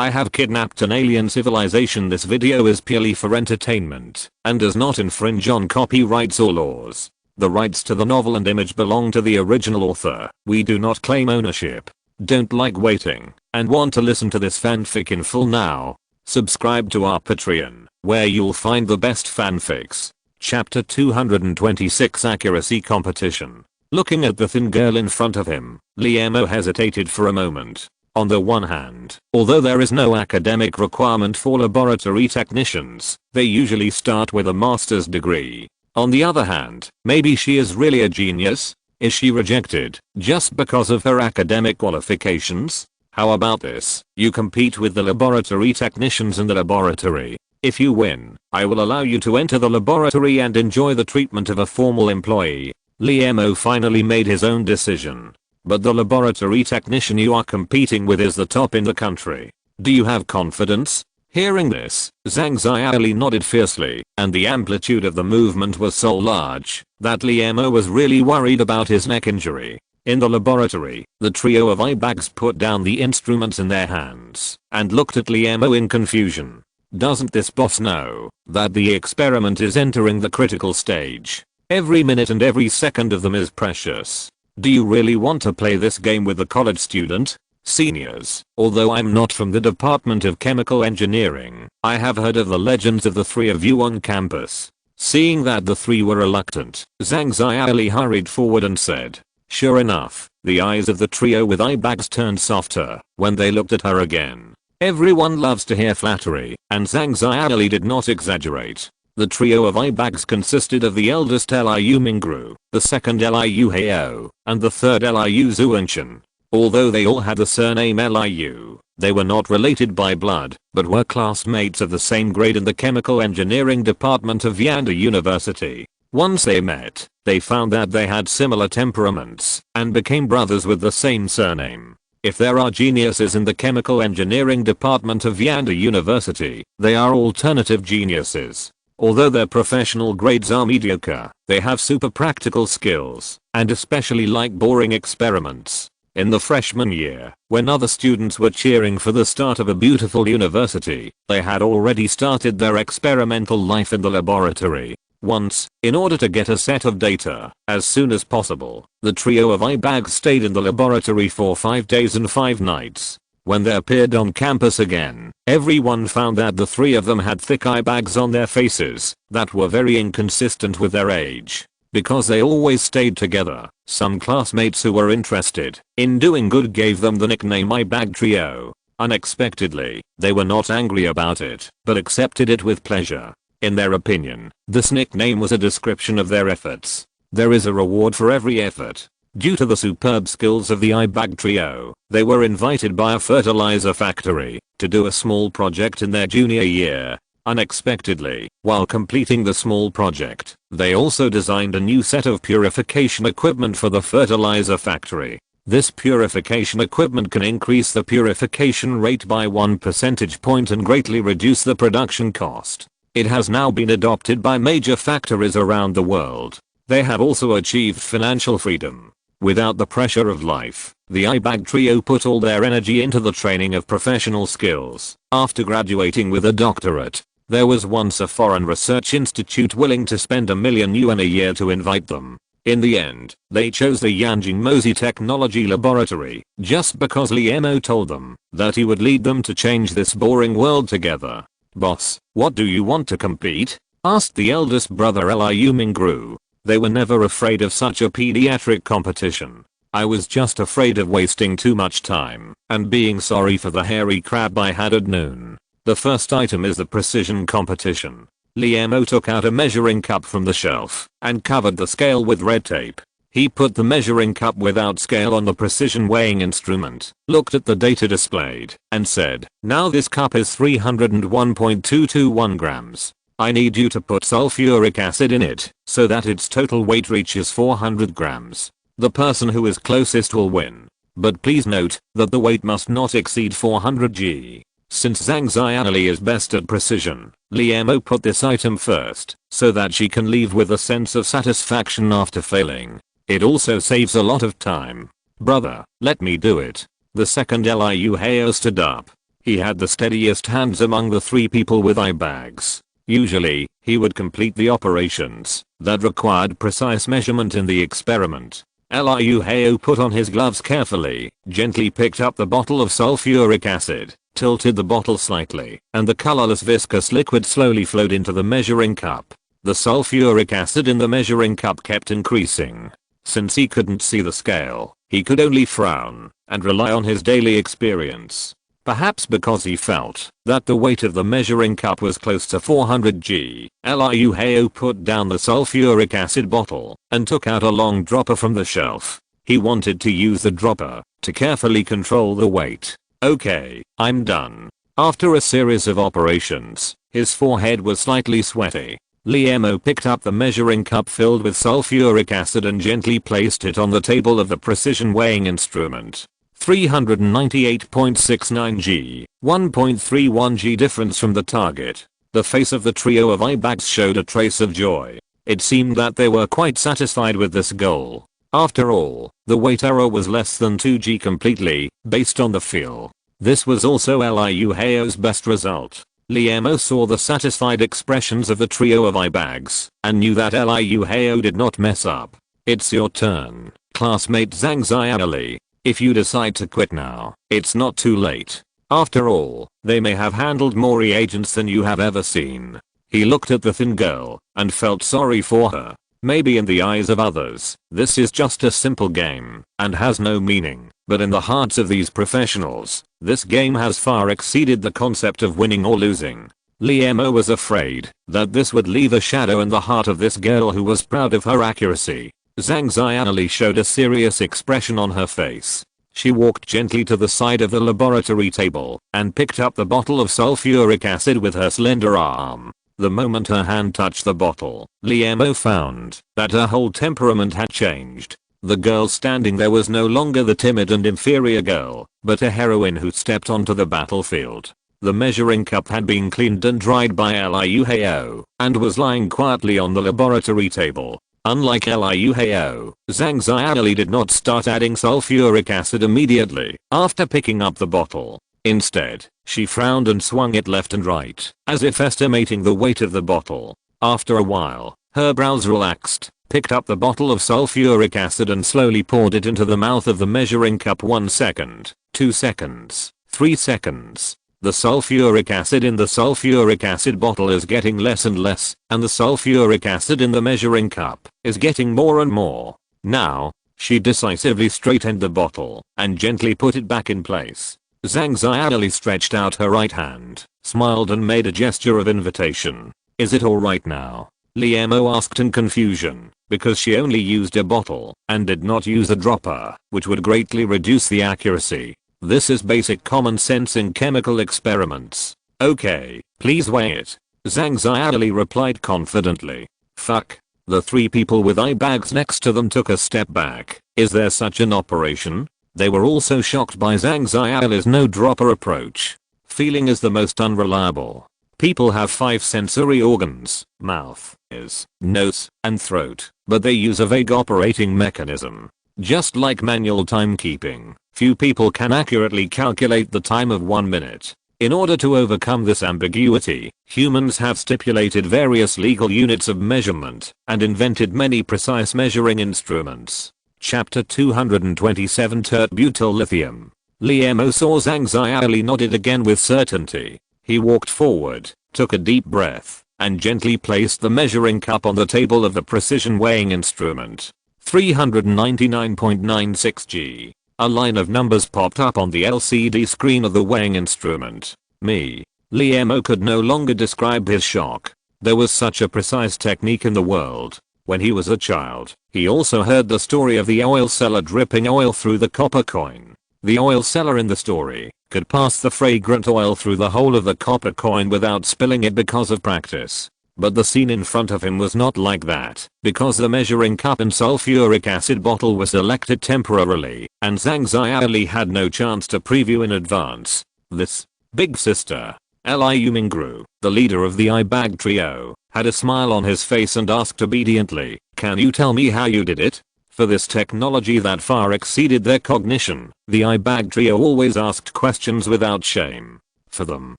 I have kidnapped an alien civilization. This video is purely for entertainment and does not infringe on copyrights or laws. The rights to the novel and image belong to the original author. We do not claim ownership. Don't like waiting and want to listen to this fanfic in full now? Subscribe to our Patreon, where you'll find the best fanfics. Chapter 226 Accuracy Competition. Looking at the thin girl in front of him, Liemo hesitated for a moment. On the one hand, although there is no academic requirement for laboratory technicians, they usually start with a master's degree. On the other hand, maybe she is really a genius? Is she rejected just because of her academic qualifications? How about this? You compete with the laboratory technicians in the laboratory. If you win, I will allow you to enter the laboratory and enjoy the treatment of a formal employee. Liemo finally made his own decision. But the laboratory technician you are competing with is the top in the country. Do you have confidence? Hearing this, Zhang Xiaoli nodded fiercely, and the amplitude of the movement was so large that Liemo was really worried about his neck injury. In the laboratory, the trio of eyebags put down the instruments in their hands and looked at Liemo in confusion. Doesn't this boss know that the experiment is entering the critical stage? Every minute and every second of them is precious. Do you really want to play this game with the college student? Seniors, although I'm not from the Department of Chemical Engineering, I have heard of the legends of the three of you on campus. Seeing that the three were reluctant, Zhang Xiaoli hurried forward and said. Sure enough, the eyes of the trio with eyebags turned softer when they looked at her again. Everyone loves to hear flattery, and Zhang Xiaoli did not exaggerate. The trio of eyebags consisted of the eldest Liu Mingru, the second Liu Hao, and the third Liu Zuanshan. Although they all had the surname Liu, they were not related by blood, but were classmates of the same grade in the chemical engineering department of Yanda University. Once they met, they found that they had similar temperaments and became brothers with the same surname. If there are geniuses in the chemical engineering department of Yanda University, they are alternative geniuses. Although their professional grades are mediocre, they have super practical skills and especially like boring experiments. In the freshman year, when other students were cheering for the start of a beautiful university, they had already started their experimental life in the laboratory. Once, in order to get a set of data as soon as possible, the trio of eyebags stayed in the laboratory for 5 days and 5 nights. When they appeared on campus again, everyone found that the three of them had thick eyebags on their faces that were very inconsistent with their age. Because they always stayed together, some classmates who were interested in doing good gave them the nickname Eyebag Trio. Unexpectedly, they were not angry about it, but accepted it with pleasure. In their opinion, this nickname was a description of their efforts. There is a reward for every effort. Due to the superb skills of the Eyebag Trio, they were invited by a fertilizer factory to do a small project in their junior year. Unexpectedly, while completing the small project, they also designed a new set of purification equipment for the fertilizer factory. This purification equipment can increase the purification rate by 1 percentage point and greatly reduce the production cost. It has now been adopted by major factories around the world. They have also achieved financial freedom. Without the pressure of life, the Eyebag Trio put all their energy into the training of professional skills. After graduating with a doctorate, there was once a foreign research institute willing to spend $1 million a year to invite them. In the end, they chose the Yanjing Mozi Technology Laboratory just because Liemo told them that he would lead them to change this boring world together. Boss, what do you want to compete? Asked the eldest brother Liu Mingru. They were never afraid of such a pediatric competition. I was just afraid of wasting too much time and being sorry for the hairy crab I had at noon. The first item is the precision competition. Liemo took out a measuring cup from the shelf and covered the scale with red tape. He put the measuring cup without scale on the precision weighing instrument, looked at the data displayed, and said, now this cup is 301.221 grams. I need you to put sulfuric acid in it so that its total weight reaches 400 grams. The person who is closest will win. But please note that the weight must not exceed 400 g. Since Zhang Xiaoli is best at precision, Liemo put this item first so that she can leave with a sense of satisfaction after failing. It also saves a lot of time. Brother, let me do it. The second Liu Hao stood up. He had the steadiest hands among the 3 people with eye bags. Usually, he would complete the operations that required precise measurement in the experiment. Liu Hao put on his gloves carefully, gently picked up the bottle of sulfuric acid, tilted the bottle slightly, and the colorless viscous liquid slowly flowed into the measuring cup. The sulfuric acid in the measuring cup kept increasing. Since he couldn't see the scale, he could only frown and rely on his daily experience. Perhaps because he felt that the weight of the measuring cup was close to 400 g, Liu Hao put down the sulfuric acid bottle and took out a long dropper from the shelf. He wanted to use the dropper to carefully control the weight. Okay, I'm done. After a series of operations, his forehead was slightly sweaty. Liemo picked up the measuring cup filled with sulfuric acid and gently placed it on the table of the precision weighing instrument. 398.69 g, 1.31 g difference from the target. The face of the trio of eye bags showed a trace of joy. It seemed that they were quite satisfied with this goal. After all, the weight error was less than 2 g completely, based on the feel. This was also Liu Hao's best result. Liemo saw the satisfied expressions of the trio of eye bags and knew that Liu Hao did not mess up. It's your turn, classmate Zhang Xiaoli. If you decide to quit now, it's not too late. After all, they may have handled more reagents than you have ever seen. He looked at the thin girl and felt sorry for her. Maybe in the eyes of others, this is just a simple game and has no meaning, but in the hearts of these professionals, this game has far exceeded the concept of winning or losing. Liemo was afraid that this would leave a shadow in the heart of this girl who was proud of her accuracy. Zhang Xiaoli showed a serious expression on her face. She walked gently to the side of the laboratory table and picked up the bottle of sulfuric acid with her slender arm. The moment her hand touched the bottle, Liemo found that her whole temperament had changed. The girl standing there was no longer the timid and inferior girl, but a heroine who stepped onto the battlefield. The measuring cup had been cleaned and dried by Liu Hao and was lying quietly on the laboratory table. Unlike Liu Hao, Zhang Xiaoli did not start adding sulfuric acid immediately after picking up the bottle. Instead, she frowned and swung it left and right, as if estimating the weight of the bottle. After a while, her brows relaxed, picked up the bottle of sulfuric acid and slowly poured it into the mouth of the measuring cup. 1 second, 2 seconds, 3 seconds. The sulfuric acid in the sulfuric acid bottle is getting less and less, and the sulfuric acid in the measuring cup is getting more and more. Now, she decisively straightened the bottle and gently put it back in place. Zhang Xiaoli stretched out her right hand, smiled and made a gesture of invitation. Is it alright now? Liemo asked in confusion, because she only used a bottle and did not use a dropper, which would greatly reduce the accuracy. This is basic common sense in chemical experiments. Okay, please weigh it. Zhang Xiaoli replied confidently. Fuck. The 3 people with eye bags next to them took a step back. Is there such an operation? They were also shocked by Zhang Xiaoli's no dropper approach. Feeling is the most unreliable. People have 5 sensory organs: mouth, ears, nose, and throat, but they use a vague operating mechanism. Just like manual timekeeping, few people can accurately calculate the time of 1 minute. In order to overcome this ambiguity, humans have stipulated various legal units of measurement and invented many precise measuring instruments. Chapter 227 Tert-butyl lithium. Liemo saw Zhang Xiaoli nodded again with certainty. He walked forward, took a deep breath, and gently placed the measuring cup on the table of the precision weighing instrument. 399.96 g. A line of numbers popped up on the LCD screen of the weighing instrument. Liemo could no longer describe his shock. There was such a precise technique in the world. When he was a child, he also heard the story of the oil seller dripping oil through the copper coin. The oil seller in the story could pass the fragrant oil through the hole of the copper coin without spilling it because of practice. But the scene in front of him was not like that, because the measuring cup and sulfuric acid bottle were selected temporarily, and Zhang Xiaoli had no chance to preview in advance. This big sister, Liu Mingru, the leader of the eye bag trio, had a smile on his face and asked obediently, "Can you tell me how you did it?" For this technology that far exceeded their cognition, the eye bag trio always asked questions without shame. For them,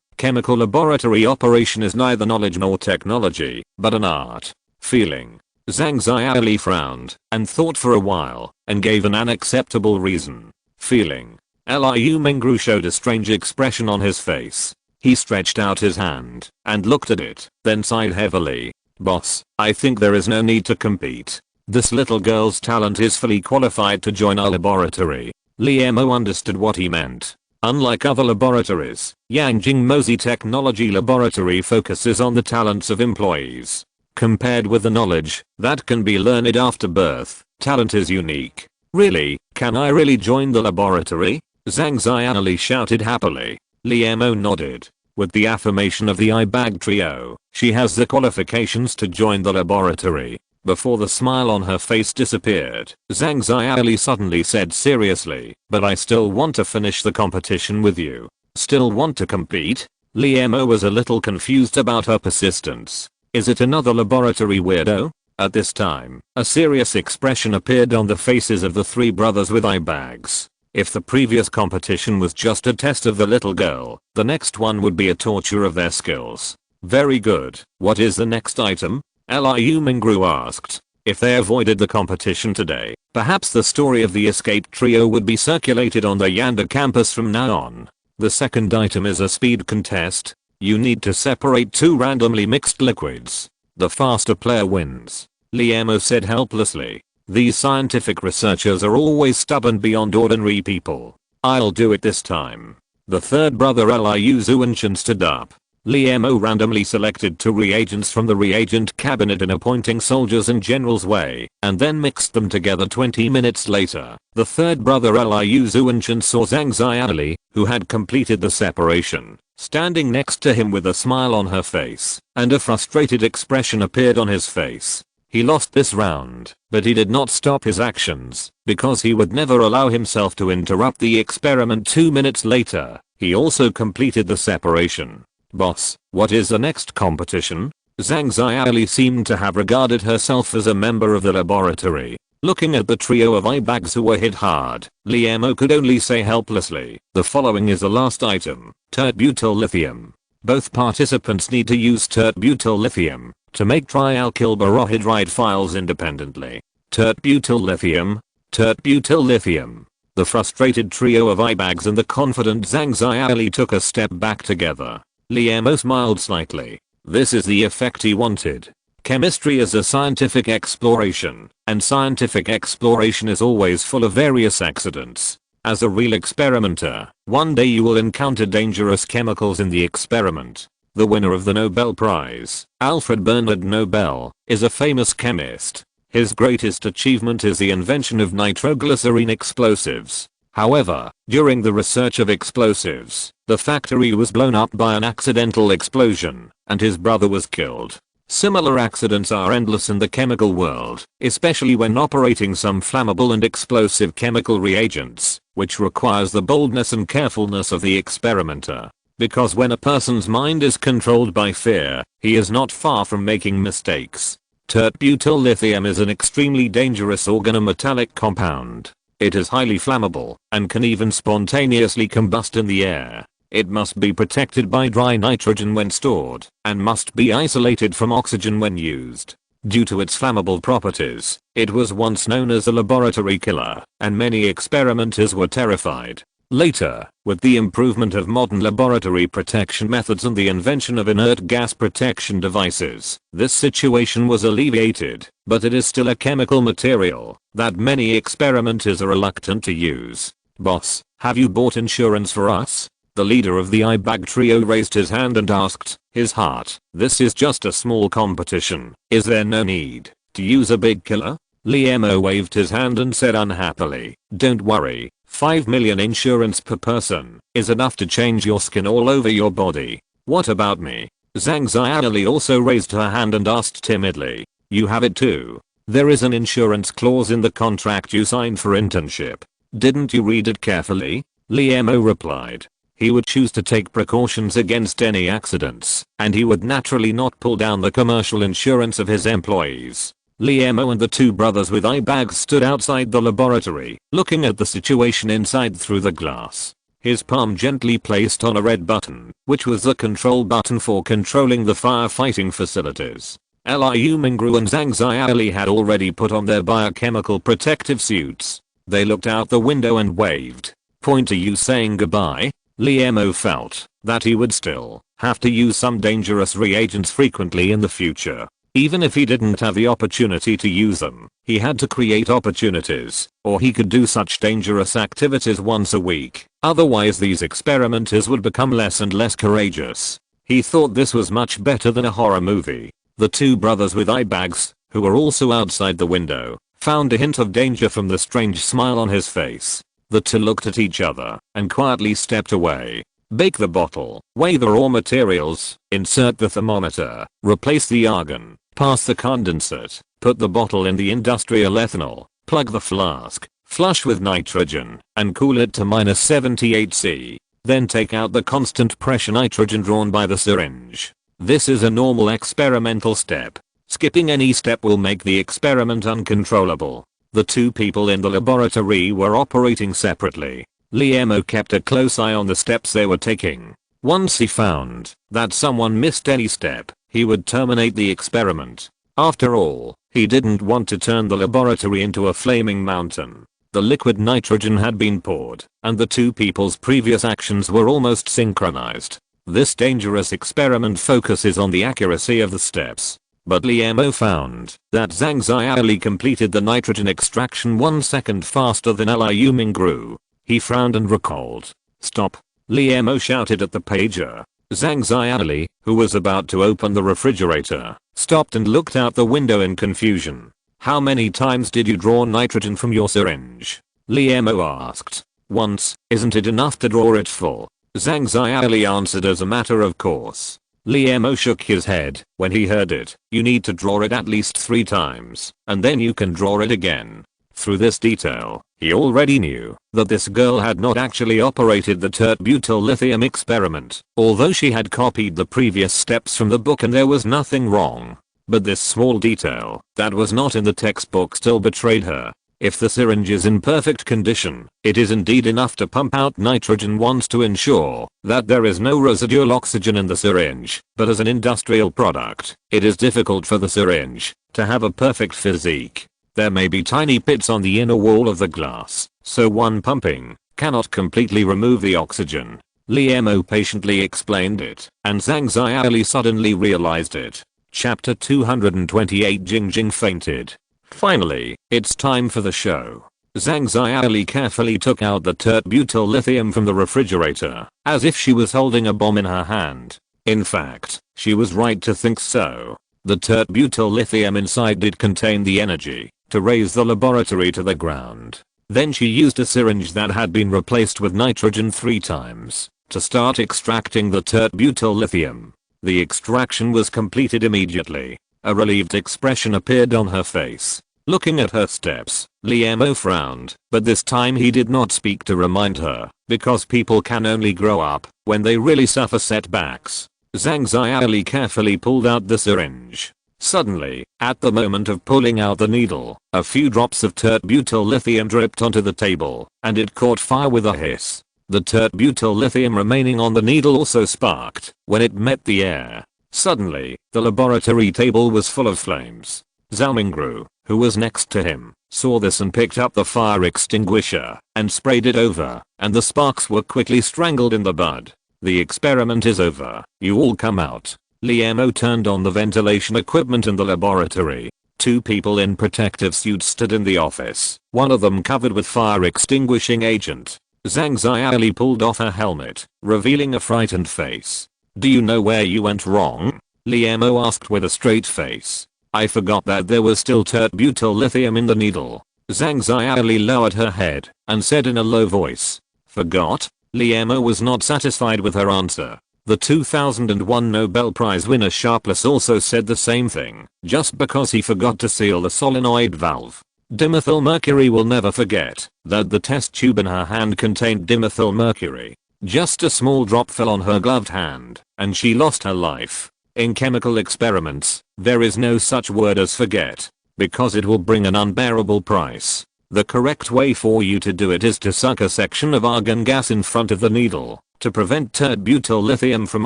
chemical laboratory operation is neither knowledge nor technology, but an art. Feeling. Zhang Xiaoli frowned and thought for a while and gave an unacceptable reason. Feeling. Liu Mingru showed a strange expression on his face. He stretched out his hand and looked at it, then sighed heavily. Boss, I think there is no need to compete. This little girl's talent is fully qualified to join our laboratory. Li Mo understood what he meant. Unlike other laboratories, Yangjing Mozi Technology Laboratory focuses on the talents of employees. Compared with the knowledge that can be learned after birth, talent is unique. Really, can I really join the laboratory? Zhang Xiaoli shouted happily. Li Mo nodded. With the affirmation of the eyebag trio, she has the qualifications to join the laboratory. Before the smile on her face disappeared, Zhang Xiaoli suddenly said seriously, but I still want to finish the competition with you. Still want to compete? Li Mo was a little confused about her persistence. Is it another laboratory weirdo? At this time, a serious expression appeared on the faces of the three brothers with eye bags. If the previous competition was just a test of the little girl, the next one would be a torture of their skills. Very good. What is the next item? Liu Mingru asked. If they avoided the competition today, perhaps the story of the escaped trio would be circulated on the Yanda campus from now on. The second item is a speed contest. You need to separate two randomly mixed liquids. The faster player wins. Li Mo said helplessly. These scientific researchers are always stubborn beyond ordinary people. I'll do it this time. The third brother Liu Zuanshan stood up. Li Mo randomly selected two reagents from the reagent cabinet in a pointing soldiers and generals way, and then mixed them together 20 minutes later. The third brother Liu Zuanshan saw Zhang Xiaoli, who had completed the separation, standing next to him with a smile on her face, and a frustrated expression appeared on his face. He lost this round, but he did not stop his actions, because he would never allow himself to interrupt the experiment 2 minutes later. He also completed the separation. Boss, what is the next competition? Zhang Xiaoli seemed to have regarded herself as a member of the laboratory. Looking at the trio of eyebags who were hit hard, Li Mo could only say helplessly, the following is the last item, tert-butyl lithium. Both participants need to use tert-butyl lithium to make trialkyl borohydride files independently. Tert-butyl lithium. Tert-butyl lithium. The frustrated trio of eyebags and the confident Zhang Xiaoli took a step back together. Li Mo smiled slightly. This is the effect he wanted. Chemistry is a scientific exploration, and scientific exploration is always full of various accidents. As a real experimenter, one day you will encounter dangerous chemicals in the experiment. The winner of the Nobel Prize, Alfred Bernard Nobel, is a famous chemist. His greatest achievement is the invention of nitroglycerine explosives. However, during the research of explosives, the factory was blown up by an accidental explosion, and his brother was killed. Similar accidents are endless in the chemical world, especially when operating some flammable and explosive chemical reagents, which requires the boldness and carefulness of the experimenter. Because when a person's mind is controlled by fear, he is not far from making mistakes. Tert-butyl lithium is an extremely dangerous organometallic compound. It is highly flammable and can even spontaneously combust in the air. It must be protected by dry nitrogen when stored and must be isolated from oxygen when used. Due to its flammable properties, it was once known as a laboratory killer, and many experimenters were terrified. Later, with the improvement of modern laboratory protection methods and the invention of inert gas protection devices, this situation was alleviated, but it is still a chemical material that many experimenters are reluctant to use. Boss, have you bought insurance for us? The leader of the eyebag trio raised his hand and asked, his heart, this is just a small competition. Is there no need to use a big killer? Li Mo waved his hand and said unhappily, don't worry. 5 million insurance per person is enough to change your skin all over your body. What about me? Zhang Xiaoli also raised her hand and asked timidly. You have it too. There is an insurance clause in the contract you signed for internship. Didn't you read it carefully? Li Mo replied. He would choose to take precautions against any accidents, and he would naturally not pull down the commercial insurance of his employees. Li Mo and the two brothers with eye bags stood outside the laboratory, looking at the situation inside through the glass. his palm gently placed on a red button, which was the control button for controlling the firefighting facilities. Liu Mingru and Zhang Xiaoli had already put on their biochemical protective suits. They looked out the window and waved. Point to you saying goodbye. Liemo felt that he would still have to use some dangerous reagents frequently in the future. Even if he didn't have the opportunity to use them, he had to create opportunities, or he could do such dangerous activities once a week. Otherwise these experimenters would become less and less courageous. He thought this was much better than a horror movie. The two brothers with eye bags, who were also outside the window, found a hint of danger from the strange smile on his face. The two looked at each other and quietly stepped away. Bake the bottle, weigh the raw materials, insert the thermometer, replace the argon, pass the condensate, put the bottle in the industrial ethanol, plug the flask, flush with nitrogen, and cool it to -78°C. Then take out the constant pressure nitrogen drawn by the syringe. This is a normal experimental step. Skipping any step will make the experiment uncontrollable. The two people in the laboratory were operating separately. Liemo kept a close eye on the steps they were taking. Once he found that someone missed any step, he would terminate the experiment. After all, he didn't want to turn the laboratory into a flaming mountain. The liquid nitrogen had been poured, and the two people's previous actions were almost synchronized. This dangerous experiment focuses on the accuracy of the steps. But Liemo found that Zhang Xiaoli completed the nitrogen extraction 1 second faster than Liu Mingru. He frowned and recalled. Stop. Liemo shouted at the pager. Zhang Xiaoli, who was about to open the refrigerator, stopped and looked out the window in confusion. How many times did you draw nitrogen from your syringe? Liemo asked. Once. Isn't it enough to draw it full? Zhang Xiaoli answered as a matter of course. Liemo shook his head when he heard it. You need to draw it at least 3 times, and then you can draw it again. Through this detail, he already knew that this girl had not actually operated the tert-butyl lithium experiment, although she had copied the previous steps from the book and there was nothing wrong. But this small detail that was not in the textbook still betrayed her. If the syringe is in perfect condition, it is indeed enough to pump out nitrogen once to ensure that there is no residual oxygen in the syringe, but as an industrial product, it is difficult for the syringe to have a perfect physique. There may be tiny pits on the inner wall of the glass, so one pumping cannot completely remove the oxygen. Liemo patiently explained it, and Zhang Xiaoli suddenly realized it. Chapter 228 Jing Jing fainted. Finally, it's time for the show. Zhang Xiaoli carefully took out the tert-butyl lithium from the refrigerator, as if she was holding a bomb in her hand. In fact, she was right to think so. The tert-butyl lithium inside did contain the energy to raise the laboratory to the ground. Then she used a syringe that had been replaced with nitrogen 3 times to start extracting the tert-butyl lithium. The extraction was completed immediately. A relieved expression appeared on her face. Looking at her steps, Liemo frowned, but this time he did not speak to remind her, because people can only grow up when they really suffer setbacks. Zhang Xiaoli carefully pulled out the syringe. Suddenly, at the moment of pulling out the needle, a few drops of tert-butyl lithium dripped onto the table, and it caught fire with a hiss. The tert-butyl lithium remaining on the needle also sparked when it met the air. Suddenly, the laboratory table was full of flames. Zhao Mingru, who was next to him, saw this and picked up the fire extinguisher and sprayed it over, and the sparks were quickly strangled in the bud. The experiment is over. You all come out. Liemo turned on the ventilation equipment in the laboratory. 2 people in protective suits stood in the office, one of them covered with fire extinguishing agent. Zhang Xiaoli pulled off her helmet, revealing a frightened face. Do you know where you went wrong? Liemo asked with a straight face. I forgot that there was still tert-butyl lithium in the needle. Zhang Xiaoli lowered her head and said in a low voice. Forgot? Liemo was not satisfied with her answer. The 2001 Nobel Prize winner Sharpless also said the same thing, just because he forgot to seal the solenoid valve. Dimethylmercury will never forget that the test tube in her hand contained dimethylmercury. Just a small drop fell on her gloved hand, and she lost her life. In chemical experiments, there is no such word as forget, because it will bring an unbearable price. The correct way for you to do it is to suck a section of argon gas in front of the needle to prevent tert-butyl lithium from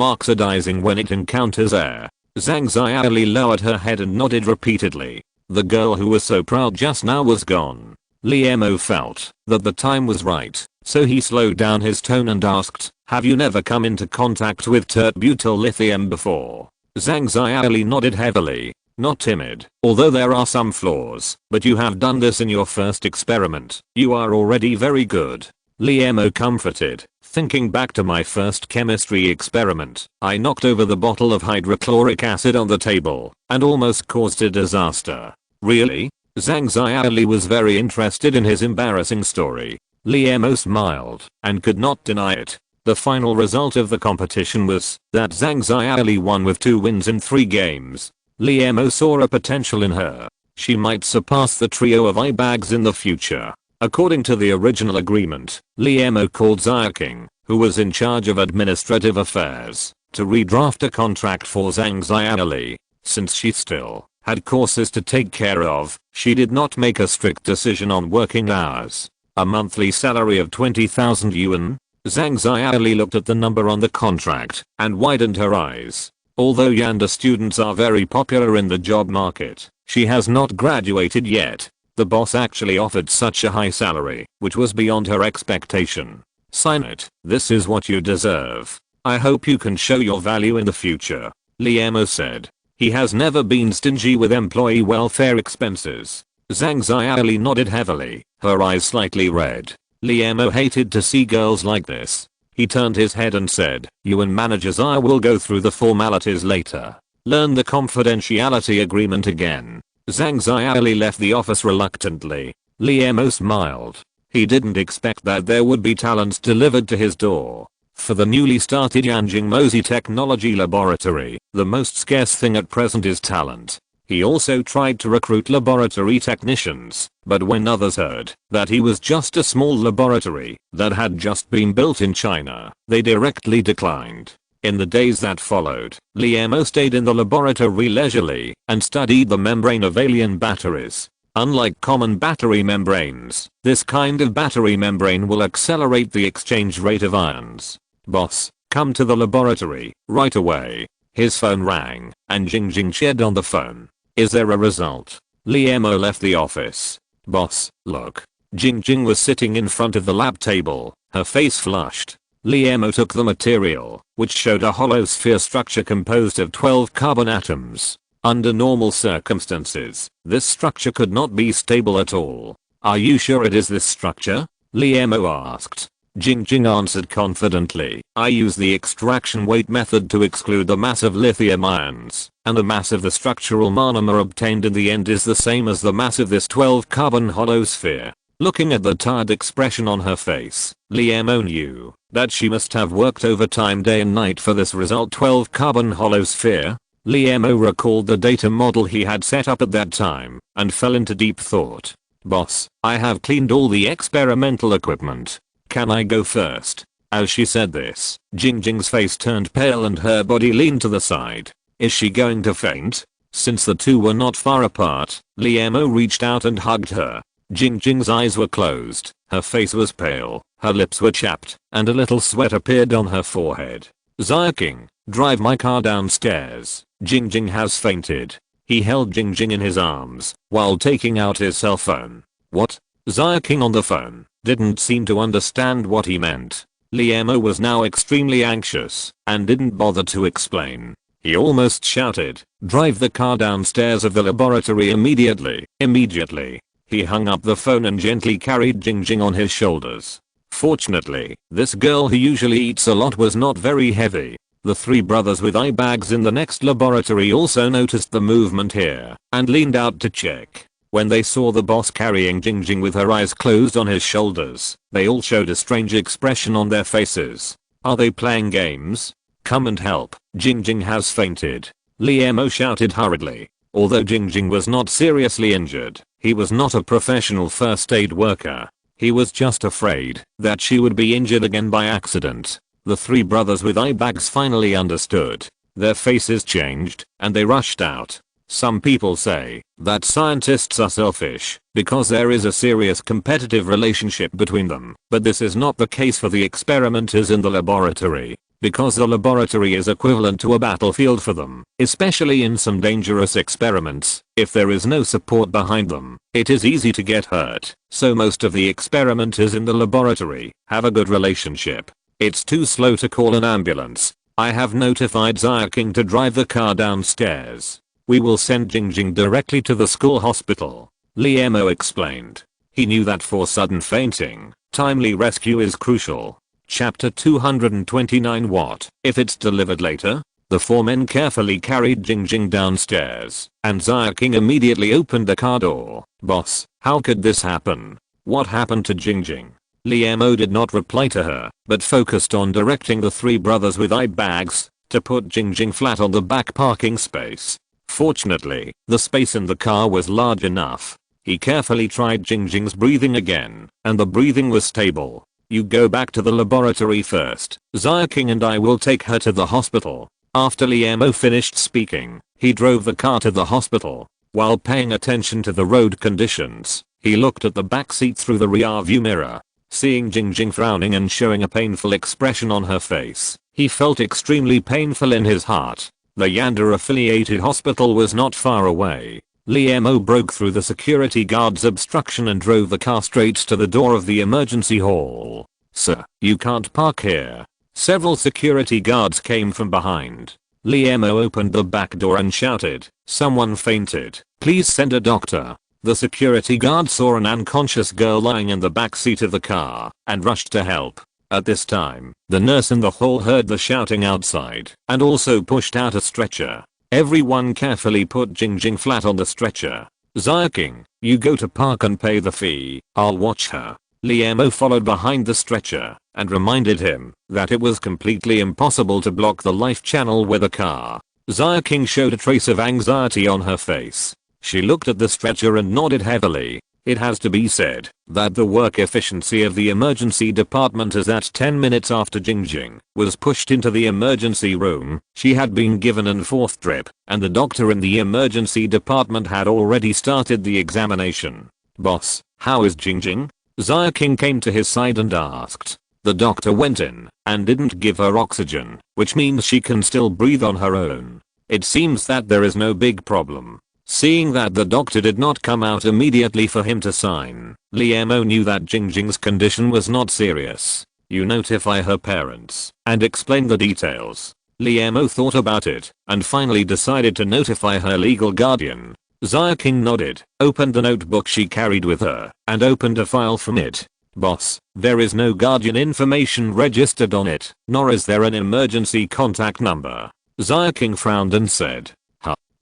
oxidizing when it encounters air. Zhang Xiaoli lowered her head and nodded repeatedly. The girl who was so proud just now was gone. Liemo felt that the time was right, so he slowed down his tone and asked, "Have you never come into contact with tert-butyl lithium before?" Zhang Xiaoli nodded heavily. Not timid, although there are some flaws, but you have done this in your first experiment. You are already very good. Liemo comforted, thinking back to my first chemistry experiment. I knocked over the bottle of hydrochloric acid on the table and almost caused a disaster. Really? Zhang Xiaoli was very interested in his embarrassing story. Liemo smiled and could not deny it. The final result of the competition was that Zhang Xiaoli won with 2 wins in 3 games. Liemo saw a potential in her. She might surpass the trio of eye bags in the future. According to the original agreement, Liemo called Xiaoqing, who was in charge of administrative affairs, to redraft a contract for Zhang Xiaoli. Since she still had courses to take care of, she did not make a strict decision on working hours. A monthly salary of 20,000 yuan? Zhang Xiaoli looked at the number on the contract and widened her eyes. Although Yanda students are very popular in the job market, she has not graduated yet. The boss actually offered such a high salary, which was beyond her expectation. Sign it. This is what you deserve. I hope you can show your value in the future, Liemo said. He has never been stingy with employee welfare expenses. Zhang Xiaoli nodded heavily, her eyes slightly red. Liemo hated to see girls like this. He turned his head and said, "You and managers, I will go through the formalities later. Learn the confidentiality agreement again." Zhang Xiaoli left the office reluctantly. Liemo smiled. He didn't expect that there would be talents delivered to his door. For the newly started Yanjing Mosi Technology Laboratory, the most scarce thing at present is talent. He also tried to recruit laboratory technicians, but when others heard that he was just a small laboratory that had just been built in China, they directly declined. In the days that followed, Liemo stayed in the laboratory leisurely and studied the membrane of alien batteries. Unlike common battery membranes, this kind of battery membrane will accelerate the exchange rate of ions. "Boss, come to the laboratory right away." His phone rang, and Jingjing cheered on the phone. "Is there a result?" Liemo left the office. "Boss, look." Jingjing was sitting in front of the lab table, her face flushed. Liemo took the material, which showed a hollow sphere structure composed of 12 carbon atoms. Under normal circumstances, this structure could not be stable at all. "Are you sure it is this structure?" Liemo asked. Jingjing answered confidently, "I use the extraction weight method to exclude the mass of lithium ions, and the mass of the structural monomer obtained in the end is the same as the mass of this 12 carbon hollow sphere." Looking at the tired expression on her face, Liemo knew that she must have worked overtime day and night for this result. 12 carbon hollow sphere? Liemo recalled the data model he had set up at that time and fell into deep thought. "Boss, I have cleaned all the experimental equipment. Can I go first?" As she said this, Jingjing's face turned pale and her body leaned to the side. Is she going to faint? Since the two were not far apart, Liemo reached out and hugged her. Jingjing's eyes were closed, her face was pale, her lips were chapped, and a little sweat appeared on her forehead. "Xiaoqing, drive my car downstairs. Jingjing has fainted." He held Jingjing in his arms while taking out his cell phone. "What?" Xiaoqing on the phone didn't seem to understand what he meant. Liemo was now extremely anxious and didn't bother to explain. He almost shouted, "Drive the car downstairs of the laboratory immediately, immediately." He hung up the phone and gently carried Jingjing on his shoulders. Fortunately, this girl who usually eats a lot was not very heavy. The 3 brothers with eye bags in the next laboratory also noticed the movement here and leaned out to check. When they saw the boss carrying Jingjing with her eyes closed on his shoulders, they all showed a strange expression on their faces. Are they playing games? "Come and help, Jingjing has fainted," Liemo shouted hurriedly. Although Jingjing was not seriously injured, he was not a professional first aid worker. He was just afraid that she would be injured again by accident. The 3 brothers with eye bags finally understood. Their faces changed, and they rushed out. Some people say that scientists are selfish because there is a serious competitive relationship between them, but this is not the case for the experimenters in the laboratory, because the laboratory is equivalent to a battlefield for them, especially in some dangerous experiments. If there is no support behind them, it is easy to get hurt, so most of the experimenters in the laboratory have a good relationship. It's too slow to call an ambulance. I have notified Xia King to drive the car downstairs. We will send Jingjing directly to the school hospital, Liemo explained. He knew that for sudden fainting, timely rescue is crucial. Chapter 229. What if it's delivered later? The four men carefully carried Jingjing downstairs, and Xia King immediately opened the car door. Boss, how could this happen? What happened to Jingjing? Liemo did not reply to her, but focused on directing the three brothers with eye bags to put Jingjing flat on the back parking space. Fortunately, the space in the car was large enough. He carefully tried Jingjing's breathing again, and the breathing was stable. You go back to the laboratory first. Xia King and I will take her to the hospital. After Liemo finished speaking, he drove the car to the hospital. While paying attention to the road conditions, he looked at the back seat through the rear view mirror. Seeing Jingjing frowning and showing a painful expression on her face, he felt extremely painful in his heart. The Yanda-affiliated hospital was not far away. Liemo broke through the security guard's obstruction and drove the car straight to the door of the emergency hall. Sir, you can't park here. Several security guards came from behind. Liemo opened the back door and shouted, someone fainted. Please send a doctor. The security guard saw an unconscious girl lying in the back seat of the car and rushed to help. At this time, the nurse in the hall heard the shouting outside and also pushed out a stretcher. Everyone carefully put Jingjing flat on the stretcher. Xia King, you go to park and pay the fee. I'll watch her. Liemo followed behind the stretcher and reminded him that it was completely impossible to block the life channel with a car. Xia King showed a trace of anxiety on her face. She looked at the stretcher and nodded heavily. It has to be said that the work efficiency of the emergency department is that 10 minutes after Jingjing was pushed into the emergency room, she had been given an fourth drip, and the doctor in the emergency department had already started the examination. Boss, how is Jingjing? Xia King came to his side and asked. The doctor went in and didn't give her oxygen, which means she can still breathe on her own. It seems that there is no big problem. Seeing that the doctor did not come out immediately for him to sign, Liemo knew that Jingjing's condition was not serious. You notify her parents and explain the details. Liemo thought about it and finally decided to notify her legal guardian. Xia King nodded, opened the notebook she carried with her, and opened a file from it. Boss, there is no guardian information registered on it, nor is there an emergency contact number. Xia King frowned and said,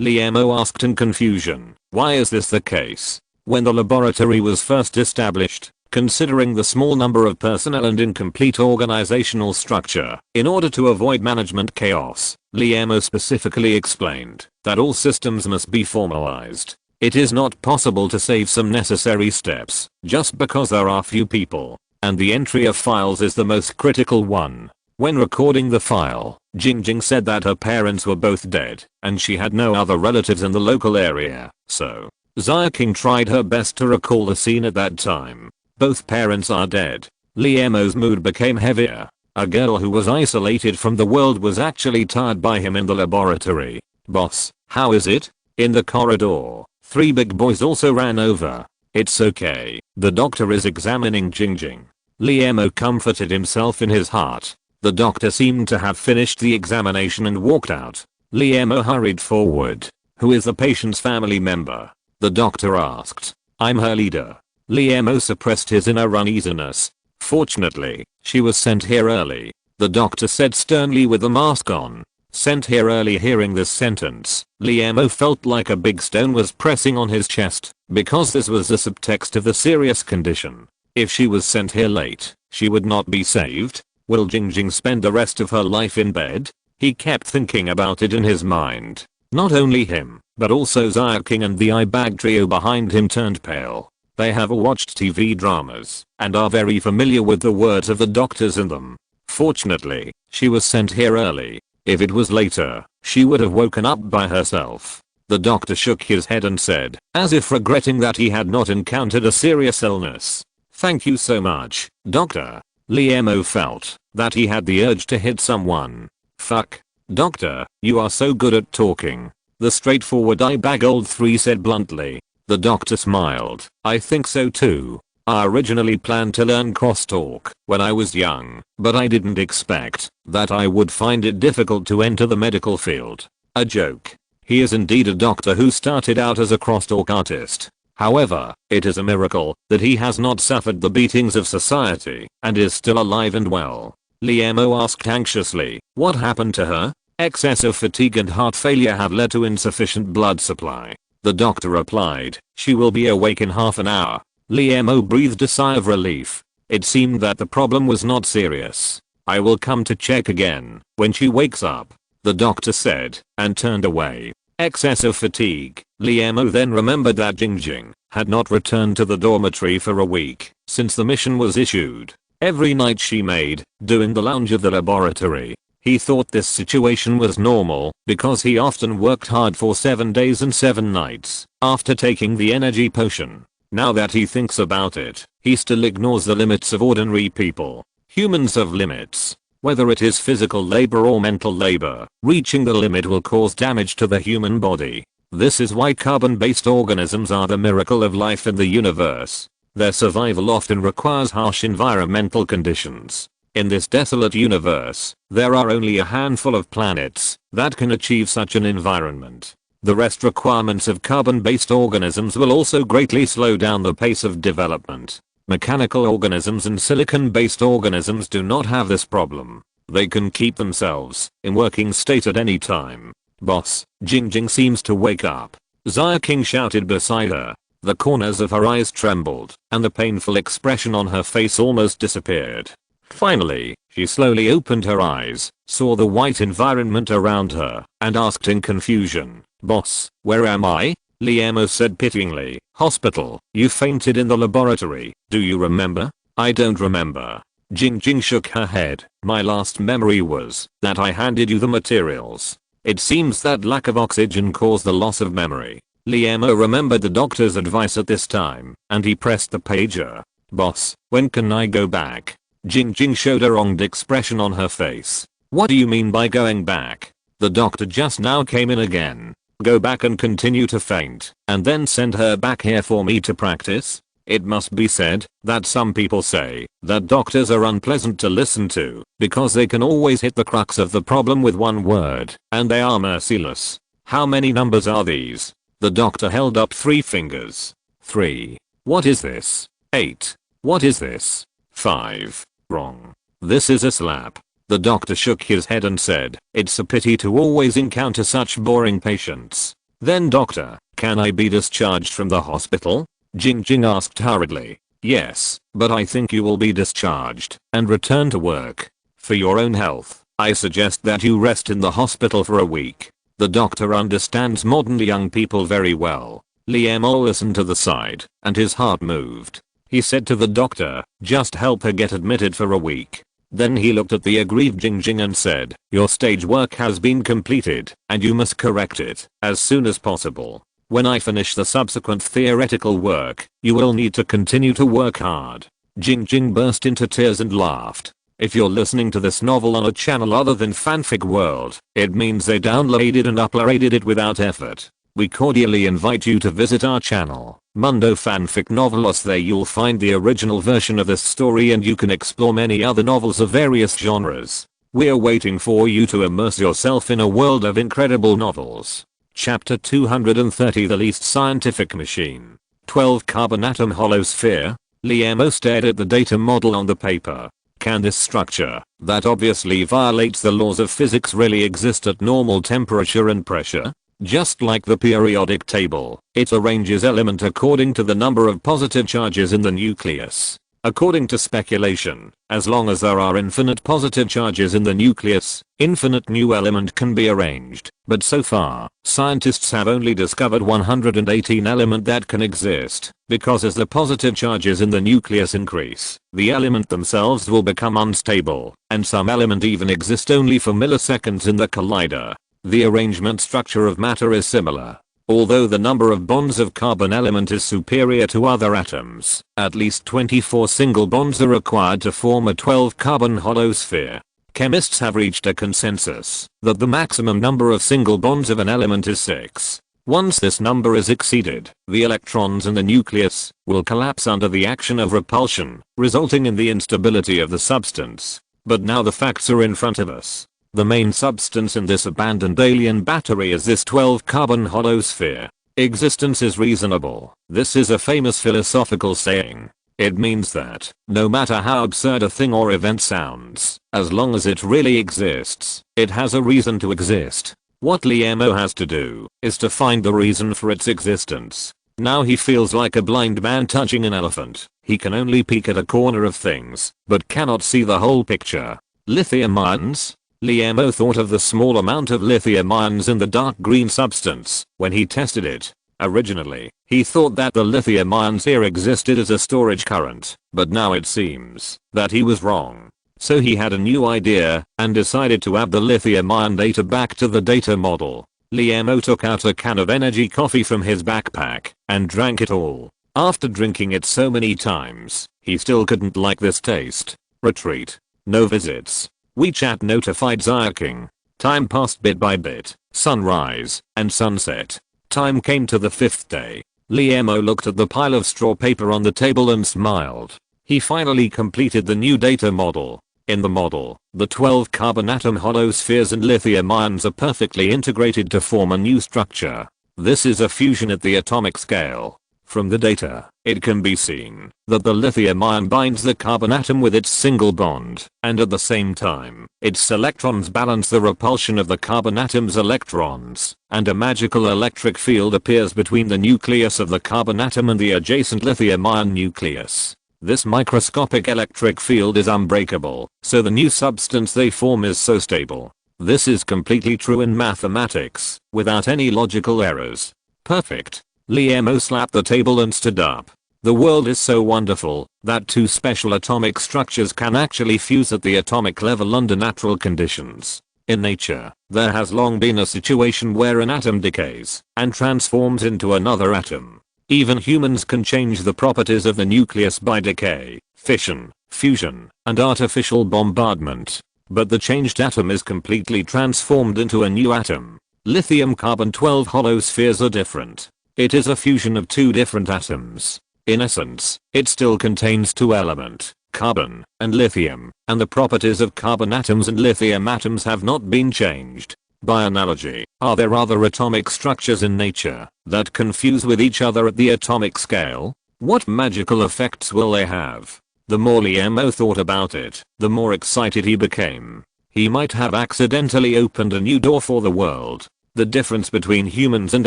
Liemo asked in confusion, why is this the case? When the laboratory was first established, considering the small number of personnel and incomplete organizational structure, in order to avoid management chaos, Liemo specifically explained that all systems must be formalized. It is not possible to save some necessary steps just because there are few people, and the entry of files is the most critical one. When recording the file, Jingjing said that her parents were both dead and she had no other relatives in the local area, so Xia King tried her best to recall the scene at that time. Both parents are dead. Liemo's mood became heavier. A girl who was isolated from the world was actually tired by him in the laboratory. Boss, how is it? In the corridor, three big boys also ran over. It's okay. The doctor is examining Jingjing. Liemo comforted himself in his heart. The doctor seemed to have finished the examination and walked out. Liemo hurried forward. Who is the patient's family member? The doctor asked. I'm her leader. Liemo suppressed his inner uneasiness. Fortunately, she was sent here early. The doctor said sternly with the mask on. Sent here early. Hearing this sentence, Liemo felt like a big stone was pressing on his chest, because this was the subtext of the serious condition. If she was sent here late, she would not be saved. Will Jingjing spend the rest of her life in bed? He kept thinking about it in his mind. Not only him, but also Xia King and the eyebag trio behind him turned pale. They have watched TV dramas and are very familiar with the words of the doctors in them. Fortunately, she was sent here early. If it was later, she would have woken up by herself. The The doctor shook his head and said, as if regretting that he had not encountered a serious illness. Thank you so much, doctor. Liemo felt that he had the urge to hit someone. Fuck. Doctor, you are so good at talking. The straightforward eyebag old 3 said bluntly. The doctor smiled. I think so too. I originally planned to learn crosstalk when I was young, but I didn't expect that I would find it difficult to enter the medical field. A joke. He is indeed a doctor who started out as a crosstalk artist. However, it is a miracle that he has not suffered the beatings of society and is still alive and well. Liemo asked anxiously, what happened to her? Excessive fatigue and heart failure have led to insufficient blood supply. The doctor replied, she will be awake in half an hour. Liemo breathed a sigh of relief. It seemed that the problem was not serious. I will come to check again when she wakes up, the doctor said, and turned away. Excessive fatigue. Liemo then remembered that Jingjing had not returned to the dormitory for a week since the mission was issued. Every night she made, doing the lounge of the laboratory. He thought this situation was normal because he often worked hard for 7 days and 7 nights after taking the energy potion. Now that he thinks about it, he still ignores the limits of ordinary people. Humans have limits. Whether it is physical labor or mental labor, reaching the limit will cause damage to the human body. This is why carbon-based organisms are the miracle of life in the universe. Their survival often requires harsh environmental conditions. In this desolate universe, there are only a handful of planets that can achieve such an environment. The rest requirements of carbon-based organisms will also greatly slow down the pace of development. Mechanical organisms and silicon-based organisms do not have this problem. They can keep themselves in working state at any time. Boss, Jingjing seems to wake up. Xia King shouted beside her. The corners of her eyes trembled, and the painful expression on her face almost disappeared. Finally, she slowly opened her eyes, saw the white environment around her, and asked in confusion, Boss, where am I? Liemo said pityingly, hospital, you fainted in the laboratory, do you remember? I don't remember. Jingjing shook her head, my last memory was that I handed you the materials. It seems that lack of oxygen caused the loss of memory. Liemo remembered the doctor's advice at this time, and he pressed the pager. Boss, when can I go back? Jingjing showed a wronged expression on her face. What do you mean by going back? The doctor just now came in again. Go back and continue to faint, and then send her back here for me to practice? It must be said that some people say that doctors are unpleasant to listen to because they can always hit the crux of the problem with one word, and they are merciless. How many numbers are these? The doctor held up 3 fingers. 3. What is this? 8. What is this? 5. Wrong. This is a slap. The doctor shook his head and said, it's a pity to always encounter such boring patients. Then doctor, can I be discharged from the hospital? Jingjing asked hurriedly. Yes, but I think you will be discharged and return to work. For your own health, I suggest that you rest in the hospital for a week. The doctor understands modern young people very well. Liemo listened to the side, and his heart moved. He said to the doctor, just help her get admitted for a week. Then he looked at the aggrieved Jingjing and said, your stage work has been completed, and you must correct it as soon as possible. When I finish the subsequent theoretical work, you will need to continue to work hard. Jingjing burst into tears and laughed. If you're listening to this novel on a channel other than Fanfic World, it means they downloaded and uploaded it without effort. We cordially invite you to visit our channel, Mundo Fanfic Novelos. There you'll find the original version of this story and you can explore many other novels of various genres. We're waiting for you to immerse yourself in a world of incredible novels. Chapter 230 The Least Scientific Machine. 12 Carbon Atom Hollow Sphere. Liemo stared at the data model on the paper. Can this structure, that obviously violates the laws of physics, really exist at normal temperature and pressure? Just like the periodic table, it arranges element according to the number of positive charges in the nucleus. According to speculation, as long as there are infinite positive charges in the nucleus, infinite new element can be arranged. But so far, scientists have only discovered 118 element that can exist, because as the positive charges in the nucleus increase, the element themselves will become unstable, and some element even exist only for milliseconds in the collider. The arrangement structure of matter is similar. Although the number of bonds of carbon element is superior to other atoms, at least 24 single bonds are required to form a 12 carbon hollow sphere. Chemists have reached a consensus that the maximum number of single bonds of an element is 6. Once this number is exceeded, the electrons in the nucleus will collapse under the action of repulsion, resulting in the instability of the substance. But now the facts are in front of us. The main substance in this abandoned alien battery is this 12 carbon hollow sphere. Existence is reasonable. This is a famous philosophical saying. It means that, no matter how absurd a thing or event sounds, as long as it really exists, it has a reason to exist. What Liemo has to do is to find the reason for its existence. Now he feels like a blind man touching an elephant. He can only peek at a corner of things, but cannot see the whole picture. Lithium ions? Liemo thought of the small amount of lithium ions in the dark green substance when he tested it. Originally, he thought that the lithium ions here existed as a storage current, but now it seems that he was wrong. So he had a new idea and decided to add the lithium ion data back to the data model. Liemo took out a can of energy coffee from his backpack and drank it all. After drinking it so many times, he still couldn't like this taste. Retreat. No visits. WeChat notified King. Time passed bit by bit. Sunrise and sunset. Time came to the 5th day. Liemo looked at the pile of straw paper on the table and smiled. He finally completed the new data model. In the model, the 12 carbon atom hollow spheres and lithium ions are perfectly integrated to form a new structure. This is a fusion at the atomic scale. From the data, it can be seen that the lithium ion binds the carbon atom with its single bond, and at the same time, its electrons balance the repulsion of the carbon atom's electrons, and a magical electric field appears between the nucleus of the carbon atom and the adjacent lithium ion nucleus. This microscopic electric field is unbreakable, so the new substance they form is so stable. This is completely true in mathematics, without any logical errors. Perfect. Liemo slapped the table and stood up. The world is so wonderful that two special atomic structures can actually fuse at the atomic level under natural conditions. In nature, there has long been a situation where an atom decays and transforms into another atom. Even humans can change the properties of the nucleus by decay, fission, fusion, and artificial bombardment. But the changed atom is completely transformed into a new atom. Lithium carbon 12 hollow spheres are different. It is a fusion of two different atoms. In essence, it still contains two elements, carbon and lithium, and the properties of carbon atoms and lithium atoms have not been changed. By analogy, are there other atomic structures in nature that can fuse with each other at the atomic scale? What magical effects will they have? The more Liemo thought about it, the more excited he became. He might have accidentally opened a new door for the world. The difference between humans and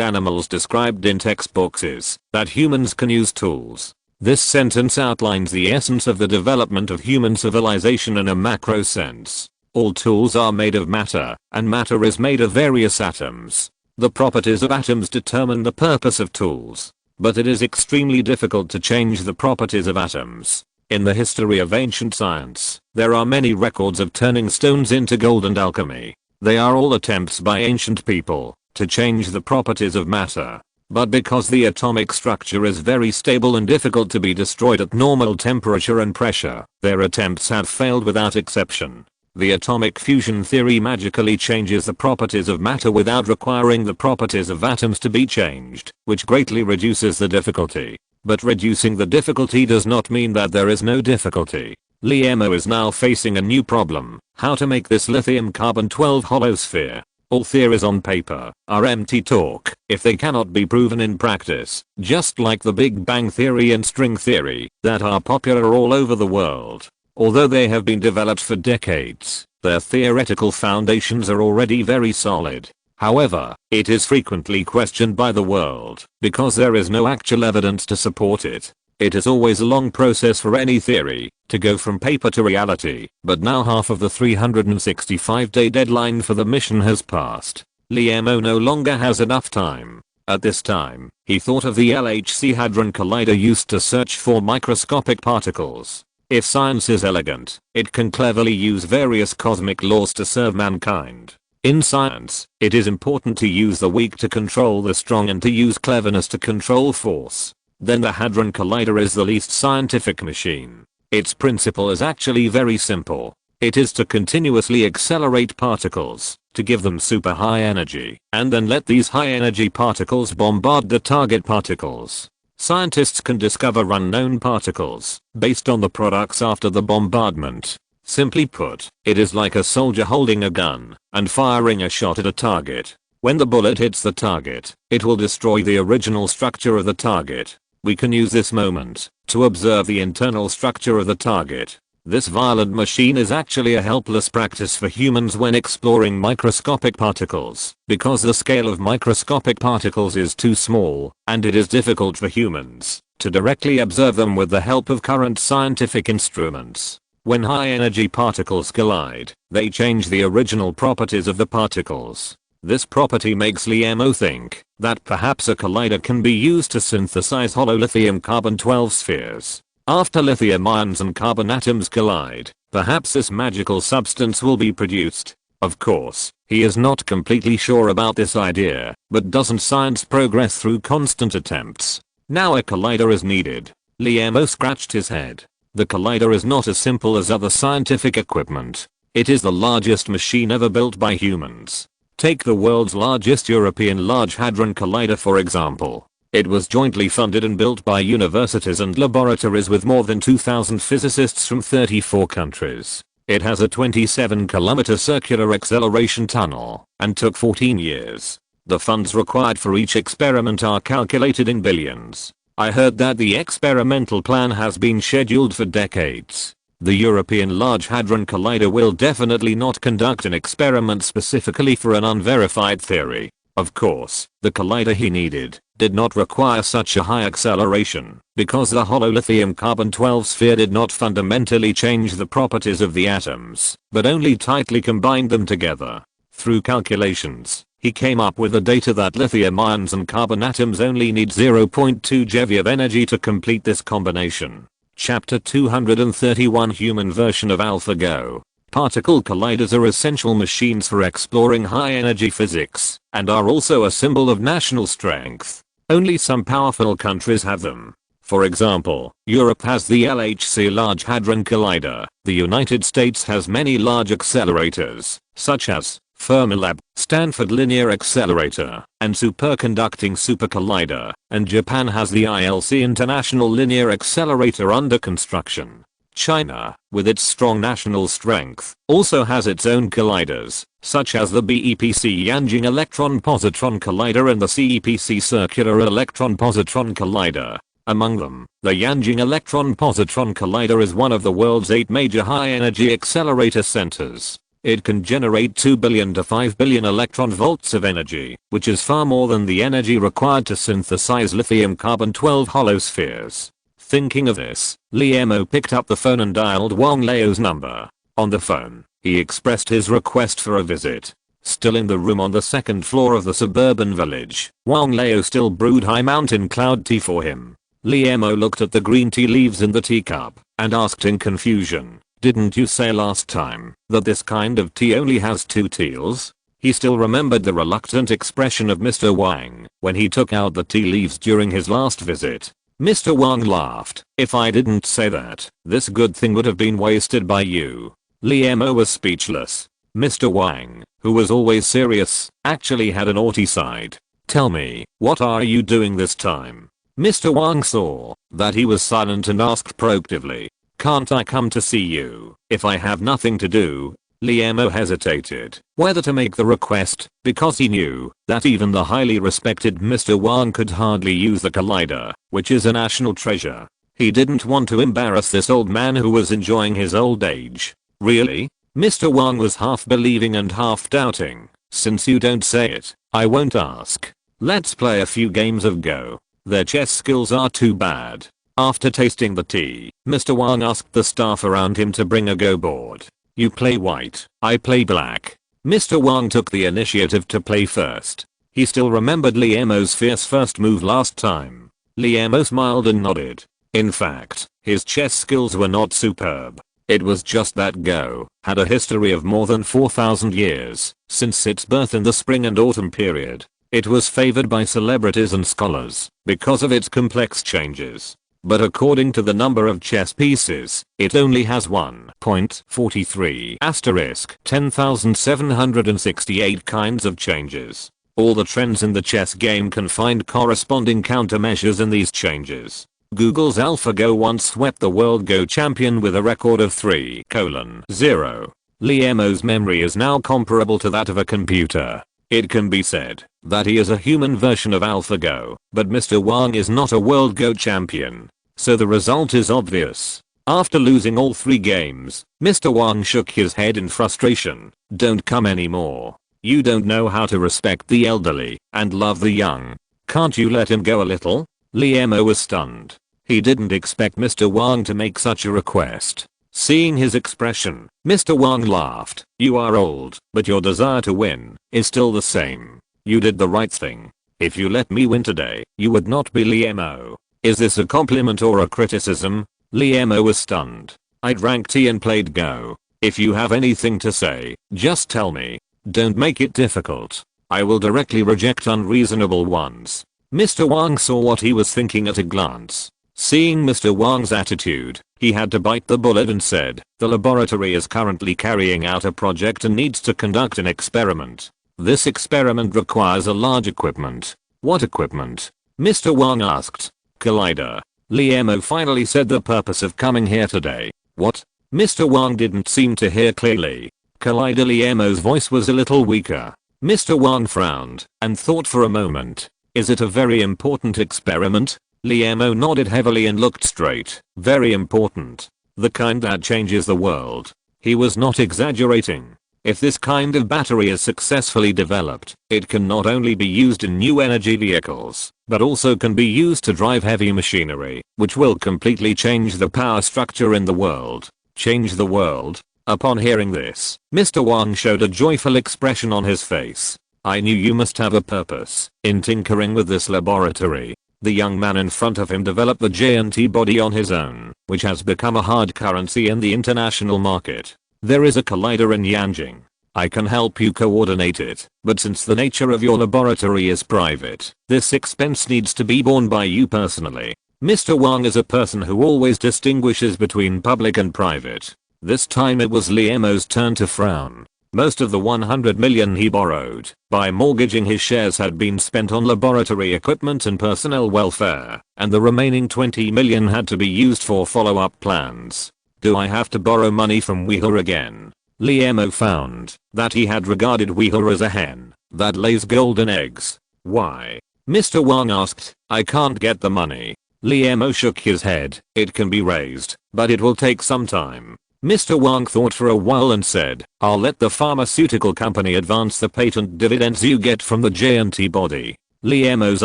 animals described in textbooks is that humans can use tools. This sentence outlines the essence of the development of human civilization in a macro sense. All tools are made of matter, and matter is made of various atoms. The properties of atoms determine the purpose of tools. But it is extremely difficult to change the properties of atoms. In the history of ancient science, there are many records of turning stones into gold and alchemy. They are all attempts by ancient people to change the properties of matter. But because the atomic structure is very stable and difficult to be destroyed at normal temperature and pressure, their attempts have failed without exception. The atomic fusion theory magically changes the properties of matter without requiring the properties of atoms to be changed, which greatly reduces the difficulty. But reducing the difficulty does not mean that there is no difficulty. Liemo is now facing a new problem: how to make this lithium carbon 12 hollow sphere. All theories on paper are empty talk if they cannot be proven in practice, just like the Big Bang theory and string theory that are popular all over the world. Although they have been developed for decades, their theoretical foundations are already very solid. However, it is frequently questioned by the world because there is no actual evidence to support it. It is always a long process for any theory to go from paper to reality, but now half of the 365-day deadline for the mission has passed. Liemo no longer has enough time. At this time, he thought of the LHC Hadron Collider used to search for microscopic particles. If science is elegant, it can cleverly use various cosmic laws to serve mankind. In science, it is important to use the weak to control the strong and to use cleverness to control force. Then the Hadron Collider is the least scientific machine. Its principle is actually very simple. It is to continuously accelerate particles, to give them super high energy, and then let these high energy particles bombard the target particles. Scientists can discover unknown particles based on the products after the bombardment. Simply put, it is like a soldier holding a gun and firing a shot at a target. When the bullet hits the target, it will destroy the original structure of the target. We can use this moment to observe the internal structure of the target. This violent machine is actually a helpless practice for humans when exploring microscopic particles, because the scale of microscopic particles is too small, and it is difficult for humans to directly observe them with the help of current scientific instruments. When high energy particles collide, they change the original properties of the particles. This property makes LiMo think that perhaps a collider can be used to synthesize hollow lithium carbon-12 spheres. After lithium ions and carbon atoms collide, perhaps this magical substance will be produced. Of course, he is not completely sure about this idea, but doesn't science progress through constant attempts? Now a collider is needed. LiMo scratched his head. The collider is not as simple as other scientific equipment. It is the largest machine ever built by humans. Take the world's largest European Large Hadron Collider for example. It was jointly funded and built by universities and laboratories with more than 2,000 physicists from 34 countries. It has a 27-kilometer circular acceleration tunnel and took 14 years. The funds required for each experiment are calculated in billions. I heard that the experimental plan has been scheduled for decades. The European Large Hadron Collider will definitely not conduct an experiment specifically for an unverified theory. Of course, the collider he needed did not require such a high acceleration, because the hollow lithium carbon-12 sphere did not fundamentally change the properties of the atoms, but only tightly combined them together. Through calculations, he came up with the data that lithium ions and carbon atoms only need 0.2 GeV of energy to complete this combination. Chapter 231 Human version of AlphaGo. Particle colliders are essential machines for exploring high-energy physics, and are also a symbol of national strength. Only some powerful countries have them. For example, Europe has the LHC Large Hadron Collider. The United States has many large accelerators, such as Fermilab, Stanford Linear Accelerator, and Superconducting Supercollider, and Japan has the ILC International Linear Accelerator under construction. China, with its strong national strength, also has its own colliders, such as the BEPC Yanjing Electron-Positron Collider and the CEPC Circular Electron-Positron Collider. Among them, the Yanjing Electron-Positron Collider is one of the world's 8 major high-energy accelerator centers. It can generate 2 billion to 5 billion electron volts of energy, which is far more than the energy required to synthesize lithium carbon-12 hollow spheres. Thinking of this, LiMo picked up the phone and dialed Wang Leo's number. On the phone, he expressed his request for a visit. Still in the room on the second floor of the suburban village, Wang Leo still brewed high mountain cloud tea for him. LiMo looked at the green tea leaves in the teacup and asked in confusion, "Didn't you say last time that this kind of tea only has 2 teals?" He still remembered the reluctant expression of Mr. Wang when he took out the tea leaves during his last visit. Mr. Wang laughed. "If I didn't say that, this good thing would have been wasted by you." LiMo was speechless. Mr. Wang, who was always serious, actually had a naughty side. "Tell me, what are you doing this time?" Mr. Wang saw that he was silent and asked proactively, "Can't I come to see you if I have nothing to do?" LiMo hesitated whether to make the request, because he knew that even the highly respected Mr. Wang could hardly use the collider, which is a national treasure. He didn't want to embarrass this old man who was enjoying his old age. "Really?" Mr. Wang was half believing and half doubting. "Since you don't say it, I won't ask. Let's play a few games of Go. Their chess skills are too bad." After tasting the tea, Mr. Wang asked the staff around him to bring a Go board. "You play white, I play black." Mr. Wang took the initiative to play first. He still remembered LiMo's fierce first move last time. LiMo smiled and nodded. In fact, his chess skills were not superb. It was just that Go had a history of more than 4,000 years since its birth in the spring and autumn period. It was favored by celebrities and scholars because of its complex changes. But according to the number of chess pieces, it only has 1.43 * 10,768 kinds of changes. All the trends in the chess game can find corresponding countermeasures in these changes. Google's AlphaGo once swept the world Go champion with a record of 3:0. Liamo's memory is now comparable to that of a computer. It can be said that he is a human version of AlphaGo, but Mr. Wang is not a world Go champion. So the result is obvious. After losing all 3 games, Mr. Wang shook his head in frustration. Don't come anymore. You don't know how to respect the elderly and love the young. Can't you let him go a little? Liamo was stunned. He didn't expect Mr. Wang to make such a request. Seeing his expression, Mr. Wang laughed. You are old, but your desire to win is still the same. You did the right thing. If you let me win today, you would not be Liamo. Is this a compliment or a criticism? Liamo was stunned. I drank tea and played Go. If you have anything to say, just tell me. Don't make it difficult. I will directly reject unreasonable ones. Mr. Wang saw what he was thinking at a glance. Seeing Mr. Wang's attitude, he had to bite the bullet and said, the laboratory is currently carrying out a project and needs to conduct an experiment. This experiment requires a large equipment. What equipment? Mr. Wang asked. Collider. Liamo finally said the purpose of coming here today. What? Mr. Wang didn't seem to hear clearly. Collider. Liamo's voice was a little weaker. Mr. Wang frowned and thought for a moment. Is it a very important experiment? Liamo nodded heavily and looked straight. Very important. The kind that changes the world. He was not exaggerating. If this kind of battery is successfully developed, it can not only be used in new energy vehicles, but also can be used to drive heavy machinery, which will completely change the power structure in the world. Change the world? Upon hearing this, Mr. Wang showed a joyful expression on his face. I knew you must have a purpose in tinkering with this laboratory. The young man in front of him developed the J&T body on his own, which has become a hard currency in the international market. There is a collider in Yanjing. I can help you coordinate it, but since the nature of your laboratory is private, this expense needs to be borne by you personally. Mr. Wang is a person who always distinguishes between public and private. This time it was Liamo's turn to frown. Most of the 100 million he borrowed by mortgaging his shares had been spent on laboratory equipment and personnel welfare, and the remaining 20 million had to be used for follow-up plans. Do I have to borrow money from Weeha again? Liamo found that he had regarded Weeha as a hen that lays golden eggs. Why? Mr. Wang asked. I can't get the money. Liamo shook his head. It can be raised, but it will take some time. Mr. Wang thought for a while and said, I'll let the pharmaceutical company advance the patent dividends you get from the J&T body. Liamo's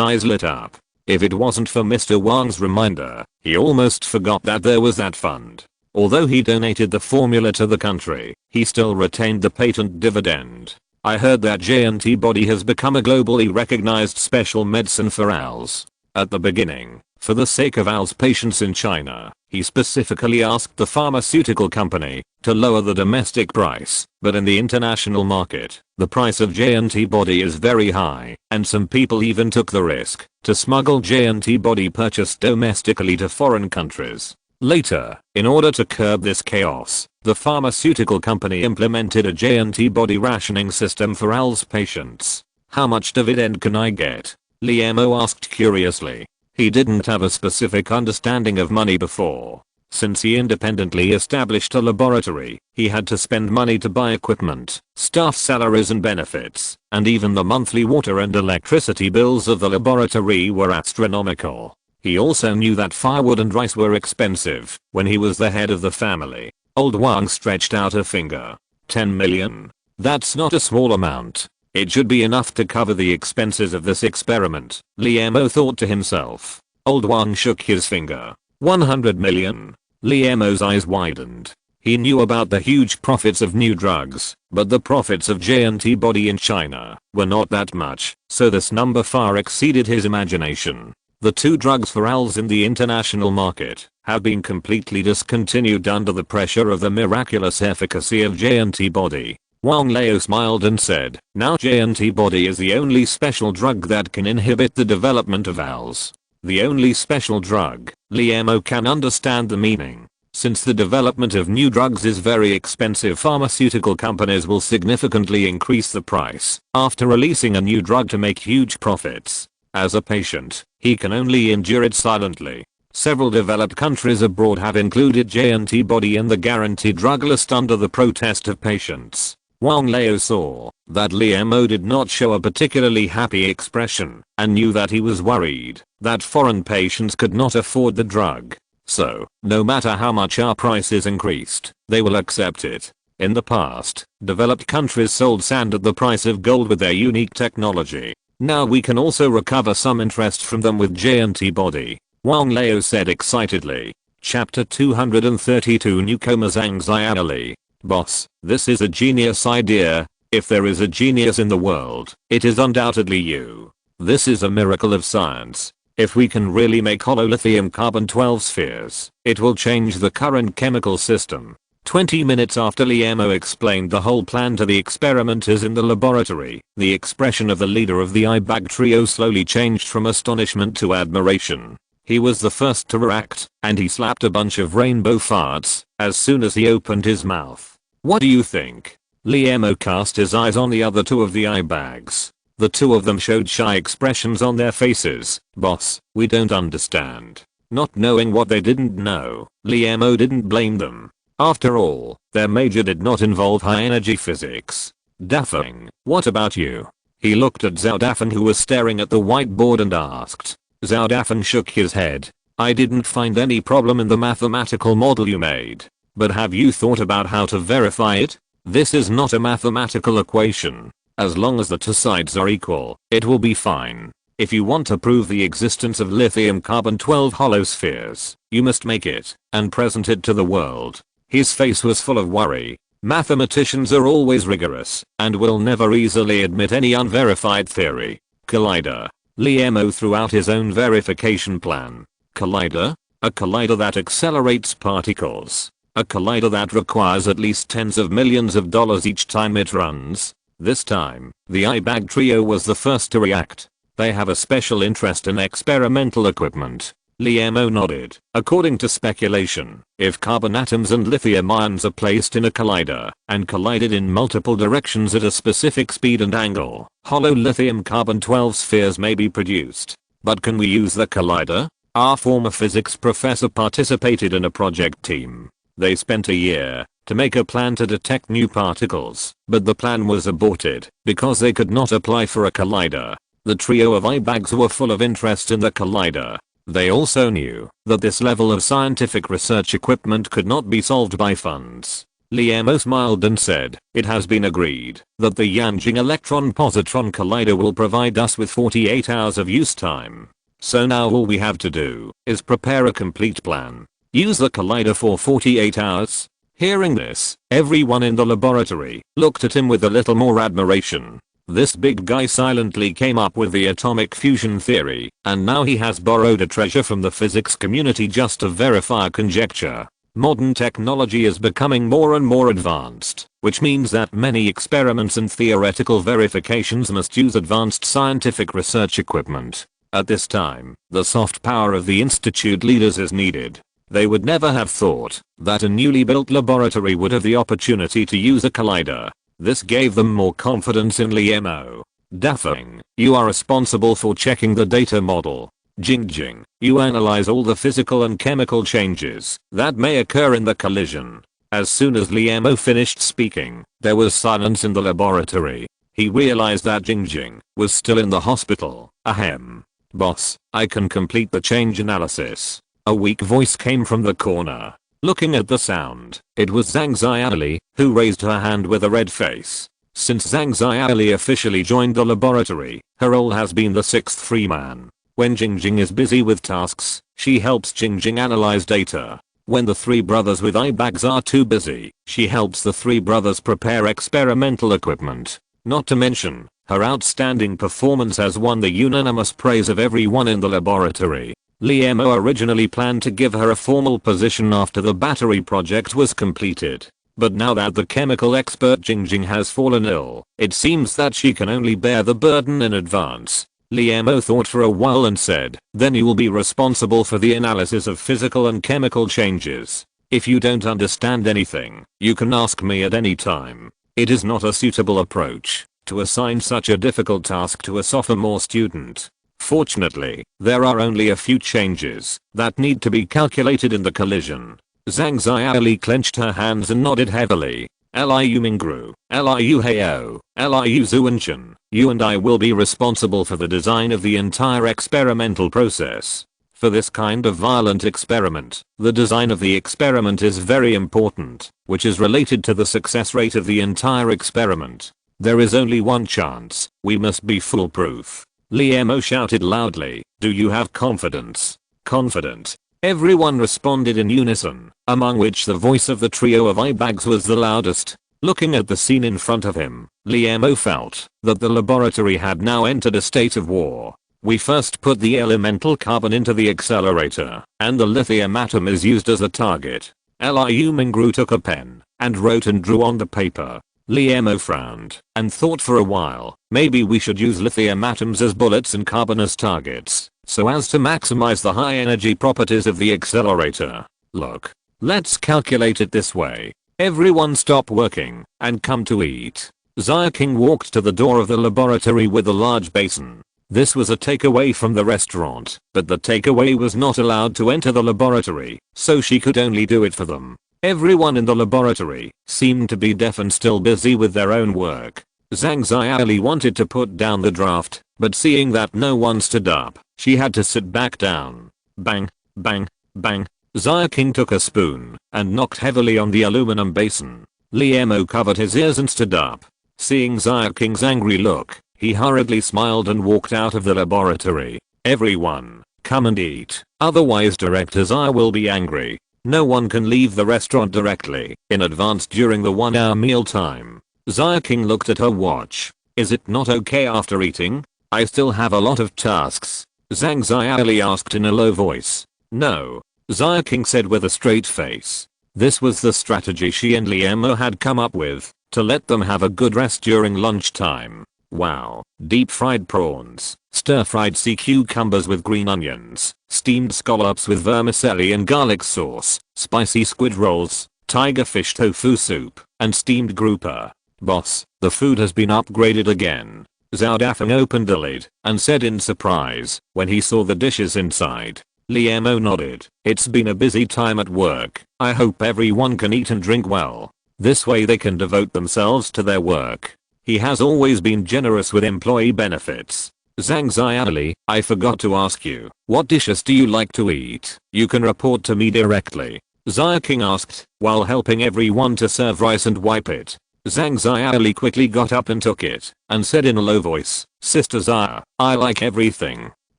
eyes lit up. If it wasn't for Mr. Wang's reminder, he almost forgot that there was that fund. Although he donated the formula to the country, he still retained the patent dividend. I heard that J&T body has become a globally recognized special medicine for owls. At the beginning, for the sake of owls patients in China, he specifically asked the pharmaceutical company to lower the domestic price, but in the international market, the price of J&T body is very high, and some people even took the risk to smuggle J&T body purchased domestically to foreign countries. Later, in order to curb this chaos, the pharmaceutical company implemented a J&T body rationing system for owls patients. How much dividend can I get? Liamo asked curiously. He didn't have a specific understanding of money before. Since he independently established a laboratory, he had to spend money to buy equipment, staff salaries and benefits, and even the monthly water and electricity bills of the laboratory were astronomical. He also knew that firewood and rice were expensive when he was the head of the family. Old Wang stretched out a finger. 10 million? That's not a small amount. It should be enough to cover the expenses of this experiment, Liamo thought to himself. Old Wang shook his finger. 100 million. Liamo's eyes widened. He knew about the huge profits of new drugs, but the profits of J&T body in China were not that much, so this number far exceeded his imagination. The two drugs for owls in the international market have been completely discontinued under the pressure of the miraculous efficacy of J-antibody. Wang Lao smiled and said, now J-antibody is the only special drug that can inhibit the development of ALS. The only special drug. Liemo can understand the meaning. Since the development of new drugs is very expensive, pharmaceutical companies will significantly increase the price after releasing a new drug to make huge profits. As a patient, he can only endure it silently. Several developed countries abroad have included J-antibody in the guaranteed drug list under the protest of patients. Wang Lao saw that Liemo did not show a particularly happy expression and knew that he was worried that foreign patients could not afford the drug. So, no matter how much our price is increased, they will accept it. In the past, developed countries sold sand at the price of gold with their unique technology. Now we can also recover some interest from them with J-antibody. Wang Lao said excitedly. Chapter 232 Newcomers Anxiety. Boss, this is a genius idea. If there is a genius in the world, it is undoubtedly you. This is a miracle of science. If we can really make hollow lithium carbon 12 spheres, it will change the current chemical system. 20 minutes after Liemo explained the whole plan to the experimenters in the laboratory, the expression of the leader of the eye-bag trio slowly changed from astonishment to admiration. He was the first to react, and he slapped a bunch of rainbow farts as soon as he opened his mouth. What do you think? Liemo cast his eyes on the other two of the eye bags. The two of them showed shy expressions on their faces. Boss, we don't understand. Not knowing what they didn't know, Liemo didn't blame them. After all, their major did not involve high energy physics. Dafeng, what about you? He looked at Zhao Dafeng, who was staring at the whiteboard, and asked. Zhao Dafeng shook his head. I didn't find any problem in the mathematical model you made. But have you thought about how to verify it? This is not a mathematical equation. As long as the two sides are equal, it will be fine. If you want to prove the existence of lithium carbon 12 hollow spheres, you must make it and present it to the world. His face was full of worry. Mathematicians are always rigorous and will never easily admit any unverified theory. Collider. Liemo threw out his own verification plan. Collider? A collider that accelerates particles. A collider that requires at least tens of millions of dollars each time it runs. This time, the eye-bag trio was the first to react. They have a special interest in experimental equipment. Liemo nodded. According to speculation, if carbon atoms and lithium ions are placed in a collider and collided in multiple directions at a specific speed and angle, hollow lithium carbon 12 spheres may be produced. But can we use the collider? Our former physics professor participated in a project team. They spent a year to make a plan to detect new particles, but the plan was aborted because they could not apply for a collider. The trio of eye bags were full of interest in the collider. They also knew that this level of scientific research equipment could not be solved by funds. Liemo smiled and said, it has been agreed that the Yanjing electron-positron collider will provide us with 48 hours of use time. So now all we have to do is prepare a complete plan. Use the collider for 48 hours. Hearing this, everyone in the laboratory looked at him with a little more admiration. This big guy silently came up with the atomic fusion theory, and now he has borrowed a treasure from the physics community just to verify a conjecture. Modern technology is becoming more and more advanced, which means that many experiments and theoretical verifications must use advanced scientific research equipment. At this time, the soft power of the institute leaders is needed. They would never have thought that a newly built laboratory would have the opportunity to use a collider. This gave them more confidence in Liemo. Dafeng, you are responsible for checking the data model. Jingjing, you analyze all the physical and chemical changes that may occur in the collision. As soon as Liemo finished speaking, there was silence in the laboratory. He realized that Jingjing was still in the hospital. Ahem. Boss, I can complete the change analysis. A weak voice came from the corner. Looking at the sound, it was Zhang Xiaoli, who raised her hand with a red face. Since Zhang Xiaoli officially joined the laboratory, her role has been the sixth free man. When Jingjing is busy with tasks, she helps Jingjing analyze data. When the three brothers with eye bags are too busy, she helps the three brothers prepare experimental equipment. Not to mention, her outstanding performance has won the unanimous praise of everyone in the laboratory. Liemo originally planned to give her a formal position after the battery project was completed. But now that the chemical expert Jingjing has fallen ill, it seems that she can only bear the burden in advance. Liemo thought for a while and said, "Then you will be responsible for the analysis of physical and chemical changes. If you don't understand anything, you can ask me at any time. It is not a suitable approach to assign such a difficult task to a sophomore student." Fortunately, there are only a few changes that need to be calculated in the collision. Zhang Xiaoli clenched her hands and nodded heavily. "Liu Mingru, Liu Heo, Liu Zuanshan, you and I will be responsible for the design of the entire experimental process. For this kind of violent experiment, the design of the experiment is very important, which is related to the success rate of the entire experiment. There is only one chance, we must be foolproof." Liemo shouted loudly, "Do you have confidence?" "Confident." Everyone responded in unison, among which the voice of the trio of eyebags was the loudest. Looking at the scene in front of him, Liemo felt that the laboratory had now entered a state of war. "We first put the elemental carbon into the accelerator, and the lithium atom is used as a target." Liu Mingru took a pen and wrote and drew on the paper. Liemo frowned and thought for a while, "Maybe we should use lithium atoms as bullets and carbon as targets, so as to maximize the high energy properties of the accelerator. Look, let's calculate it this way. Everyone stop working and come to eat." Xia King walked to the door of the laboratory with a large basin. This was a takeaway from the restaurant, but the takeaway was not allowed to enter the laboratory, so she could only do it for them. Everyone in the laboratory seemed to be deaf and still busy with their own work. Zhang Xiaoli wanted to put down the draft, but seeing that no one stood up, she had to sit back down. Bang, bang, bang. Xia King took a spoon and knocked heavily on the aluminum basin. Liemo covered his ears and stood up. Seeing Xia King's angry look, he hurriedly smiled and walked out of the laboratory. "Everyone, come and eat, otherwise Director Xia will be angry. No one can leave the restaurant directly in advance during the 1-hour meal time." Xia King looked at her watch. "Is it not okay after eating? I still have a lot of tasks." Zhang Xiaoli asked in a low voice. "No," Xia King said with a straight face. This was the strategy she and Liemo had come up with, to let them have a good rest during lunchtime. Wow, deep fried prawns, stir fried sea cucumbers with green onions, steamed scallops with vermicelli and garlic sauce, spicy squid rolls, tiger fish tofu soup, and steamed grouper. "Boss, the food has been upgraded again." Zhao Dafeng opened the lid and said in surprise when he saw the dishes inside. Liemo nodded. "It's been a busy time at work. I hope everyone can eat and drink well. This way they can devote themselves to their work." He has always been generous with employee benefits. Zhang Xiaoli, I forgot to ask you, what dishes do you like to eat? You can report to me directly. Xia King asked, while helping everyone to serve rice and wipe it. Zhang Xiaoli quickly got up and took it, and said in a low voice, "Sister Xia, I like everything."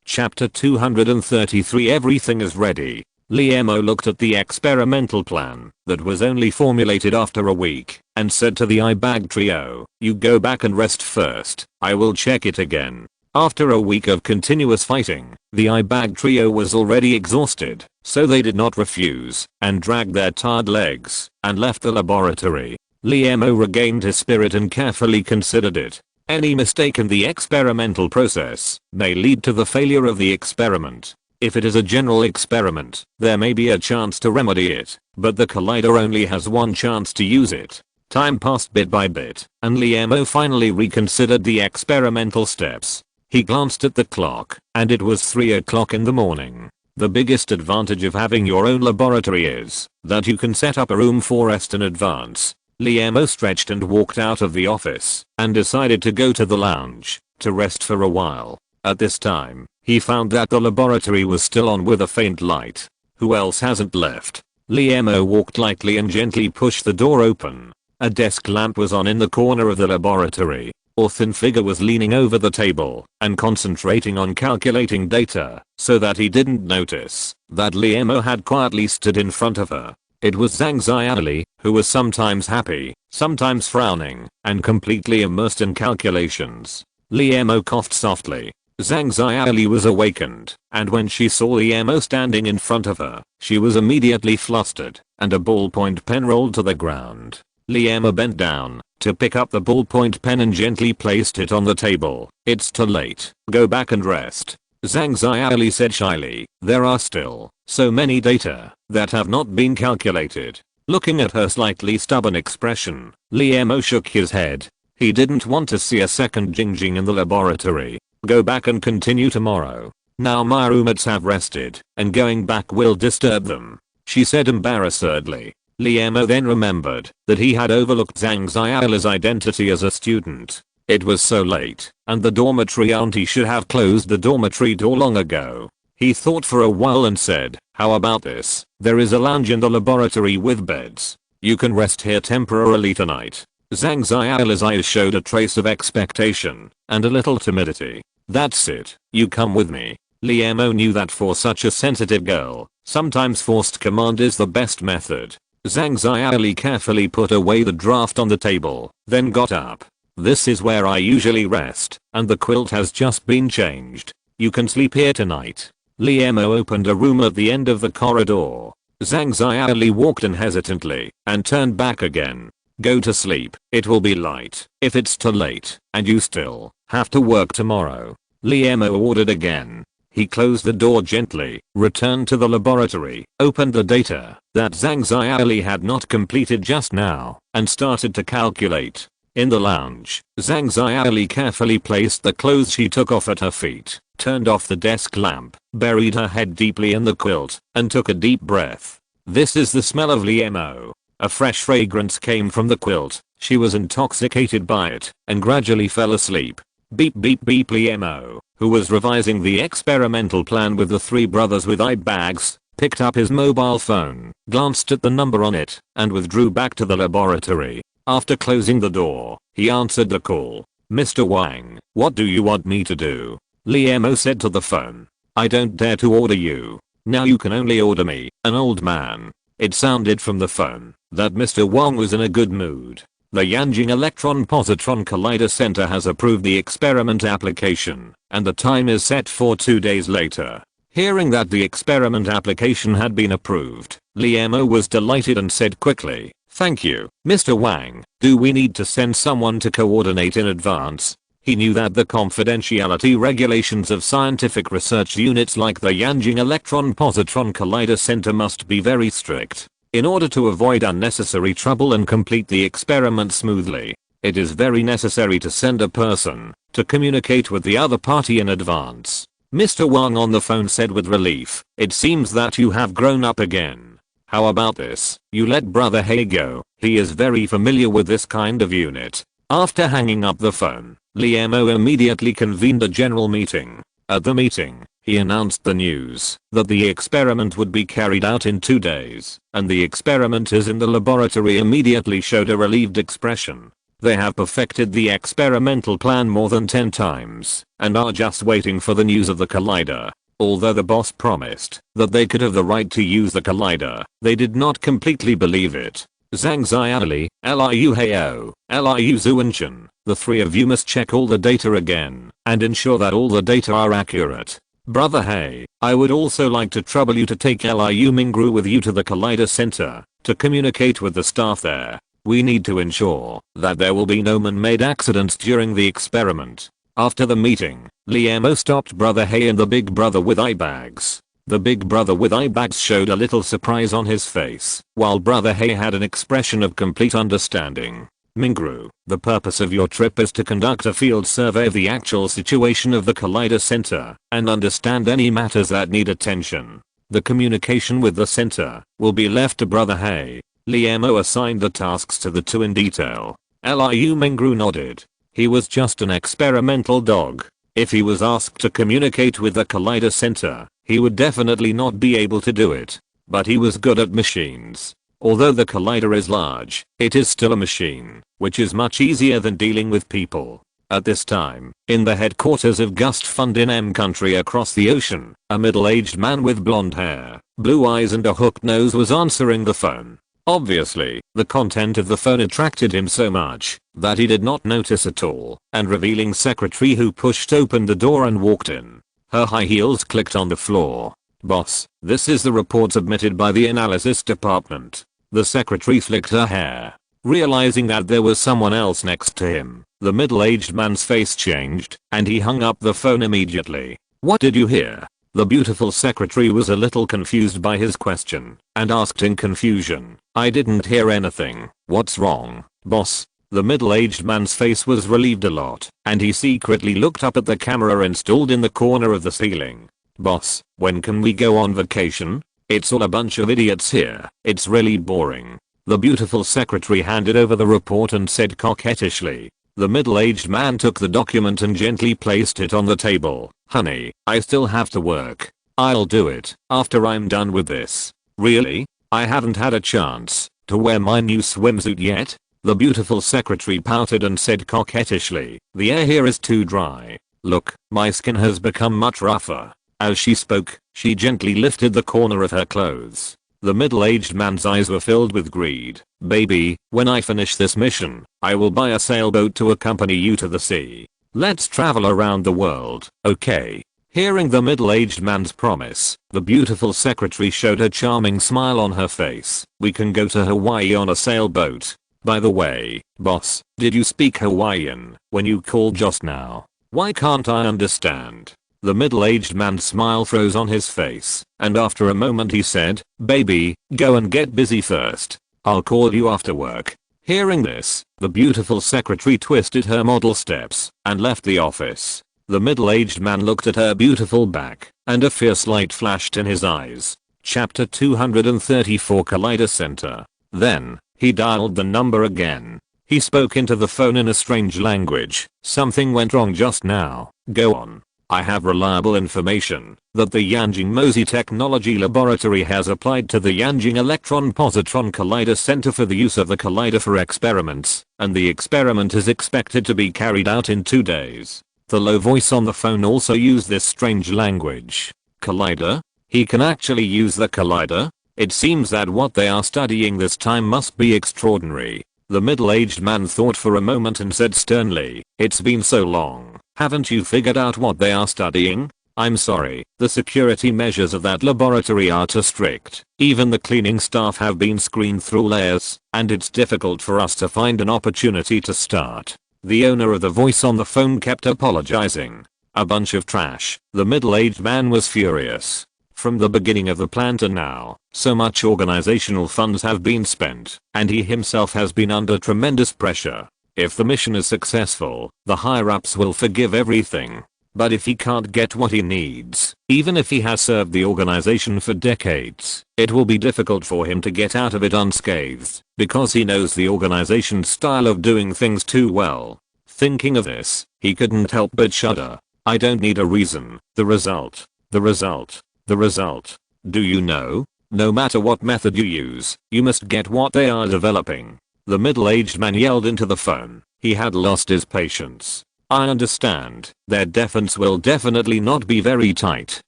Chapter 233 Everything is ready. Liemo looked at the experimental plan that was only formulated after a week and said to the eyebag trio, "You go back and rest first. I will check it again." After a week of continuous fighting, the eyebag trio was already exhausted, so they did not refuse and dragged their tired legs and left the laboratory. Liemo regained his spirit and carefully considered it. Any mistake in the experimental process may lead to the failure of the experiment. If it is a general experiment, there may be a chance to remedy it, but the collider only has one chance to use it. Time passed bit by bit, and Liemo finally reconsidered the experimental steps. He glanced at the clock, and it was 3 o'clock in the morning. The biggest advantage of having your own laboratory is that you can set up a room for rest in advance. Liemo stretched and walked out of the office, and decided to go to the lounge to rest for a while. At this time, he found that the laboratory was still on with a faint light. Who else hasn't left? Liemo walked lightly and gently pushed the door open. A desk lamp was on in the corner of the laboratory. A thin figure was leaning over the table and concentrating on calculating data so that he didn't notice that Liemo had quietly stood in front of her. It was Zhang Xiaoli, who was sometimes happy, sometimes frowning, and completely immersed in calculations. Liemo coughed softly. Zhang Xiaoli was awakened, and when she saw Liemo standing in front of her, she was immediately flustered, and a ballpoint pen rolled to the ground. Liemo bent down to pick up the ballpoint pen and gently placed it on the table. "It's too late. Go back and rest," Zhang Xiaoli said shyly. "There are still so many data that have not been calculated." Looking at her slightly stubborn expression, Liemo shook his head. He didn't want to see a second Jingjing in the laboratory. "Go back and continue tomorrow. Now my roommates have rested, and going back will disturb them," she said embarrassedly. Liemo then remembered that he had overlooked Zhang Xiaoli's identity as a student. It was so late, and the dormitory auntie should have closed the dormitory door long ago. He thought for a while and said, "How about this? There is a lounge in the laboratory with beds. You can rest here temporarily tonight." Zhang Xiaoli's eyes showed a trace of expectation and a little timidity. "That's it. You come with me." Liemo knew that for such a sensitive girl, sometimes forced command is the best method. Zhang Xiaoli carefully put away the draft on the table, then got up. "This is where I usually rest, and the quilt has just been changed. You can sleep here tonight." Liemo opened a room at the end of the corridor. Zhang Xiaoli walked in hesitantly and turned back again. "Go to sleep. It will be light if it's too late, and you still have to work tomorrow," Liemo ordered again. He closed the door gently, returned to the laboratory, opened the data that Zhang Xiaoli had not completed just now, and started to calculate. In the lounge, Zhang Xiaoli carefully placed the clothes she took off at her feet, turned off the desk lamp, buried her head deeply in the quilt, and took a deep breath. This is the smell of Liemo. A fresh fragrance came from the quilt. She was intoxicated by it, and gradually fell asleep. Beep beep beep. Liemo, who was revising the experimental plan with the three brothers with eye bags, picked up his mobile phone, glanced at the number on it, and withdrew back to the laboratory. After closing the door, he answered the call. "Mr. Wang, what do you want me to do?" Liemo said to the phone. "I don't dare to order you. Now you can only order me, an old man." It sounded from the phone that Mr. Wang was in a good mood. The Yanjing Electron-Positron Collider Center has approved the experiment application, and the time is set for 2 days later. Hearing that the experiment application had been approved, Liemo was delighted and said quickly, "Thank you, Mr. Wang. Do we need to send someone to coordinate in advance?" He knew that the confidentiality regulations of scientific research units like the Yanjing Electron-Positron Collider Center must be very strict. In order to avoid unnecessary trouble and complete the experiment smoothly, it is very necessary to send a person to communicate with the other party in advance. Mr. Wang on the phone said with relief, "It seems that you have grown up again. How about this? You let Brother He go. He is very familiar with this kind of unit." After hanging up the phone, Liemo immediately convened a general meeting. At the meeting, he announced the news that the experiment would be carried out in 2 days, and the experimenters in the laboratory immediately showed a relieved expression. They have perfected the experimental plan more than 10 times, and are just waiting for the news of the collider. Although the boss promised that they could have the right to use the collider, they did not completely believe it. Zhang Xiaoli, Liu Heo, Liu Zuanshan, the three of you must check all the data again, and ensure that all the data are accurate. Brother He, I would also like to trouble you to take Liu Mingru with you to the Collider Center, to communicate with the staff there. We need to ensure that there will be no man-made accidents during the experiment. After the meeting, Liemo stopped Brother He and the big brother with eye bags. The big brother with eye bags showed a little surprise on his face, while Brother He had an expression of complete understanding. Mingru, the purpose of your trip is to conduct a field survey of the actual situation of the Collider Center, and understand any matters that need attention. The communication with the center will be left to Brother He. Liemo assigned the tasks to the two in detail. Liu Mingru nodded. He was just an experimental dog. If he was asked to communicate with the Collider Center, he would definitely not be able to do it. But he was good at machines. Although the collider is large, it is still a machine, which is much easier than dealing with people. At this time, in the headquarters of Gust Fund in M country across the ocean, a middle-aged man with blonde hair, blue eyes and a hooked nose was answering the phone. Obviously, the content of the phone attracted him so much that he did not notice at all, and revealing secretary who pushed open the door and walked in. Her high heels clicked on the floor. "Boss, this is the report submitted by the analysis department." The secretary flicked her hair. Realizing that there was someone else next to him, the middle-aged man's face changed, and he hung up the phone immediately. "What did you hear?" The beautiful secretary was a little confused by his question, and asked in confusion. "I didn't hear anything. What's wrong, boss?" The middle-aged man's face was relieved a lot, and he secretly looked up at the camera installed in the corner of the ceiling. "Boss, when can we go on vacation? It's all a bunch of idiots here. It's really boring." The beautiful secretary handed over the report and said coquettishly. The middle-aged man took the document and gently placed it on the table. "Honey, I still have to work. I'll do it after I'm done with this." "Really? I haven't had a chance to wear my new swimsuit yet?" The beautiful secretary pouted and said coquettishly, "The air here is too dry. Look, my skin has become much rougher." As she spoke, she gently lifted the corner of her clothes. The middle-aged man's eyes were filled with greed. "Baby, when I finish this mission, I will buy a sailboat to accompany you to the sea. Let's travel around the world, okay?" Hearing the middle-aged man's promise, the beautiful secretary showed a charming smile on her face. "We can go to Hawaii on a sailboat. By the way, boss, did you speak Hawaiian when you called just now? Why can't I understand?" The middle-aged man's smile froze on his face, and after a moment he said, "Baby, go and get busy first. I'll call you after work." Hearing this, the beautiful secretary twisted her model steps and left the office. The middle-aged man looked at her beautiful back, and a fierce light flashed in his eyes. Chapter 234 Collider Center. Then, he dialed the number again. He spoke into the phone in a strange language. "Something went wrong just now. Go on. I have reliable information that the Yanjing Mosey Technology Laboratory has applied to the Yanjing Electron-Positron Collider Center for the use of the collider for experiments, and the experiment is expected to be carried out in 2 days." The low voice on the phone also used this strange language. "Collider? He can actually use the collider? It seems that what they are studying this time must be extraordinary." The middle-aged man thought for a moment and said sternly, "It's been so long. Haven't you figured out what they are studying?" "I'm sorry, the security measures of that laboratory are too strict. Even the cleaning staff have been screened through layers, and it's difficult for us to find an opportunity to start." The owner of the voice on the phone kept apologizing. "A bunch of trash." The middle-aged man was furious. From the beginning of the plan to now, so much organizational funds have been spent, and he himself has been under tremendous pressure. If the mission is successful, the higher-ups will forgive everything. But if he can't get what he needs, even if he has served the organization for decades, it will be difficult for him to get out of it unscathed, because he knows the organization's style of doing things too well. Thinking of this, he couldn't help but shudder. "I don't need a reason. The result. The result. The result. Do you know? No matter what method you use, you must get what they are developing." The middle-aged man yelled into the phone. He had lost his patience. "I understand. Their defense will definitely not be very tight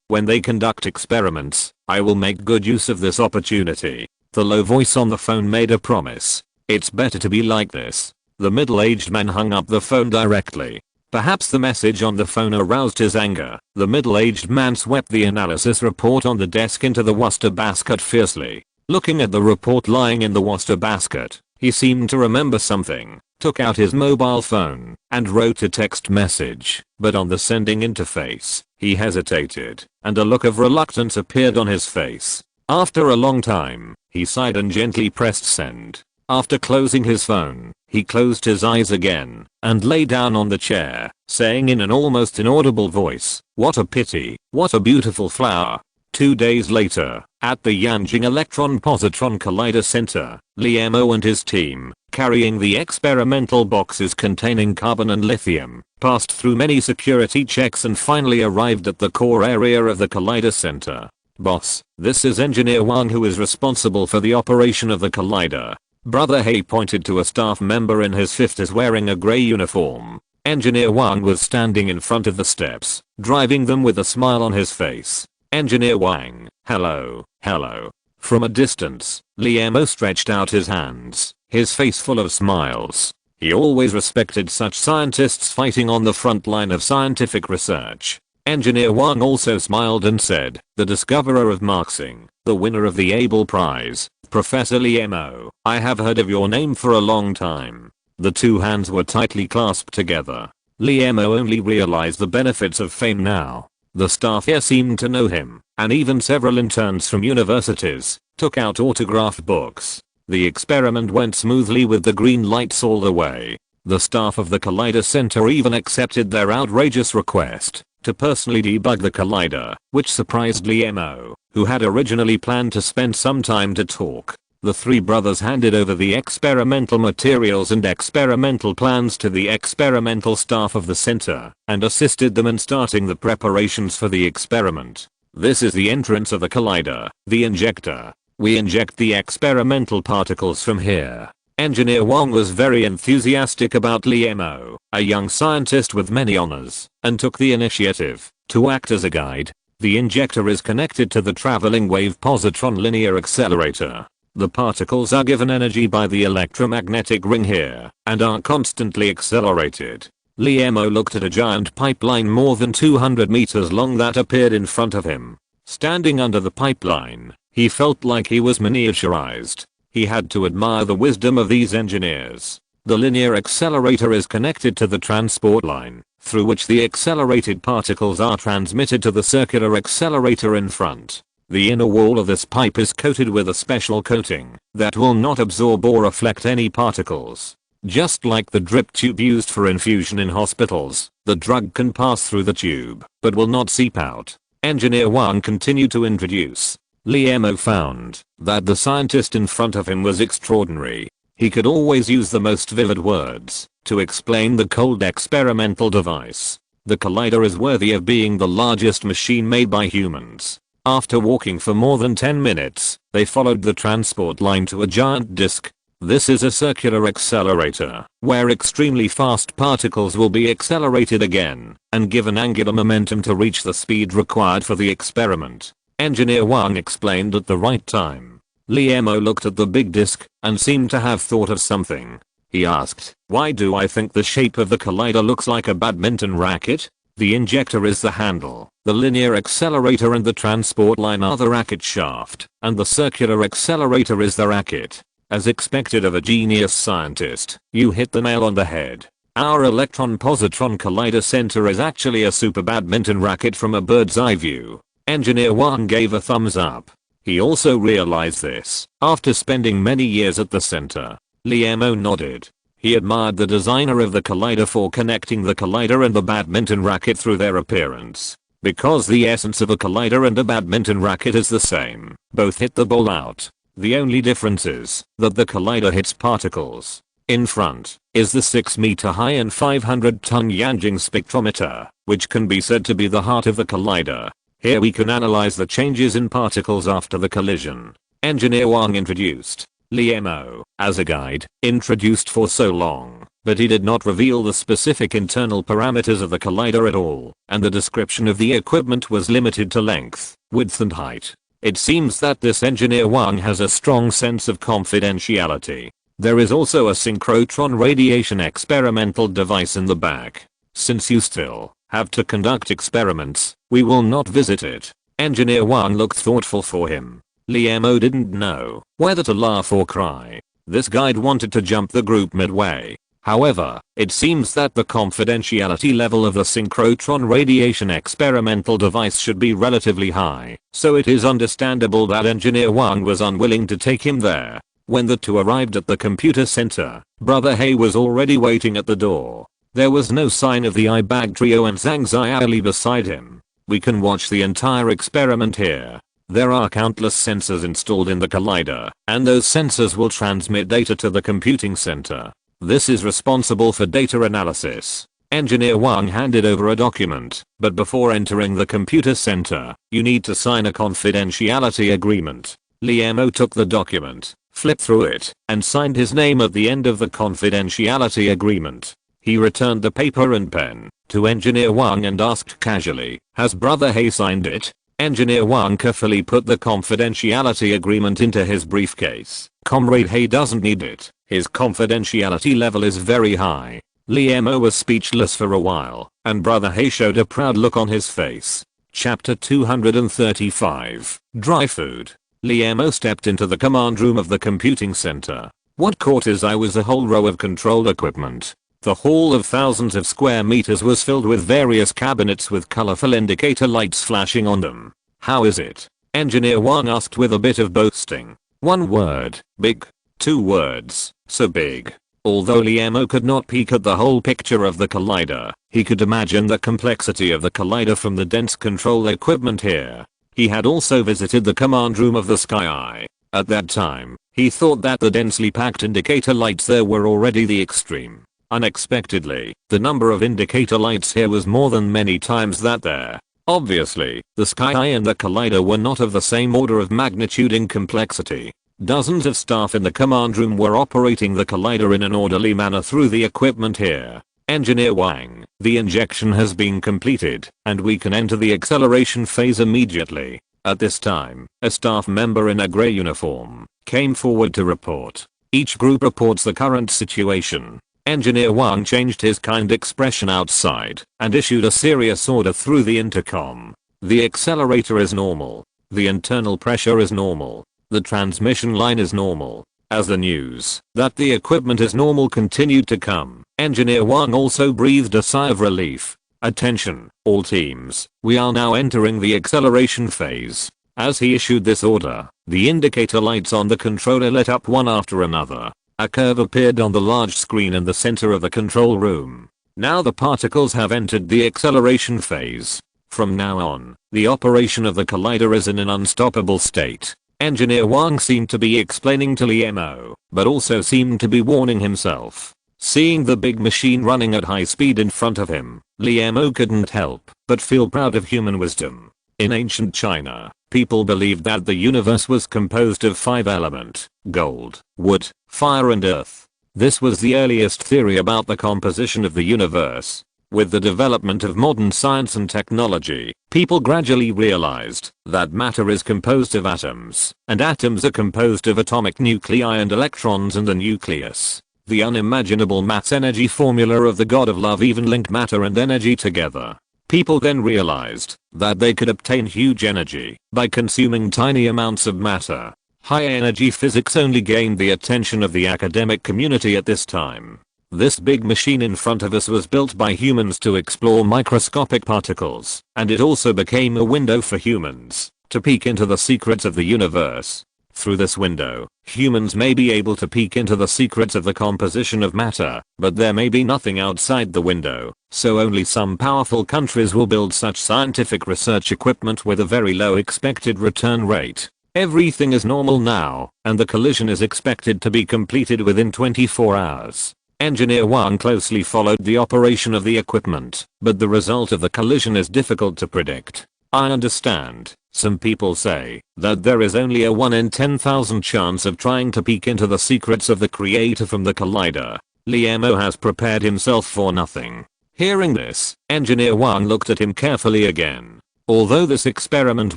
when they conduct experiments. I will make good use of this opportunity." The low voice on the phone made a promise. "It's better to be like this." The middle-aged man hung up the phone directly. Perhaps the message on the phone aroused his anger. The middle-aged man swept the analysis report on the desk into the waster basket fiercely. Looking at the report lying in the waster basket, he seemed to remember something, took out his mobile phone, and wrote a text message. But on the sending interface, he hesitated, and a look of reluctance appeared on his face. After a long time, he sighed and gently pressed send. After closing his phone, he closed his eyes again, and lay down on the chair, saying in an almost inaudible voice, "What a pity, what a beautiful flower." 2 days later, at the Yanjing Electron-Positron Collider Center, Liamo and his team, carrying the experimental boxes containing carbon and lithium, passed through many security checks and finally arrived at the core area of the Collider Center. "Boss, this is Engineer Wang who is responsible for the operation of the collider." Brother Hay pointed to a staff member in his 50s wearing a gray uniform. Engineer Wang was standing in front of the steps, driving them with a smile on his face. "Engineer Wang, hello, hello. From a distance, Liemo stretched out his hands, his face full of smiles. He always respected such scientists fighting on the front line of scientific research. Engineer Wang also smiled and said, "The discoverer of marxing, the winner of the Abel Prize, Professor Liemo, I have heard of your name for a long time." The two hands were tightly clasped together. Liemo only realized the benefits of fame now. The staff here seemed to know him, and even several interns from universities took out autographed books. The experiment went smoothly with the green lights all the way. The staff of the Collider Center even accepted their outrageous request to personally debug the collider, which surprised Liemo, who had originally planned to spend some time to talk. The three brothers handed over the experimental materials and experimental plans to the experimental staff of the center and assisted them in starting the preparations for the experiment. This is the entrance of the collider, the injector. We inject the experimental particles from here. Engineer Wang was very enthusiastic about Liemo, a young scientist with many honors, and took the initiative to act as a guide. The injector is connected to the traveling wave positron linear accelerator. The particles are given energy by the electromagnetic ring here and are constantly accelerated. Liemo looked at a giant pipeline more than 200 meters long that appeared in front of him. Standing under the pipeline, he felt like he was miniaturized. He had to admire the wisdom of these engineers. The linear accelerator is connected to the transport line, through which the accelerated particles are transmitted to the circular accelerator in front. The inner wall of this pipe is coated with a special coating that will not absorb or reflect any particles. Just like the drip tube used for infusion in hospitals, the drug can pass through the tube, but will not seep out. Engineer Wang continued to introduce. Liemo found that the scientist in front of him was extraordinary. He could always use the most vivid words to explain the cold experimental device. The collider is worthy of being the largest machine made by humans. After walking for more than 10 minutes, they followed the transport line to a giant disk. This is a circular accelerator, where extremely fast particles will be accelerated again and given angular momentum to reach the speed required for the experiment. Engineer Wang explained at the right time. Liemo looked at the big disk and seemed to have thought of something. He asked, "Why do I think the shape of the collider looks like a badminton racket?" The injector is the handle, the linear accelerator and the transport line are the racket shaft, and the circular accelerator is the racket. As expected of a genius scientist, you hit the nail on the head. Our electron-positron collider center is actually a super badminton racket from a bird's eye view. Engineer Wang gave a thumbs up. He also realized this after spending many years at the center. Liemo nodded. He admired the designer of the collider for connecting the collider and the badminton racket through their appearance. Because the essence of a collider and a badminton racket is the same, both hit the ball out. The only difference is that the collider hits particles. In front is the 6-meter high and 500-ton Yanjing spectrometer, which can be said to be the heart of the collider. Here we can analyze the changes in particles after the collision. Engineer Wang introduced. Liemo, as a guide, introduced for so long, but he did not reveal the specific internal parameters of the collider at all, and the description of the equipment was limited to length, width and height. It seems that this engineer Wang has a strong sense of confidentiality. There is also a synchrotron radiation experimental device in the back. Since you still have to conduct experiments, we will not visit it. Engineer Wang looked thoughtful for him. Liemo didn't know whether to laugh or cry. This guide wanted to jump the group midway. However, it seems that the confidentiality level of the synchrotron radiation experimental device should be relatively high, so it is understandable that Engineer Wang was unwilling to take him there. When the two arrived at the computer center, Brother He was already waiting at the door. There was no sign of the Ibag trio and Zhang Xiaoli beside him. We can watch the entire experiment here. There are countless sensors installed in the collider, and those sensors will transmit data to the computing center. This is responsible for data analysis. Engineer Wang handed over a document, but before entering the computer center, you need to sign a confidentiality agreement. Liemo took the document, flipped through it, and signed his name at the end of the confidentiality agreement. He returned the paper and pen to Engineer Wang and asked casually, "Has Brother He signed it?" Engineer Wang carefully put the confidentiality agreement into his briefcase. Comrade He doesn't need it. His confidentiality level is very high. Liemo was speechless for a while, and Brother He showed a proud look on his face. Chapter 235. Dry Food. Liemo stepped into the command room of the computing center. What caught his eye was a whole row of control equipment. The hall of thousands of square meters was filled with various cabinets with colorful indicator lights flashing on them. How is it? Engineer Wang asked with a bit of boasting. One word, big. 2 words, so big. Although Liemo could not peek at the whole picture of the collider, he could imagine the complexity of the collider from the dense control equipment here. He had also visited the command room of the Sky Eye. At that time, he thought that the densely packed indicator lights there were already the extreme. Unexpectedly, the number of indicator lights here was more than many times that there. Obviously, the Sky Eye and the collider were not of the same order of magnitude in complexity. Dozens of staff in the command room were operating the collider in an orderly manner through the equipment here. Engineer Wang, the injection has been completed, and we can enter the acceleration phase immediately. At this time, a staff member in a gray uniform came forward to report. Each group reports the current situation. Engineer Wang changed his kind expression outside and issued a serious order through the intercom. The accelerator is normal. The internal pressure is normal. The transmission line is normal. As the news that the equipment is normal continued to come, Engineer Wang also breathed a sigh of relief. Attention, all teams, we are now entering the acceleration phase. As he issued this order, the indicator lights on the controller lit up one after another. A curve appeared on the large screen in the center of the control room. Now the particles have entered the acceleration phase. From now on, the operation of the collider is in an unstoppable state. Engineer Wang seemed to be explaining to Liemo, but also seemed to be warning himself. Seeing the big machine running at high speed in front of him, Liemo couldn't help but feel proud of human wisdom. In ancient China, people believed that the universe was composed of 5 elements: gold, wood, fire and earth. This was the earliest theory about the composition of the universe. With the development of modern science and technology, people gradually realized that matter is composed of atoms, and atoms are composed of atomic nuclei and electrons in the nucleus. The unimaginable mass energy formula of the god of love even linked matter and energy together. People then realized that they could obtain huge energy by consuming tiny amounts of matter. High energy physics only gained the attention of the academic community at this time. This big machine in front of us was built by humans to explore microscopic particles, and it also became a window for humans to peek into the secrets of the universe. Through this window, humans may be able to peek into the secrets of the composition of matter, but there may be nothing outside the window, so only some powerful countries will build such scientific research equipment with a very low expected return rate. Everything is normal now, and the collision is expected to be completed within 24 hours. Engineer Wang closely followed the operation of the equipment, but the result of the collision is difficult to predict. I understand. Some people say that there is only a 1 in 10,000 chance of trying to peek into the secrets of the creator from the collider. Liemo has prepared himself for nothing. Hearing this, Engineer Wang looked at him carefully again. Although this experiment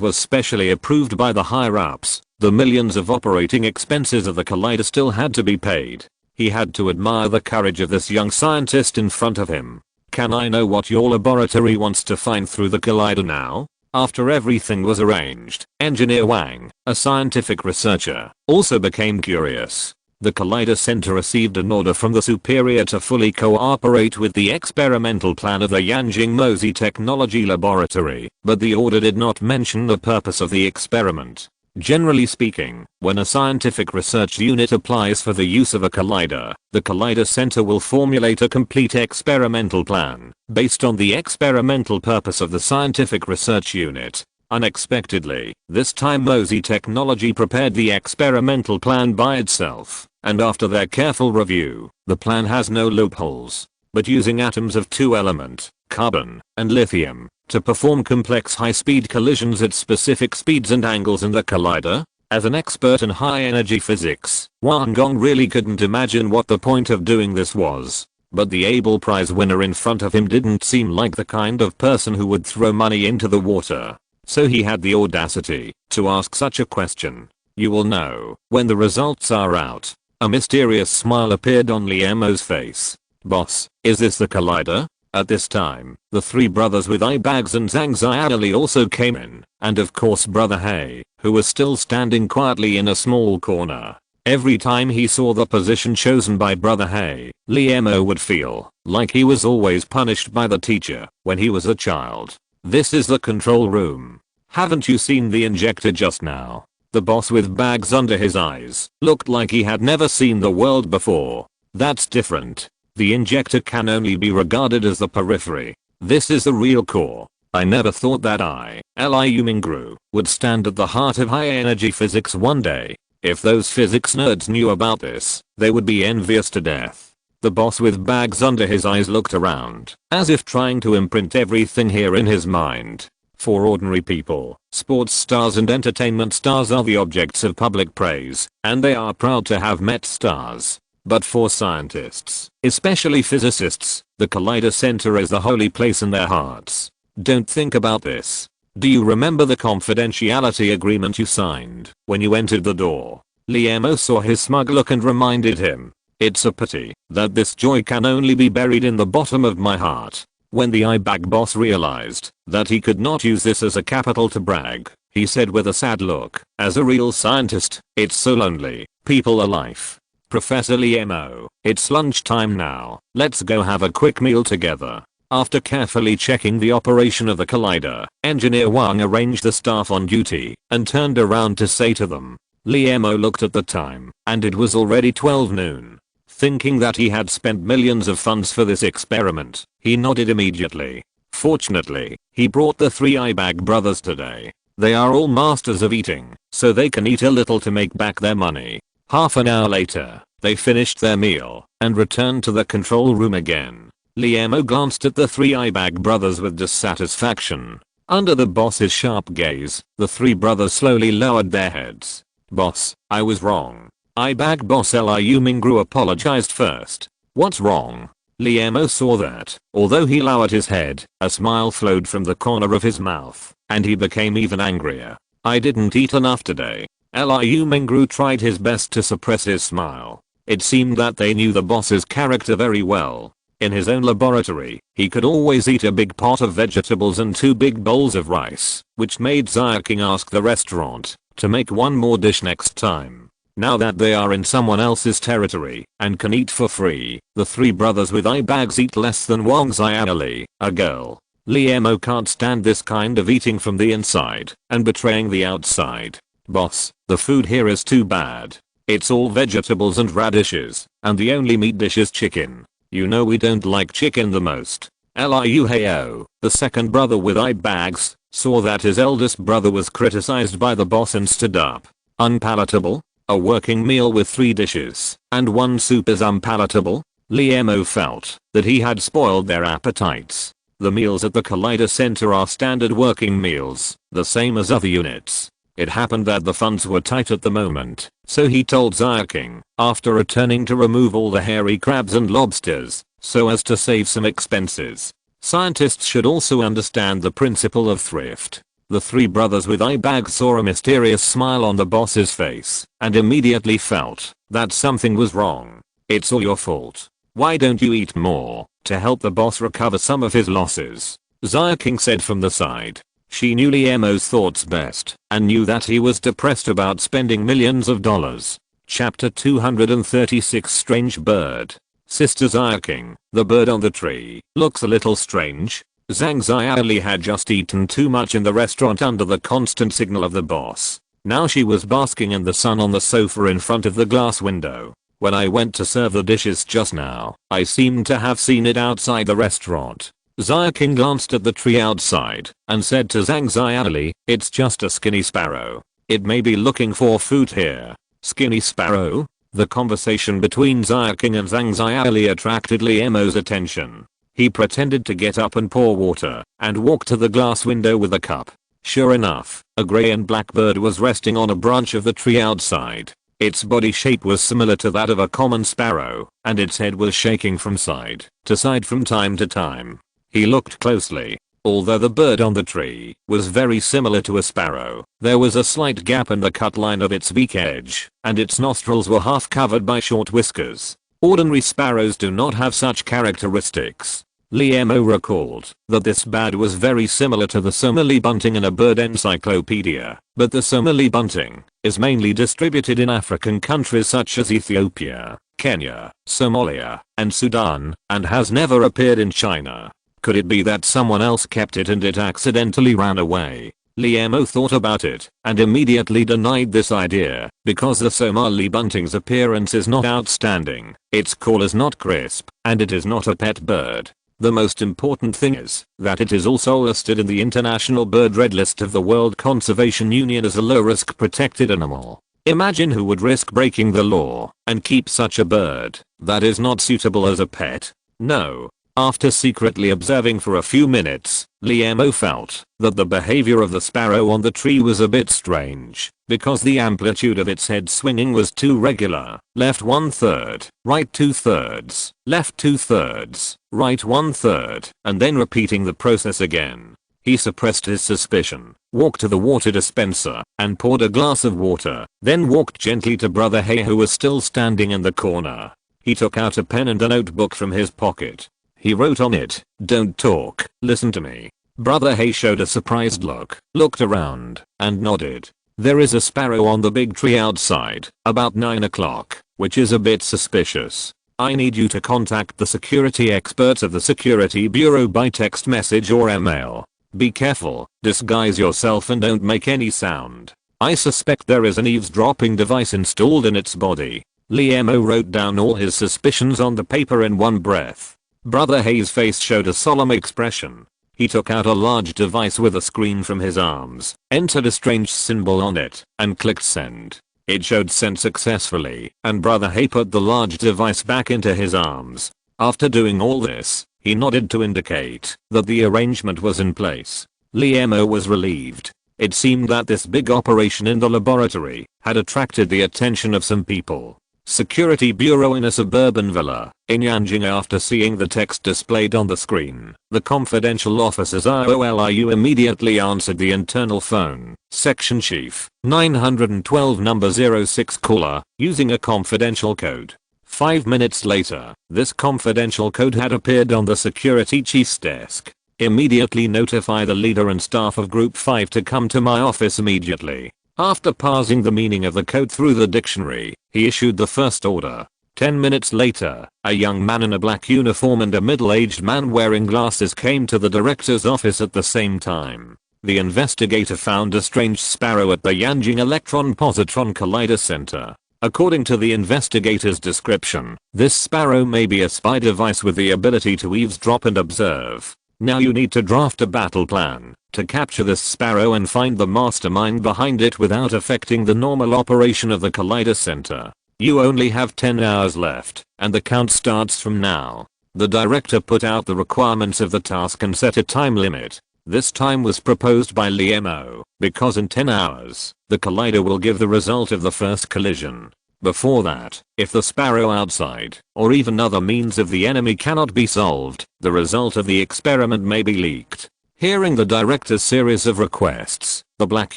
was specially approved by the higher-ups, the millions of operating expenses of the collider still had to be paid. He had to admire the courage of this young scientist in front of him. Can I know what your laboratory wants to find through the collider now? After everything was arranged, Engineer Wang, a scientific researcher, also became curious. The Collider Center received an order from the superior to fully cooperate with the experimental plan of the Yanjing Mozi Technology Laboratory, but the order did not mention the purpose of the experiment. Generally speaking, when a scientific research unit applies for the use of a collider, the Collider Center will formulate a complete experimental plan based on the experimental purpose of the scientific research unit. Unexpectedly, this time Mozi Technology prepared the experimental plan by itself, and after their careful review, the plan has no loopholes. But using atoms of 2 elements, carbon and lithium, to perform complex high-speed collisions at specific speeds and angles in the collider? As an expert in high-energy physics, Wang Gong really couldn't imagine what the point of doing this was. But the Abel Prize winner in front of him didn't seem like the kind of person who would throw money into the water. so he had the audacity to ask such a question. You will know when the results are out. A mysterious smile appeared on Liamo's face. Boss, is this the collider? At this time, the three brothers with eye bags and Zhang Xiaoli also came in, and of course Brother He, who was still standing quietly in a small corner. Every time he saw the position chosen by Brother He, Liamo would feel like he was always punished by the teacher when he was a child. This is the control room. Haven't you seen the injector just now? The boss with bags under his eyes looked like he had never seen the world before. That's different. The injector can only be regarded as the periphery. This is the real core. I never thought that Liu Mingru would stand at the heart of high energy physics one day. If those physics nerds knew about this, they would be envious to death. The boss with bags under his eyes looked around, as if trying to imprint everything here in his mind. For ordinary people, sports stars and entertainment stars are the objects of public praise, and they are proud to have met stars. But for scientists, especially physicists, the Collider Center is the holy place in their hearts. Don't think about this. Do you remember the confidentiality agreement you signed when you entered the door? Liamo saw his smug look and reminded him. It's a pity that this joy can only be buried in the bottom of my heart. When the eyebag boss realized that he could not use this as a capital to brag, he said with a sad look, as a real scientist, it's so lonely. People are life. Professor Liamo, it's lunchtime now. Let's go have a quick meal together. After carefully checking the operation of the collider, Engineer Wang arranged the staff on duty and turned around to say to them. Liamo looked at the time, and it was already 12 noon. Thinking that he had spent millions of funds for this experiment, he nodded immediately. Fortunately, he brought the three eyebag brothers today. They are all masters of eating, so they can eat a little to make back their money. Half an hour later, they finished their meal and returned to the control room again. Liamo glanced at the three eyebag brothers with dissatisfaction. Under the boss's sharp gaze, the three brothers slowly lowered their heads. Boss, I was wrong. Eyebag boss Liu Mingru apologized first. What's wrong? Liamo saw that, although he lowered his head, a smile flowed from the corner of his mouth, and he became even angrier. I didn't eat enough today. Liu Mingru tried his best to suppress his smile. It seemed that they knew the boss's character very well. In his own laboratory, he could always eat a big pot of vegetables and 2 big bowls of rice, which made Xiaoqing ask the restaurant to make one more dish next time. Now that they are in someone else's territory and can eat for free, the three brothers with eye bags eat less than Wang Xiaoli, a girl. Liamo can't stand this kind of eating from the inside and betraying the outside. Boss, the food here is too bad. It's all vegetables and radishes, and the only meat dish is chicken. You know we don't like chicken the most. Liu Heo, the second brother with eye bags, saw that his eldest brother was criticized by the boss and stood up. Unpalatable? A working meal with 3 dishes and 1 soup is unpalatable? Liamo felt that he had spoiled their appetites. The meals at the Collider Center are standard working meals, the same as other units. It happened that the funds were tight at the moment, so he told Xiaoqing, after returning to remove all the hairy crabs and lobsters, so as to save some expenses. Scientists should also understand the principle of thrift. The three brothers with eye bags saw a mysterious smile on the boss's face, and immediately felt that something was wrong. It's all your fault. Why don't you eat more, to help the boss recover some of his losses? Xiaoqing said from the side. She knew Liamo's thoughts best, and knew that he was depressed about spending millions of dollars. Chapter 236 Strange Bird. Sister Xiaoqing, the bird on the tree, looks a little strange. Zhang Xiaoli had just eaten too much in the restaurant under the constant signal of the boss. Now she was basking in the sun on the sofa in front of the glass window. When I went to serve the dishes just now, I seemed to have seen it outside the restaurant. Xiaoqing glanced at the tree outside and said to Zhang Xiaoli, it's just a skinny sparrow. It may be looking for food here. Skinny sparrow? The conversation between Xiaoqing and Zhang Xiaoli attracted Liamo's attention. He pretended to get up and pour water and walk to the glass window with a cup. Sure enough, a grey and black bird was resting on a branch of the tree outside. Its body shape was similar to that of a common sparrow, and its head was shaking from side to side from time to time. He looked closely. Although the bird on the tree was very similar to a sparrow, there was a slight gap in the cut line of its beak edge, and its nostrils were half covered by short whiskers. Ordinary sparrows do not have such characteristics. Liemo recalled that this bird was very similar to the Somali bunting in a bird encyclopedia, but the Somali bunting is mainly distributed in African countries such as Ethiopia, Kenya, Somalia, and Sudan, and has never appeared in China. Could it be that someone else kept it and it accidentally ran away? Liemo thought about it and immediately denied this idea because the Somali bunting's appearance is not outstanding, its call is not crisp, and it is not a pet bird. The most important thing is that it is also listed in the International Bird Red List of the World Conservation Union as a low-risk protected animal. Imagine who would risk breaking the law and keep such a bird that is not suitable as a pet. No. After secretly observing for a few minutes, Liemo felt that the behavior of the sparrow on the tree was a bit strange, because the amplitude of its head swinging was too regular, left 1/3, right 2/3, left 2/3, right 1/3, and then repeating the process again. He suppressed his suspicion, walked to the water dispenser, and poured a glass of water, then walked gently to Brother Hay, who was still standing in the corner. He took out a pen and a notebook from his pocket. He wrote on it, "Don't talk, listen to me." Brother Hay showed a surprised look, looked around, and nodded. "There is a sparrow on the big tree outside, about 9 o'clock, which is a bit suspicious. I need you to contact the security experts of the Security Bureau by text message or email. Be careful, disguise yourself and don't make any sound. I suspect there is an eavesdropping device installed in its body." Liemo wrote down all his suspicions on the paper in one breath. Brother Hay's face showed a solemn expression. He took out a large device with a screen from his arms, entered a strange symbol on it, and clicked send. It showed sent successfully, and Brother Hay put the large device back into his arms. After doing all this, he nodded to indicate that the arrangement was in place. Liemo was relieved. It seemed that this big operation in the laboratory had attracted the attention of some people. Security Bureau in a suburban villa in Yanjing. After seeing the text displayed on the screen, the confidential officer's IOLIU immediately answered the internal phone. Section Chief, 912 number 06 caller, using a confidential code. 5 minutes later, this confidential code had appeared on the security chief's desk. Immediately notify the leader and staff of Group 5 to come to my office immediately. After parsing the meaning of the code through the dictionary, he issued the first order. 10 minutes later, a young man in a black uniform and a middle-aged man wearing glasses came to the director's office at the same time. The investigator found a strange sparrow at the Yanjing Electron-Positron Collider Center. According to the investigator's description, this sparrow may be a spy device with the ability to eavesdrop and observe. Now you need to draft a battle plan to capture this sparrow and find the mastermind behind it without affecting the normal operation of the Collider Center. You only have 10 hours left, and the count starts from now. The director put out the requirements of the task and set a time limit. This time was proposed by Liemo, because in 10 hours, the collider will give the result of the first collision. Before that, if the sparrow outside, or even other means of the enemy cannot be solved, the result of the experiment may be leaked. Hearing the director's series of requests, the black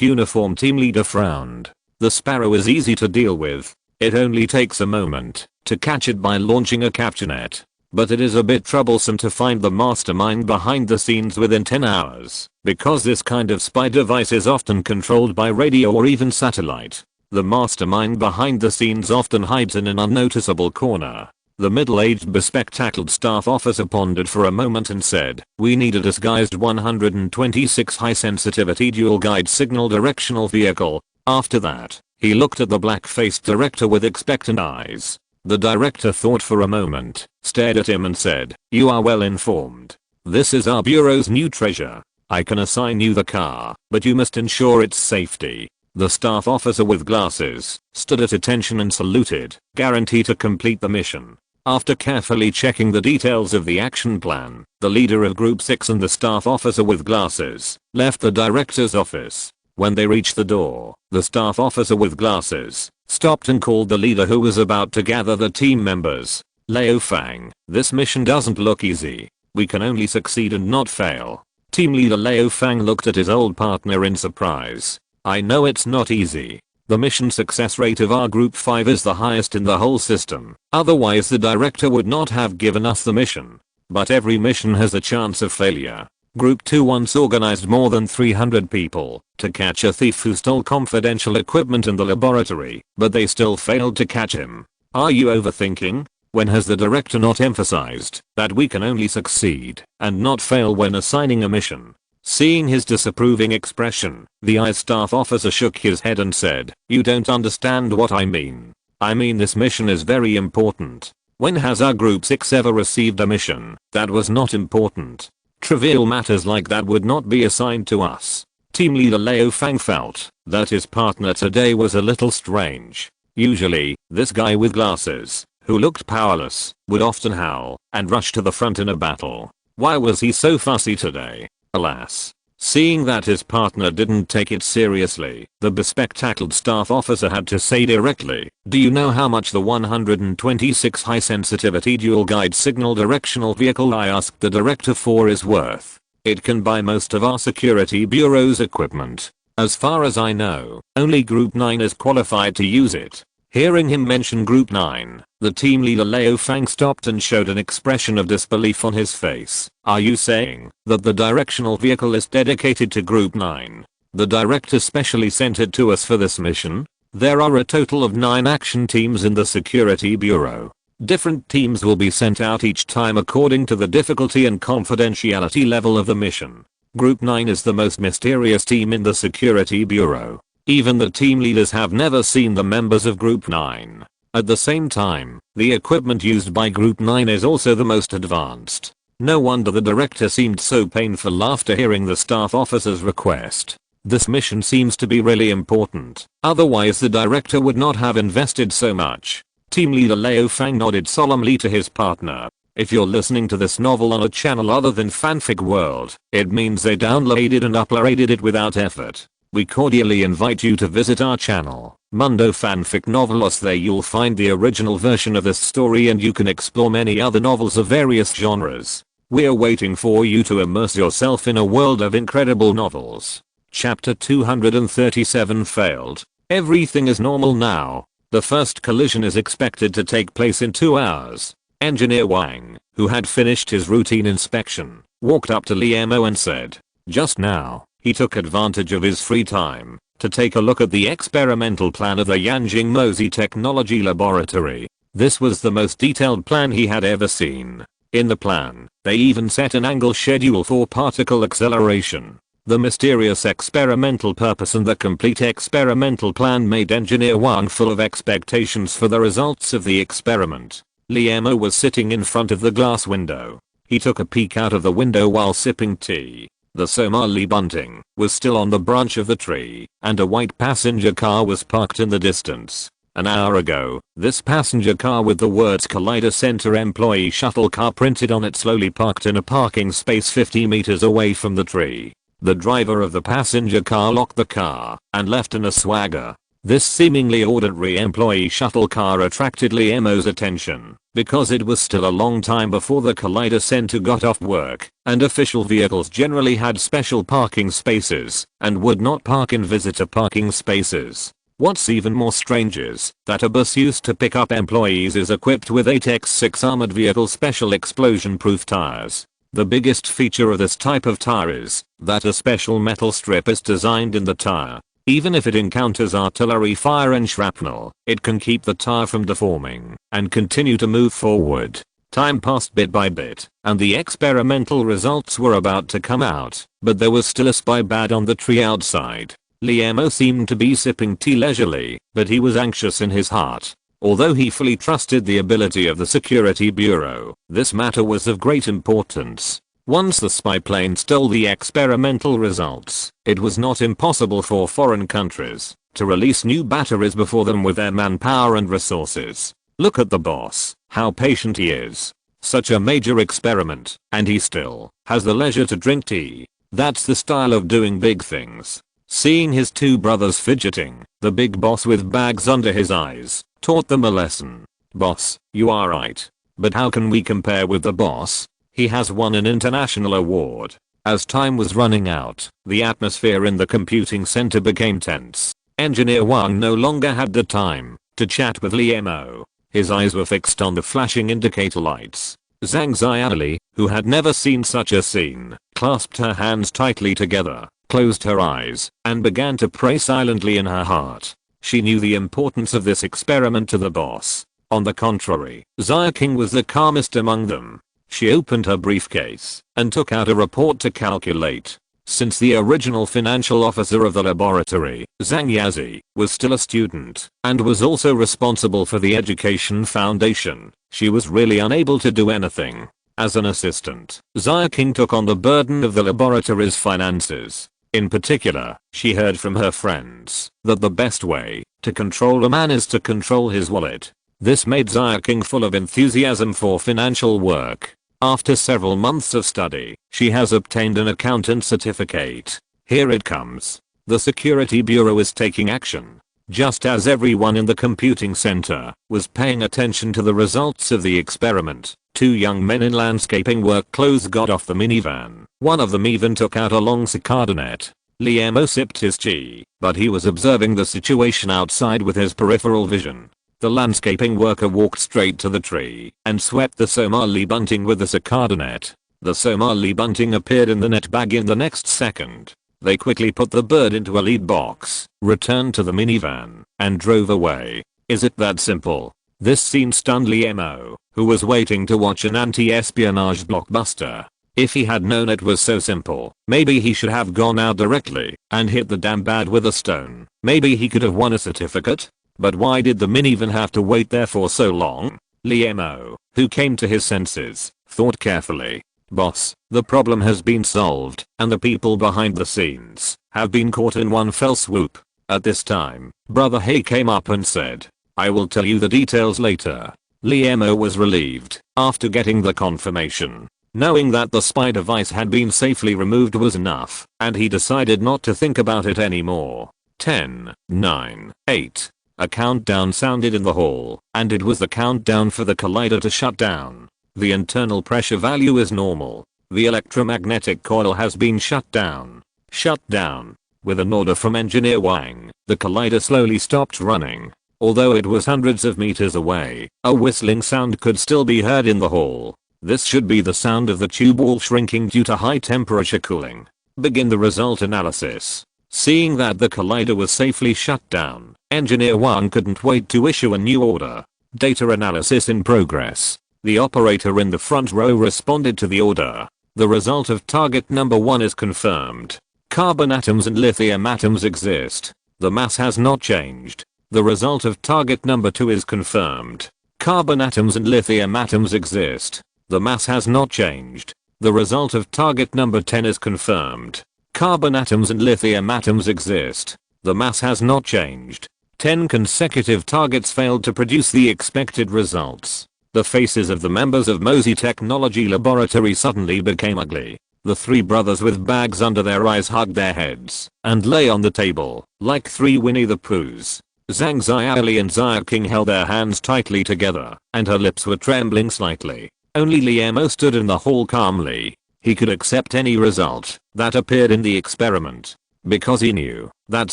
uniform team leader frowned. The sparrow is easy to deal with. It only takes a moment to catch it by launching a capture net. But it is a bit troublesome to find the mastermind behind the scenes within 10 hours, because this kind of spy device is often controlled by radio or even satellite. The mastermind behind the scenes often hides in an unnoticeable corner. The middle-aged bespectacled staff officer pondered for a moment and said, "We need a disguised 126 high-sensitivity dual-guide signal directional vehicle." After that, he looked at the black-faced director with expectant eyes. The director thought for a moment, stared at him and said, "You are well informed. This is our bureau's new treasure. I can assign you the car, but you must ensure its safety." The staff officer with glasses stood at attention and saluted, guarantee to complete the mission. After carefully checking the details of the action plan, the leader of Group 6 and the staff officer with glasses left the director's office. When they reached the door, the staff officer with glasses stopped and called the leader, who was about to gather the team members. "Liu Fang, this mission doesn't look easy. We can only succeed and not fail. Team leader Liu Fang looked at his old partner in surprise. I know it's not easy. The mission success rate of our group 5 is the highest in the whole system. Otherwise the director would not have given us the mission. But every mission has a chance of failure. Group 2 once organized more than 300 people to catch a thief who stole confidential equipment in the laboratory, but they still failed to catch him. Are you overthinking? When has the director not emphasized that we can only succeed and not fail when assigning a mission? Seeing his disapproving expression, the ICE staff officer shook his head and said, "You don't understand what I mean. I mean this mission is very important. When has our group 6 ever received a mission that was not important? Trivial matters like that would not be assigned to us." Team leader Liu Fang felt that his partner today was a little strange. Usually, this guy with glasses, who looked powerless, would often howl and rush to the front in a battle. Why was he so fussy today? Alas. Seeing that his partner didn't take it seriously, the bespectacled staff officer had to say directly, "Do you know how much the 126 high sensitivity dual guide signal directional vehicle I asked the director for is worth? It can buy most of our security bureau's equipment. As far as I know, only Group 9 is qualified to use it." Hearing him mention Group 9, the team leader Liu Fang stopped and showed an expression of disbelief on his face. "Are you saying that the directional vehicle is dedicated to Group 9? The director specially sent it to us for this mission? There are a total of 9 action teams in the Security Bureau. Different teams will be sent out each time according to the difficulty and confidentiality level of the mission. Group 9 is the most mysterious team in the Security Bureau. Even the team leaders have never seen the members of Group 9. At the same time, the equipment used by Group 9 is also the most advanced." No wonder the director seemed so painful after hearing the staff officer's request. This mission seems to be really important. Otherwise the director would not have invested so much. Team leader Liu Fang nodded solemnly to his partner. If you're listening to this novel on a channel other than Fanfic World, it means they downloaded and uploaded it without effort. We cordially invite you to visit our channel, Mundo Fanfic Novelos. There you'll find the original version of this story and you can explore many other novels of various genres. We're waiting for you to immerse yourself in a world of incredible novels. Chapter 237 failed. Everything is normal now. The first collision is expected to take place in 2 hours. Engineer Wang, who had finished his routine inspection, walked up to Liemo and said, "Just now, he took advantage of his free time to take a look at the experimental plan of the Yanjing Mozi Technology Laboratory. This was the most detailed plan he had ever seen. In the plan, they even set an angle schedule for particle acceleration. The mysterious experimental purpose and the complete experimental plan made Engineer Wang full of expectations for the results of the experiment." Liemo was sitting in front of the glass window. He took a peek out of the window while sipping tea. The Somali bunting was still on the branch of the tree, and a white passenger car was parked in the distance. An hour ago, this passenger car with the words Collider Center Employee Shuttle Car printed on it slowly parked in a parking space 50 meters away from the tree. The driver of the passenger car locked the car and left in a swagger. This seemingly ordinary employee shuttle car attracted Liemo's attention because it was still a long time before the Collider Center got off work, and official vehicles generally had special parking spaces and would not park in visitor parking spaces. What's even more strange is that a bus used to pick up employees is equipped with 8x6 armored vehicle special explosion-proof tires. The biggest feature of this type of tire is that a special metal strip is designed in the tire. Even if it encounters artillery fire and shrapnel, it can keep the tire from deforming and continue to move forward. Time passed bit by bit, and the experimental results were about to come out, but there was still a spy bat on the tree outside. Liemo seemed to be sipping tea leisurely, but he was anxious in his heart. Although he fully trusted the ability of the Security Bureau, this matter was of great importance. Once the spy plane stole the experimental results, it was not impossible for foreign countries to release new batteries before them with their manpower and resources. Look at the boss, how patient he is. Such a major experiment, and he still has the leisure to drink tea. That's the style of doing big things. Seeing his 2 brothers fidgeting, the big boss with bags under his eyes taught them a lesson. "Boss, you are right. But how can we compare with the boss? He has won an international award. As time was running out, the atmosphere in the computing center became tense. Engineer Wang no longer had the time to chat with Liemo. His eyes were fixed on the flashing indicator lights. Zhang Xiaoli, who had never seen such a scene, clasped her hands tightly together, closed her eyes, and began to pray silently in her heart. She knew the importance of this experiment to the boss. On the contrary, Xia King was the calmest among them. She opened her briefcase and took out a report to calculate. Since the original financial officer of the laboratory, Zhang Yazi, was still a student and was also responsible for the education foundation, she was really unable to do anything. As an assistant, Xia King took on the burden of the laboratory's finances. In particular, she heard from her friends that the best way to control a man is to control his wallet. This made Xia King full of enthusiasm for financial work. After several months of study, she has obtained an accountant certificate. Here it comes. The security bureau is taking action. Just as everyone in the computing center was paying attention to the results of the experiment, two young men in landscaping work clothes got off the minivan. One of them even took out a long cicada net. Liemo sipped his tea, but he was observing the situation outside with his peripheral vision. The landscaping worker walked straight to the tree and swept the Somali bunting with the cicada net. The Somali bunting appeared in the net bag in the next second. They quickly put the bird into a lead box, returned to the minivan, and drove away. Is it that simple? This scene stunned Liemo, who was waiting to watch an anti-espionage blockbuster. If he had known it was so simple, maybe he should have gone out directly and hit the damn bad with a stone. Maybe he could have won a certificate. But why did the minivan have to wait there for so long? Liemo, who came to his senses, thought carefully. Boss, the problem has been solved, and the people behind the scenes have been caught in one fell swoop. At this time, Brother He came up and said, I will tell you the details later. Liemo was relieved after getting the confirmation. Knowing that the spy device had been safely removed was enough, and he decided not to think about it anymore. 10, 9, 8. A countdown sounded in the hall, and it was the countdown for the collider to shut down. The internal pressure value is normal. The electromagnetic coil has been shut down. Shut down. With an order from Engineer Wang, the collider slowly stopped running. Although it was hundreds of meters away, a whistling sound could still be heard in the hall. This should be the sound of the tube wall shrinking due to high temperature cooling. Begin the result analysis. Seeing that the collider was safely shut down, Engineer Wang couldn't wait to issue a new order. Data analysis in progress. The operator in the front row responded to the order. The result of target number 1 is confirmed. Carbon atoms and lithium atoms exist. The mass has not changed. The result of target number 2 is confirmed. Carbon atoms and lithium atoms exist. The mass has not changed. The result of target number 10 is confirmed. Carbon atoms and lithium atoms exist. The mass has not changed. 10 consecutive targets failed to produce the expected results. The faces of the members of Mosey Technology Laboratory suddenly became ugly. The three brothers with bags under their eyes hugged their heads and lay on the table like three Winnie the Poohs. Zhang Xiaoli and Xia King held their hands tightly together, and her lips were trembling slightly. Only Liemo stood in the hall calmly. He could accept any result that appeared in the experiment, because he knew that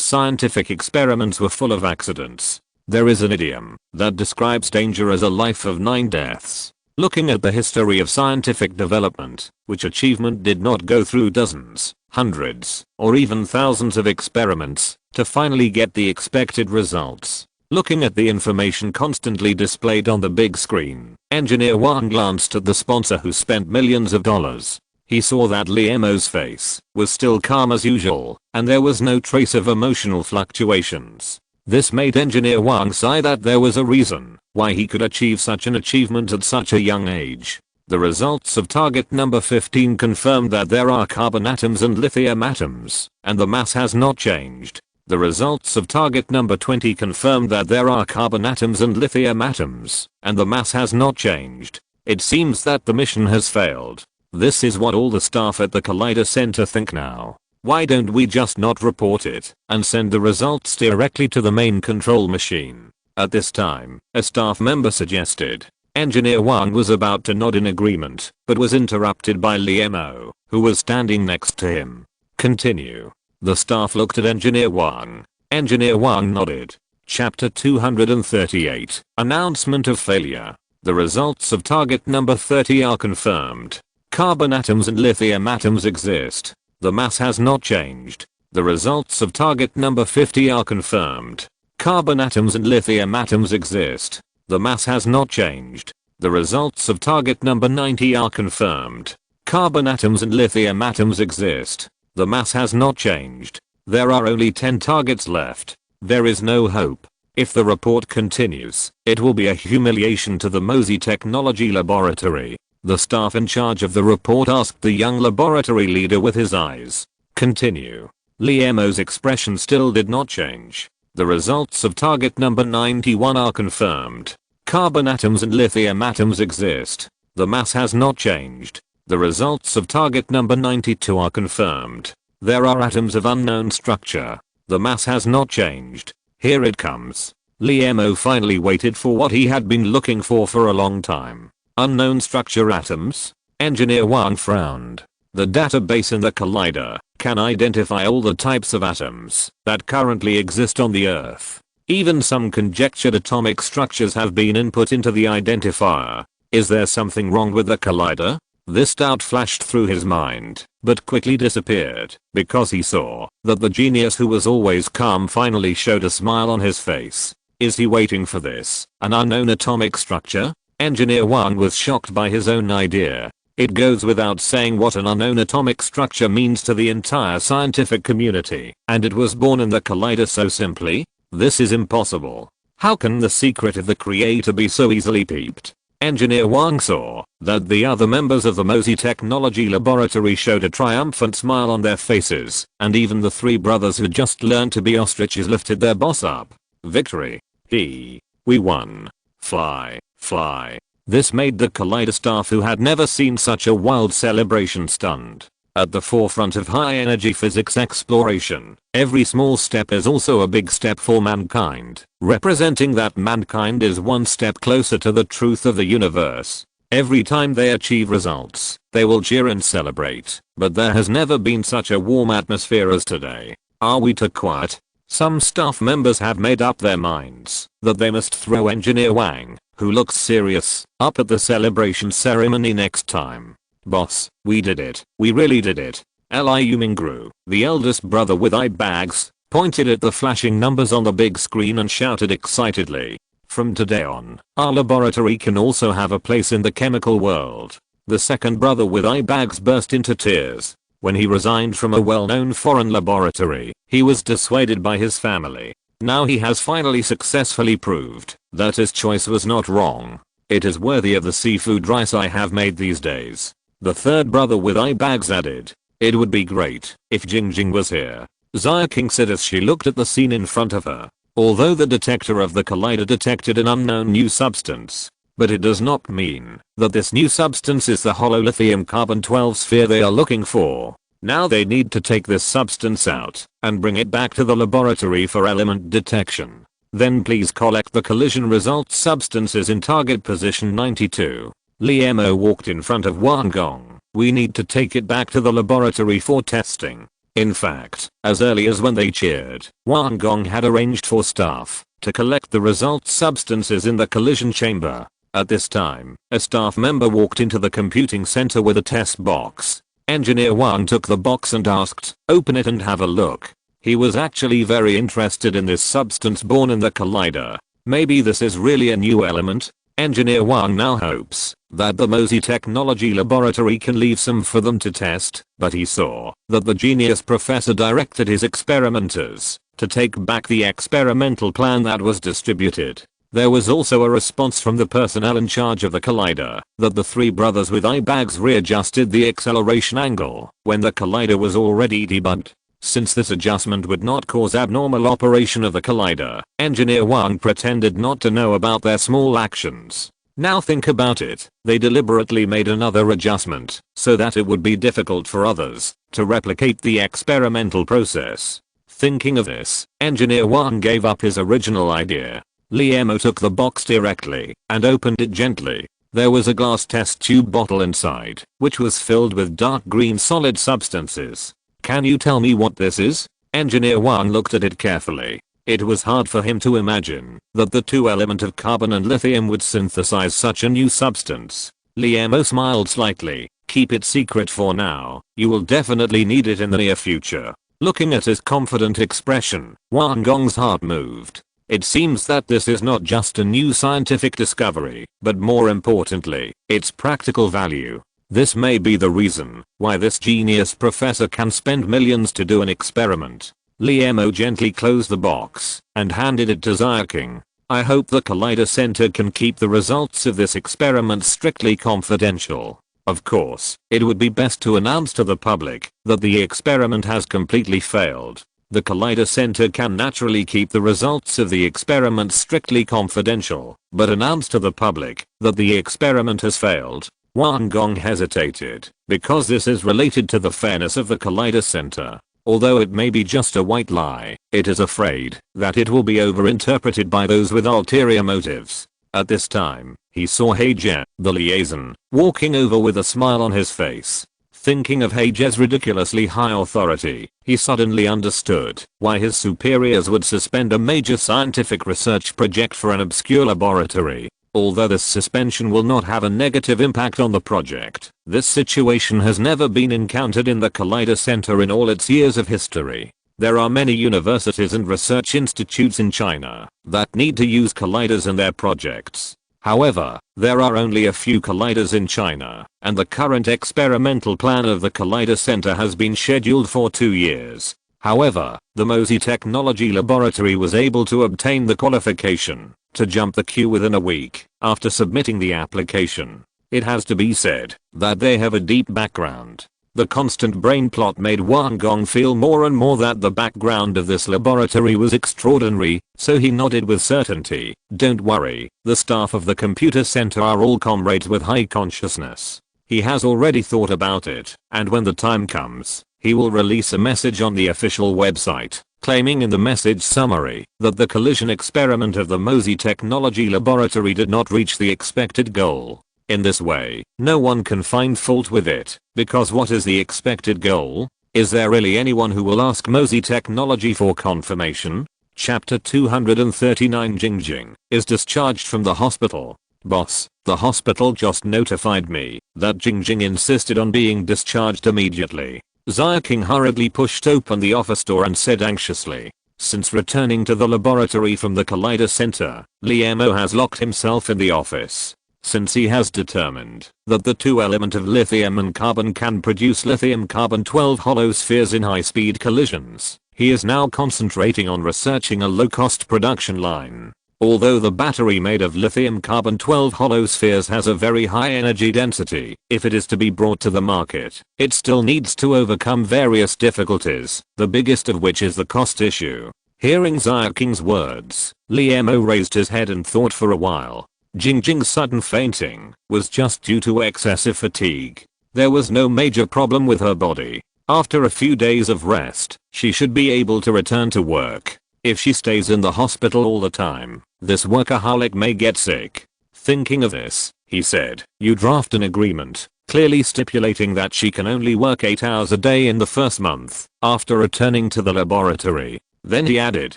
scientific experiments were full of accidents. There is an idiom that describes danger as a life of 9 deaths. Looking at the history of scientific development, which achievement did not go through dozens, hundreds, or even thousands of experiments to finally get the expected results. Looking at the information constantly displayed on the big screen, Engineer Wang glanced at the sponsor who spent millions of dollars. He saw that Liemo's face was still calm as usual, and there was no trace of emotional fluctuations. This made Engineer Wang sigh that there was a reason why he could achieve such an achievement at such a young age. The results of target number 15 confirmed that there are carbon atoms and lithium atoms, and the mass has not changed. The results of target number 20 confirmed that there are carbon atoms and lithium atoms, and the mass has not changed. It seems that the mission has failed. This is what all the staff at the Collider Center think now. Why don't we just not report it and send the results directly to the main control machine? At this time, a staff member suggested. Engineer Wang was about to nod in agreement, but was interrupted by Liemo, who was standing next to him. Continue. The staff looked at Engineer Wang. Engineer Wang nodded. Chapter 238. Announcement of failure. The results of target number 30 are confirmed. Carbon atoms and lithium atoms exist. The mass has not changed. The results of target number 50 are confirmed. Carbon atoms and lithium atoms exist. The mass has not changed. The results of target number 90 are confirmed. Carbon atoms and lithium atoms exist. The mass has not changed. There are only 10 targets left. There is no hope. If the report continues, it will be a humiliation to the Mosey Technology Laboratory. The staff in charge of the report asked the young laboratory leader with his eyes. Continue. Liemo's expression still did not change. The results of target number 91 are confirmed. Carbon atoms and lithium atoms exist. The mass has not changed. The results of target number 92 are confirmed. There are atoms of unknown structure. The mass has not changed. Here it comes. Liemo finally waited for what he had been looking for a long time. Unknown structure atoms? Engineer Wang frowned. The database in the collider can identify all the types of atoms that currently exist on the Earth. Even some conjectured atomic structures have been input into the identifier. Is there something wrong with the collider? This doubt flashed through his mind, but quickly disappeared, because he saw that the genius who was always calm finally showed a smile on his face. Is he waiting for this? An unknown atomic structure? Engineer Wang was shocked by his own idea. It goes without saying what an unknown atomic structure means to the entire scientific community, and it was born in the collider so simply? This is impossible. How can the secret of the creator be so easily peeped? Engineer Wang saw that the other members of the Mosey Technology Laboratory showed a triumphant smile on their faces, and even the three brothers who just learned to be ostriches lifted their boss up. Victory. We won. Fly, fly. This made the collider staff who had never seen such a wild celebration stunned. At the forefront of high-energy physics exploration, every small step is also a big step for mankind, representing that mankind is one step closer to the truth of the universe. Every time they achieve results, they will cheer and celebrate, but there has never been such a warm atmosphere as today. Are we too quiet? Some staff members have made up their minds that they must throw Engineer Wang, who looks serious, up at the celebration ceremony next time. Boss, we did it. We really did it. Liu Mingru, the eldest brother with eye bags, pointed at the flashing numbers on the big screen and shouted excitedly. From today on, our laboratory can also have a place in the chemical world. The second brother with eye bags burst into tears. When he resigned from a well-known foreign laboratory, he was dissuaded by his family. Now he has finally successfully proved that his choice was not wrong. It is worthy of the seafood rice I have made these days. The third brother with eye bags added. It would be great if Jingjing was here. Xia King said as she looked at the scene in front of her. Although the detector of the collider detected an unknown new substance, but it does not mean that this new substance is the hollow lithium carbon 12 sphere they are looking for. Now they need to take this substance out and bring it back to the laboratory for element detection. Then please collect the collision results substances in target position 92. Liemo walked in front of Wang Gong. We need to take it back to the laboratory for testing. In fact, as early as when they cheered, Wang Gong had arranged for staff to collect the results substances in the collision chamber. At this time, a staff member walked into the computing center with a test box. Engineer Wang took the box and asked, "Open it and have a look." He was actually very interested in this substance born in the collider. Maybe this is really a new element? Engineer Wang now hopes that the Mosey Technology Laboratory can leave some for them to test, but he saw that the genius professor directed his experimenters to take back the experimental plan that was distributed. There was also a response from the personnel in charge of the collider that the three brothers with eye bags readjusted the acceleration angle when the collider was already debugged. Since this adjustment would not cause abnormal operation of the collider, Engineer Wang pretended not to know about their small actions. Now think about it, they deliberately made another adjustment so that it would be difficult for others to replicate the experimental process. Thinking of this, Engineer Wang gave up his original idea. Liemo took the box directly and opened it gently. There was a glass test tube bottle inside, which was filled with dark green solid substances. "Can you tell me what this is?" Engineer Wang looked at it carefully. It was hard for him to imagine that the two element of carbon and lithium would synthesize such a new substance. Liemo smiled slightly. "Keep it secret for now. You will definitely need it in the near future." Looking at his confident expression, Wang Gong's heart moved. It seems that this is not just a new scientific discovery, but more importantly, its practical value. This may be the reason why this genius professor can spend millions to do an experiment. Liemo gently closed the box and handed it to Xiaoqing. "I hope the Collider Center can keep the results of this experiment strictly confidential. Of course, it would be best to announce to the public that the experiment has completely failed. The Collider Center can naturally keep the results of the experiment strictly confidential, but announce to the public that the experiment has failed." Wang Gong hesitated, because this is related to the fairness of the Collider Center. Although it may be just a white lie, it is afraid that it will be overinterpreted by those with ulterior motives. At this time, he saw Heijie, the liaison, walking over with a smile on his face. Thinking of Heijie's ridiculously high authority, he suddenly understood why his superiors would suspend a major scientific research project for an obscure laboratory. Although this suspension will not have a negative impact on the project, this situation has never been encountered in the Collider Center in all its years of history. There are many universities and research institutes in China that need to use colliders in their projects. However, there are only a few colliders in China, and the current experimental plan of the Collider Center has been scheduled for 2 years. However, the MOSI Technology Laboratory was able to obtain the qualification to jump the queue within a week after submitting the application. It has to be said that they have a deep background. The constant brain plot made Wang Gong feel more and more that the background of this laboratory was extraordinary, so he nodded with certainty. "Don't worry, the staff of the computer center are all comrades with high consciousness. He has already thought about it, and when the time comes, he will release a message on the official website, claiming in the message summary that the collision experiment of the MOSI Technology Laboratory did not reach the expected goal. In this way, no one can find fault with it, because what is the expected goal? Is there really anyone who will ask MOSI Technology for confirmation?" Chapter 239. Jingjing is discharged from the hospital. "Boss, the hospital just notified me that Jingjing insisted on being discharged immediately." Xiaoqing hurriedly pushed open the office door and said anxiously. Since returning to the laboratory from the Collider Center, Liemo has locked himself in the office. Since he has determined that the two element of lithium and carbon can produce lithium-carbon 12 hollow spheres in high-speed collisions, he is now concentrating on researching a low-cost production line. Although the battery made of lithium-carbon 12 hollow spheres has a very high energy density, if it is to be brought to the market, it still needs to overcome various difficulties, the biggest of which is the cost issue. Hearing Xiaoqing's words, Liemo raised his head and thought for a while. Jingjing's sudden fainting was just due to excessive fatigue. There was no major problem with her body. After a few days of rest, she should be able to return to work. If she stays in the hospital all the time, this workaholic may get sick. Thinking of this, he said, "You draft an agreement, clearly stipulating that she can only work 8 hours a day in the first month after returning to the laboratory." Then he added,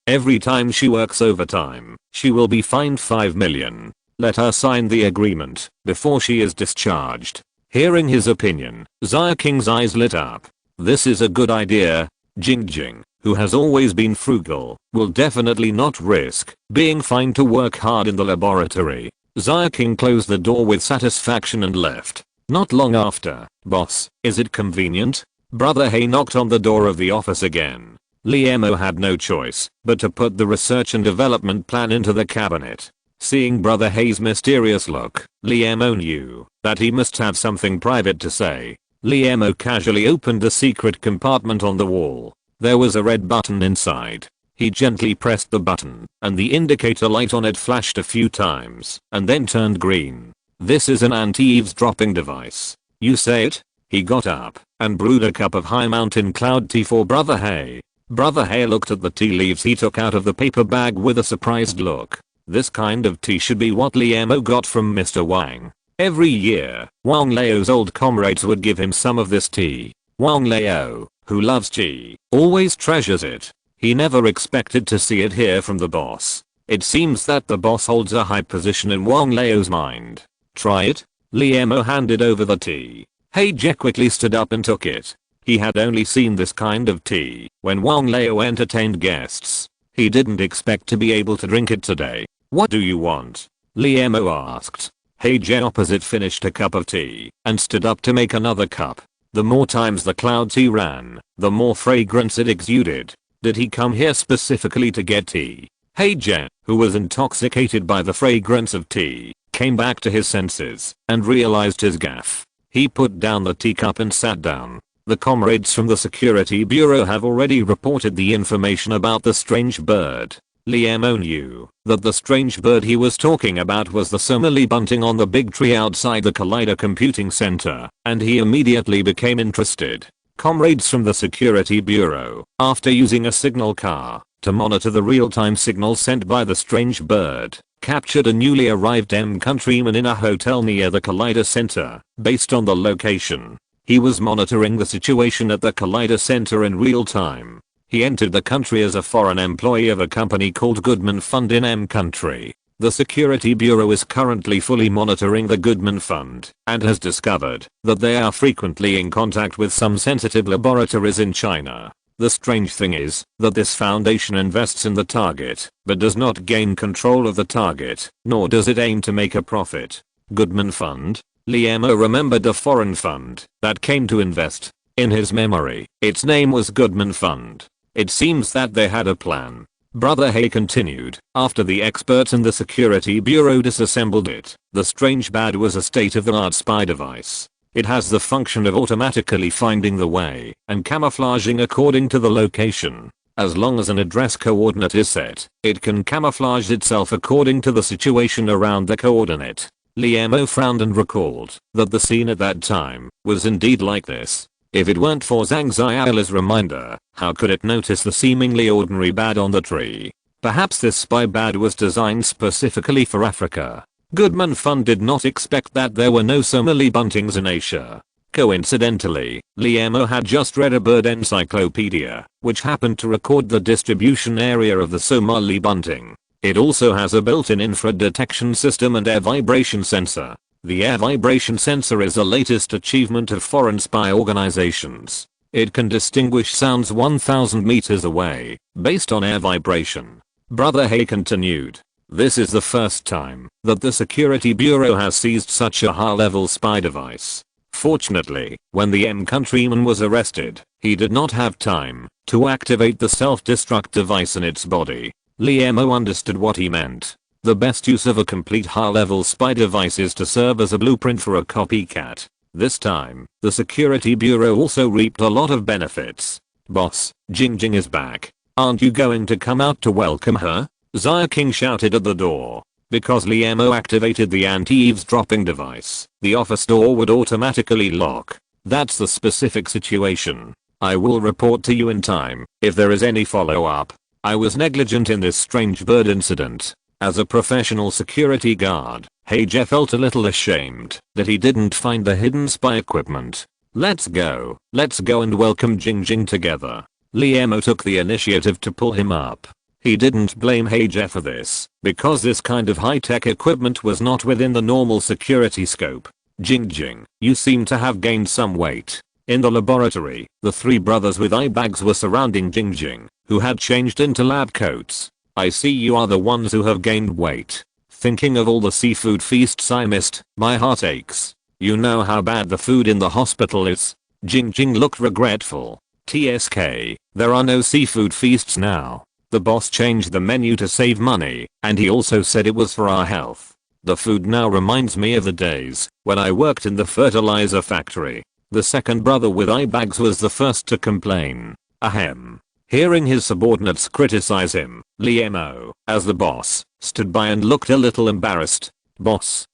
"Every time she works overtime, she will be fined 5 million. Let her sign the agreement before she is discharged." Hearing his opinion, Xiaoqing's eyes lit up. This is a good idea. Jingjing, who has always been frugal, will definitely not risk being fined to work hard in the laboratory. Xiaoqing closed the door with satisfaction and left. Not long after, "Boss, is it convenient?" Brother He knocked on the door of the office again. Liemo had no choice but to put the research and development plan into the cabinet. Seeing Brother He's mysterious look, Liemo knew that he must have something private to say. Liemo casually opened the secret compartment on the wall. There was a red button inside. He gently pressed the button, and the indicator light on it flashed a few times, and then turned green. "This is an anti-eavesdropping device. You say it?" He got up and brewed a cup of high mountain cloud tea for Brother He. Brother He looked at the tea leaves he took out of the paper bag with a surprised look. This kind of tea should be what Liemo got from Mr. Wang. Every year, Wang Leo's old comrades would give him some of this tea. Wang Leo, who loves tea, always treasures it. He never expected to see it here from the boss. It seems that the boss holds a high position in Wang Leo's mind. Try it? Liemo handed over the tea. He quickly stood up and took it. He had only seen this kind of tea when Wang Leo entertained guests. He didn't expect to be able to drink it today. What do you want? Liemo asked. He opposite finished a cup of tea and stood up to make another cup. The more times the clouds he ran, the more fragrance it exuded. Did he come here specifically to get tea? He, who was intoxicated by the fragrance of tea, came back to his senses and realized his gaffe. He put down the teacup and sat down. The comrades from the security bureau have already reported the information about the strange bird. Liemo knew that the strange bird he was talking about was the Somali bunting on the big tree outside the Collider Computing Center, and he immediately became interested. Comrades from the security bureau, after using a signal car to monitor the real-time signal sent by the strange bird, captured a newly arrived countryman in a hotel near the Collider Center. Based on the location, he was monitoring the situation at the Collider Center in real time. He entered the country as a foreign employee of a company called Goodman Fund in country. The Security Bureau is currently fully monitoring the Goodman Fund and has discovered that they are frequently in contact with some sensitive laboratories in China. The strange thing is that this foundation invests in the target but does not gain control of the target, nor does it aim to make a profit. Goodman Fund? Liemo remembered a foreign fund that came to invest. In his memory, its name was Goodman Fund. It seems that they had a plan. Brother Hay continued. After the experts in the Security Bureau disassembled it, the strange bird was a state-of-the-art spy device. It has the function of automatically finding the way and camouflaging according to the location. As long as an address coordinate is set, it can camouflage itself according to the situation around the coordinate. Liemo frowned and recalled that the scene at that time was indeed like this. If it weren't for Zhang Xiao's reminder, how could it notice the seemingly ordinary bat on the tree? Perhaps this spy bat was designed specifically for Africa. Goodman Fund did not expect that there were no Somali buntings in Asia. Coincidentally, Liemo had just read a bird encyclopedia, which happened to record the distribution area of the Somali bunting. It also has a built-in infrared detection system and air vibration sensor. The air vibration sensor is the latest achievement of foreign spy organizations. It can distinguish sounds 1000 meters away, based on air vibration. Brother Hay continued. This is the first time that the Security Bureau has seized such a high-level spy device. Fortunately, when the countryman was arrested, he did not have time to activate the self-destruct device in its body. Liemo understood what he meant. The best use of a complete high-level spy device is to serve as a blueprint for a copycat. This time, the Security Bureau also reaped a lot of benefits. Boss, Jingjing is back. Aren't you going to come out to welcome her? Xia King shouted at the door. Because Liemo activated the anti-eavesdropping device, the office door would automatically lock. That's the specific situation. I will report to you in time if there is any follow-up. I was negligent in this strange bird incident. As a professional security guard, Heije felt a little ashamed that he didn't find the hidden spy equipment. Let's go and welcome Jingjing together. Liemo took the initiative to pull him up. He didn't blame Heije for this, because this kind of high-tech equipment was not within the normal security scope. Jingjing, you seem to have gained some weight. In the laboratory, the three brothers with eye bags were surrounding Jingjing, who had changed into lab coats. I see you are the ones who have gained weight. Thinking of all the seafood feasts I missed, my heart aches. You know how bad the food in the hospital is. Jingjing looked regretful. TSK, there are no seafood feasts now. The boss changed the menu to save money, and he also said it was for our health. The food now reminds me of the days when I worked in the fertilizer factory. The second brother with eye bags was the first to complain. Ahem. Hearing his subordinates criticize him, Liemo, as the boss, stood by and looked a little embarrassed. Boss,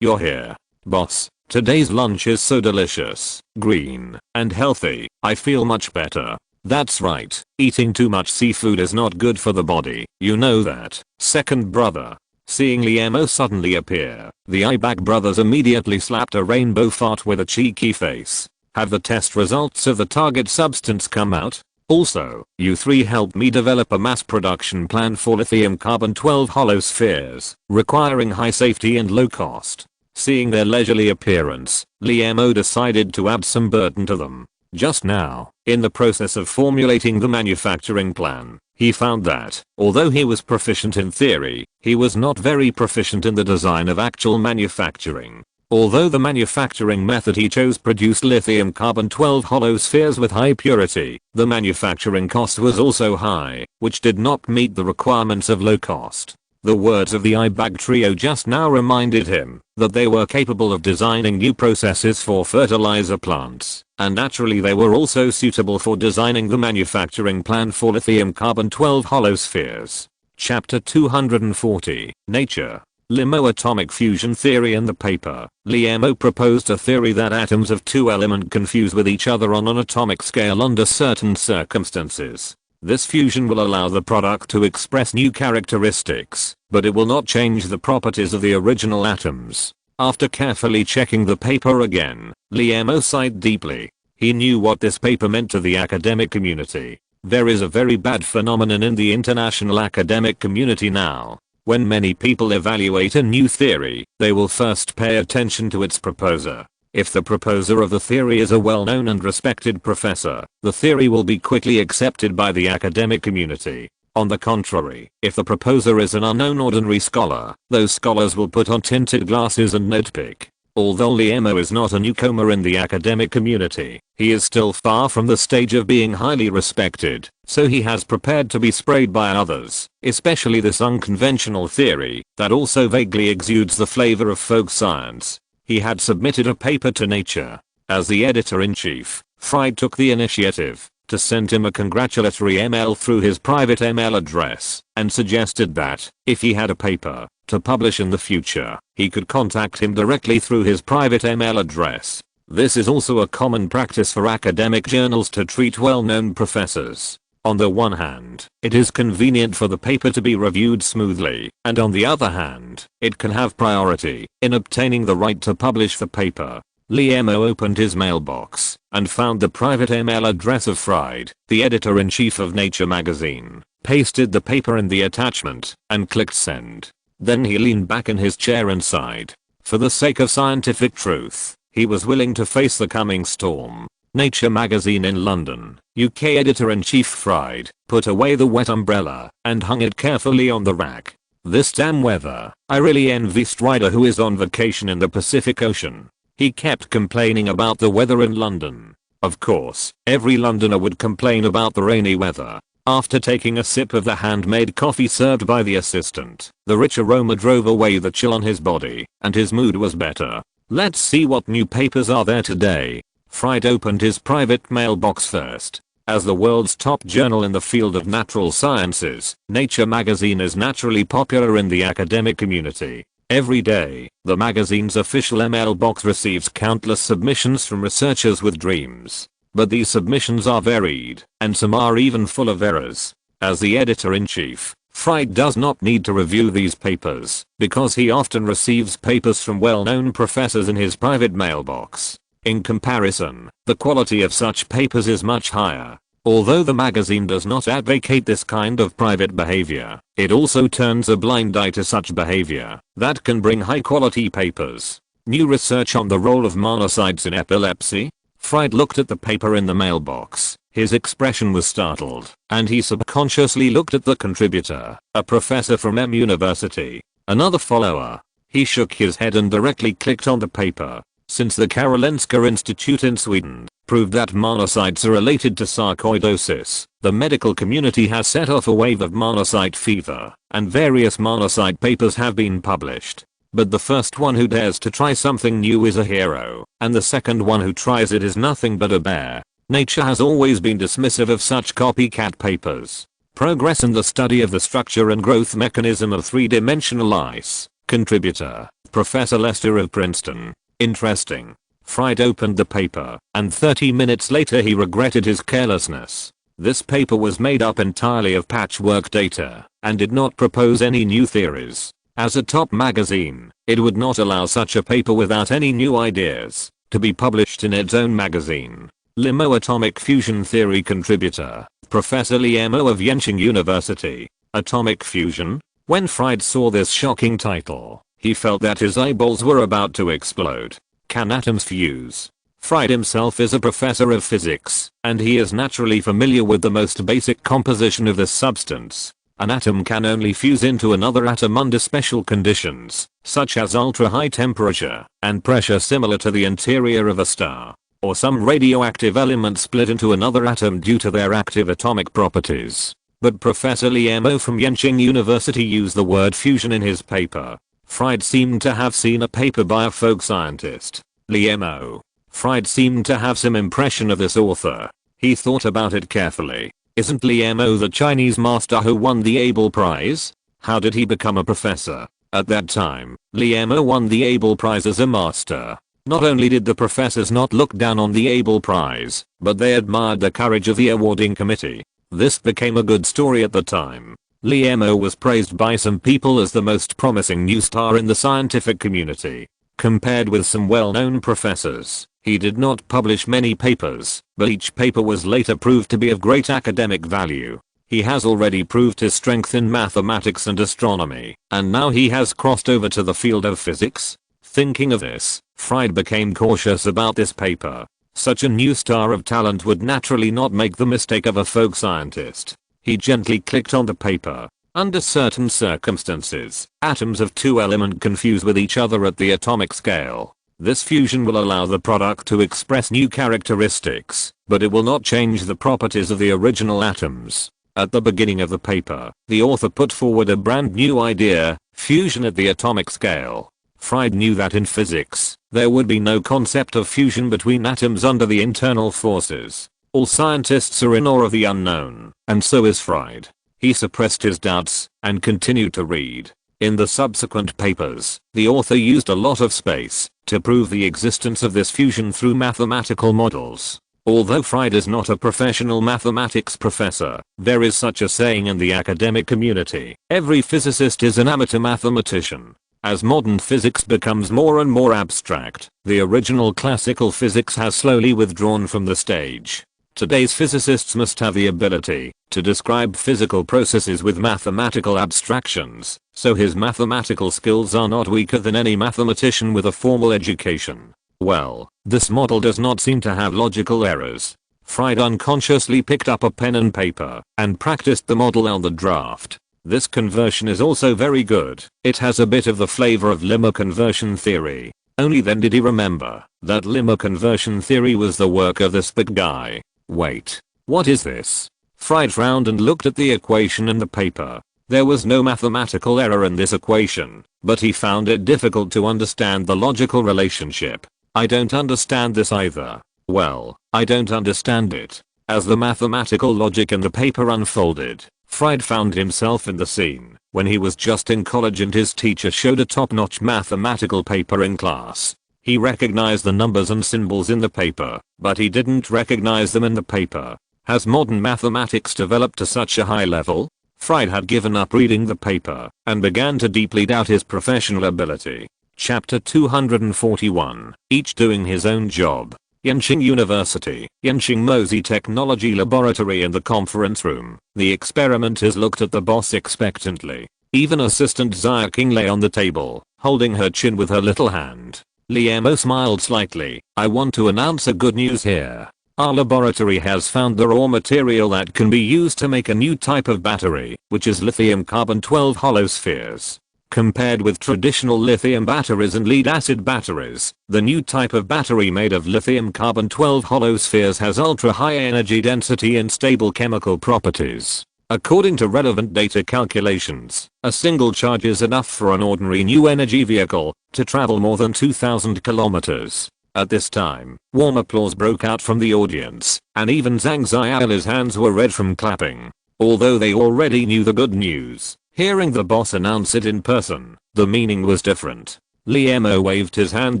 you're here. Boss, today's lunch is so delicious, green, and healthy. I feel much better. That's right, eating too much seafood is not good for the body, you know that. Second brother. Seeing Liam suddenly appear, the Ibach brothers immediately slapped a rainbow fart with a cheeky face. Have the test results of the target substance come out? Also, you three helped me develop a mass production plan for lithium carbon 12 hollow spheres, requiring high safety and low cost. Seeing their leisurely appearance, Liam decided to add some burden to them. Just now, in the process of formulating the manufacturing plan, he found that, although he was proficient in theory, he was not very proficient in the design of actual manufacturing. Although the manufacturing method he chose produced lithium carbon 12 hollow spheres with high purity, the manufacturing cost was also high, which did not meet the requirements of low cost. The words of the Ibach trio just now reminded him that they were capable of designing new processes for fertilizer plants, and naturally they were also suitable for designing the manufacturing plan for lithium carbon 12 hollow spheres. Chapter 240, Nature. LIMO atomic fusion theory. In the paper, Liam proposed a theory that atoms of two elements can fuse with each other on an atomic scale under certain circumstances. This fusion will allow the product to express new characteristics, but it will not change the properties of the original atoms. After carefully checking the paper again, Liam sighed deeply. He knew what this paper meant to the academic community. There is a very bad phenomenon in the international academic community now. When many people evaluate a new theory, they will first pay attention to its proposer. If the proposer of the theory is a well-known and respected professor, the theory will be quickly accepted by the academic community. On the contrary, if the proposer is an unknown ordinary scholar, those scholars will put on tinted glasses and notebook. Although Liam is not a newcomer in the academic community, he is still far from the stage of being highly respected, so he has prepared to be sprayed by others, especially this unconventional theory that also vaguely exudes the flavor of folk science. He had submitted a paper to Nature. As the editor-in-chief, Fried took the initiative to send him a congratulatory email through his private email address and suggested that, if he had a paper to publish in the future, he could contact him directly through his private email address. This is also a common practice for academic journals to treat well-known professors. On the one hand, it is convenient for the paper to be reviewed smoothly, and on the other hand, it can have priority in obtaining the right to publish the paper. Liam opened his mailbox and found the private email address of Fried, the editor-in-chief of Nature magazine, pasted the paper in the attachment, and clicked send. Then he leaned back in his chair and sighed. For the sake of scientific truth, he was willing to face the coming storm. Nature magazine in London, UK. Editor-in-chief Fried put away the wet umbrella and hung it carefully on the rack. This damn weather. I really envy Strider, who is on vacation in the Pacific Ocean. He kept complaining about the weather in London. Of course, every Londoner would complain about the rainy weather. After taking a sip of the handmade coffee served by the assistant, the rich aroma drove away the chill on his body, and his mood was better. Let's see what new papers are there today. Fried opened his private mailbox first. As the world's top journal in the field of natural sciences, Nature magazine is naturally popular in the academic community. Every day, the magazine's official mailbox receives countless submissions from researchers with dreams. But these submissions are varied, and some are even full of errors. As the editor-in-chief, Fried does not need to review these papers, because he often receives papers from well-known professors in his private mailbox. In comparison, the quality of such papers is much higher. Although the magazine does not advocate this kind of private behavior, it also turns a blind eye to such behavior that can bring high-quality papers. New research on the role of monocytes in epilepsy? Fried looked at the paper in the mailbox. His expression was startled, and he subconsciously looked at the contributor, a professor from M University. Another follower. He shook his head and directly clicked on the paper. Since the Karolinska Institute in Sweden proved that monocytes are related to sarcoidosis, the medical community has set off a wave of monocyte fever, and various monocyte papers have been published. But the first one who dares to try something new is a hero, and the second one who tries it is nothing but a bear. Nature has always been dismissive of such copycat papers. Progress in the study of the structure and growth mechanism of three-dimensional ice. Contributor, Professor Lester of Princeton. Interesting. Fried opened the paper, and 30 minutes later he regretted his carelessness. This paper was made up entirely of patchwork data and did not propose any new theories. As a top magazine, it would not allow such a paper without any new ideas to be published in its own magazine. Limo atomic fusion theory contributor, Professor Liemo of Yenching University. Atomic fusion? When Fried saw this shocking title, he felt that his eyeballs were about to explode. Can atoms fuse? Fried himself is a professor of physics, and he is naturally familiar with the most basic composition of this substance. An atom can only fuse into another atom under special conditions, such as ultra-high temperature and pressure similar to the interior of a star, or some radioactive element split into another atom due to their active atomic properties. But Professor Liemo from Yenching University used the word fusion in his paper. Fried seemed to have seen a paper by a folk scientist, Liemo. Fried seemed to have some impression of this author. He thought about it carefully. Isn't Liemo the Chinese master who won the Abel Prize? How did he become a professor? At that time, Liemo won the Abel Prize as a master. Not only did the professors not look down on the Abel Prize, but they admired the courage of the awarding committee. This became a good story at the time. Liemo was praised by some people as the most promising new star in the scientific community. Compared with some well-known professors, he did not publish many papers, but each paper was later proved to be of great academic value. He has already proved his strength in mathematics and astronomy, and now he has crossed over to the field of physics. Thinking of this, Fried became cautious about this paper. Such a new star of talent would naturally not make the mistake of a folk scientist. He gently clicked on the paper. Under certain circumstances, atoms of two elements can fuse with each other at the atomic scale. This fusion will allow the product to express new characteristics, but it will not change the properties of the original atoms. At the beginning of the paper, the author put forward a brand new idea, fusion at the atomic scale. Fried knew that in physics, there would be no concept of fusion between atoms under the internal forces. All scientists are in awe of the unknown, and so is Fried. He suppressed his doubts and continued to read. In the subsequent papers, the author used a lot of space to prove the existence of this fusion through mathematical models. Although Fried is not a professional mathematics professor, there is such a saying in the academic community: every physicist is an amateur mathematician. As modern physics becomes more and more abstract, the original classical physics has slowly withdrawn from the stage. Today's physicists must have the ability to describe physical processes with mathematical abstractions, so his mathematical skills are not weaker than any mathematician with a formal education. Well, this model does not seem to have logical errors. Fried unconsciously picked up a pen and paper and practiced the model on the draft. This conversion is also very good. It has a bit of the flavor of limit conversion theory. Only then did he remember that limit conversion theory was the work of this big guy. Wait, what is this? Fried frowned and looked at the equation in the paper. There was no mathematical error in this equation, but he found it difficult to understand the logical relationship. I don't understand this either. Well, I don't understand it. As the mathematical logic in the paper unfolded, Fried found himself in the scene when he was just in college and his teacher showed a top-notch mathematical paper in class. He recognized the numbers and symbols in the paper, but he didn't recognize them in the paper. Has modern mathematics developed to such a high level? Fried had given up reading the paper and began to deeply doubt his professional ability. Chapter 241, each doing his own job. Yenching University, Yenching Mosey Technology Laboratory. In the conference room, the experimenters looked at the boss expectantly. Even Assistant Zia King lay on the table, holding her chin with her little hand. Liemo smiled slightly. I want to announce a good news here. Our laboratory has found the raw material that can be used to make a new type of battery, which is lithium carbon 12 hollow spheres. Compared with traditional lithium batteries and lead acid batteries, the new type of battery made of lithium carbon 12 hollow spheres has ultra high energy density and stable chemical properties. According to relevant data calculations, a single charge is enough for an ordinary new energy vehicle to travel more than 2,000 kilometers. At this time, warm applause broke out from the audience, and even Zhang Xiao's hands were red from clapping. Although they already knew the good news, hearing the boss announce it in person, the meaning was different. Liemo waved his hand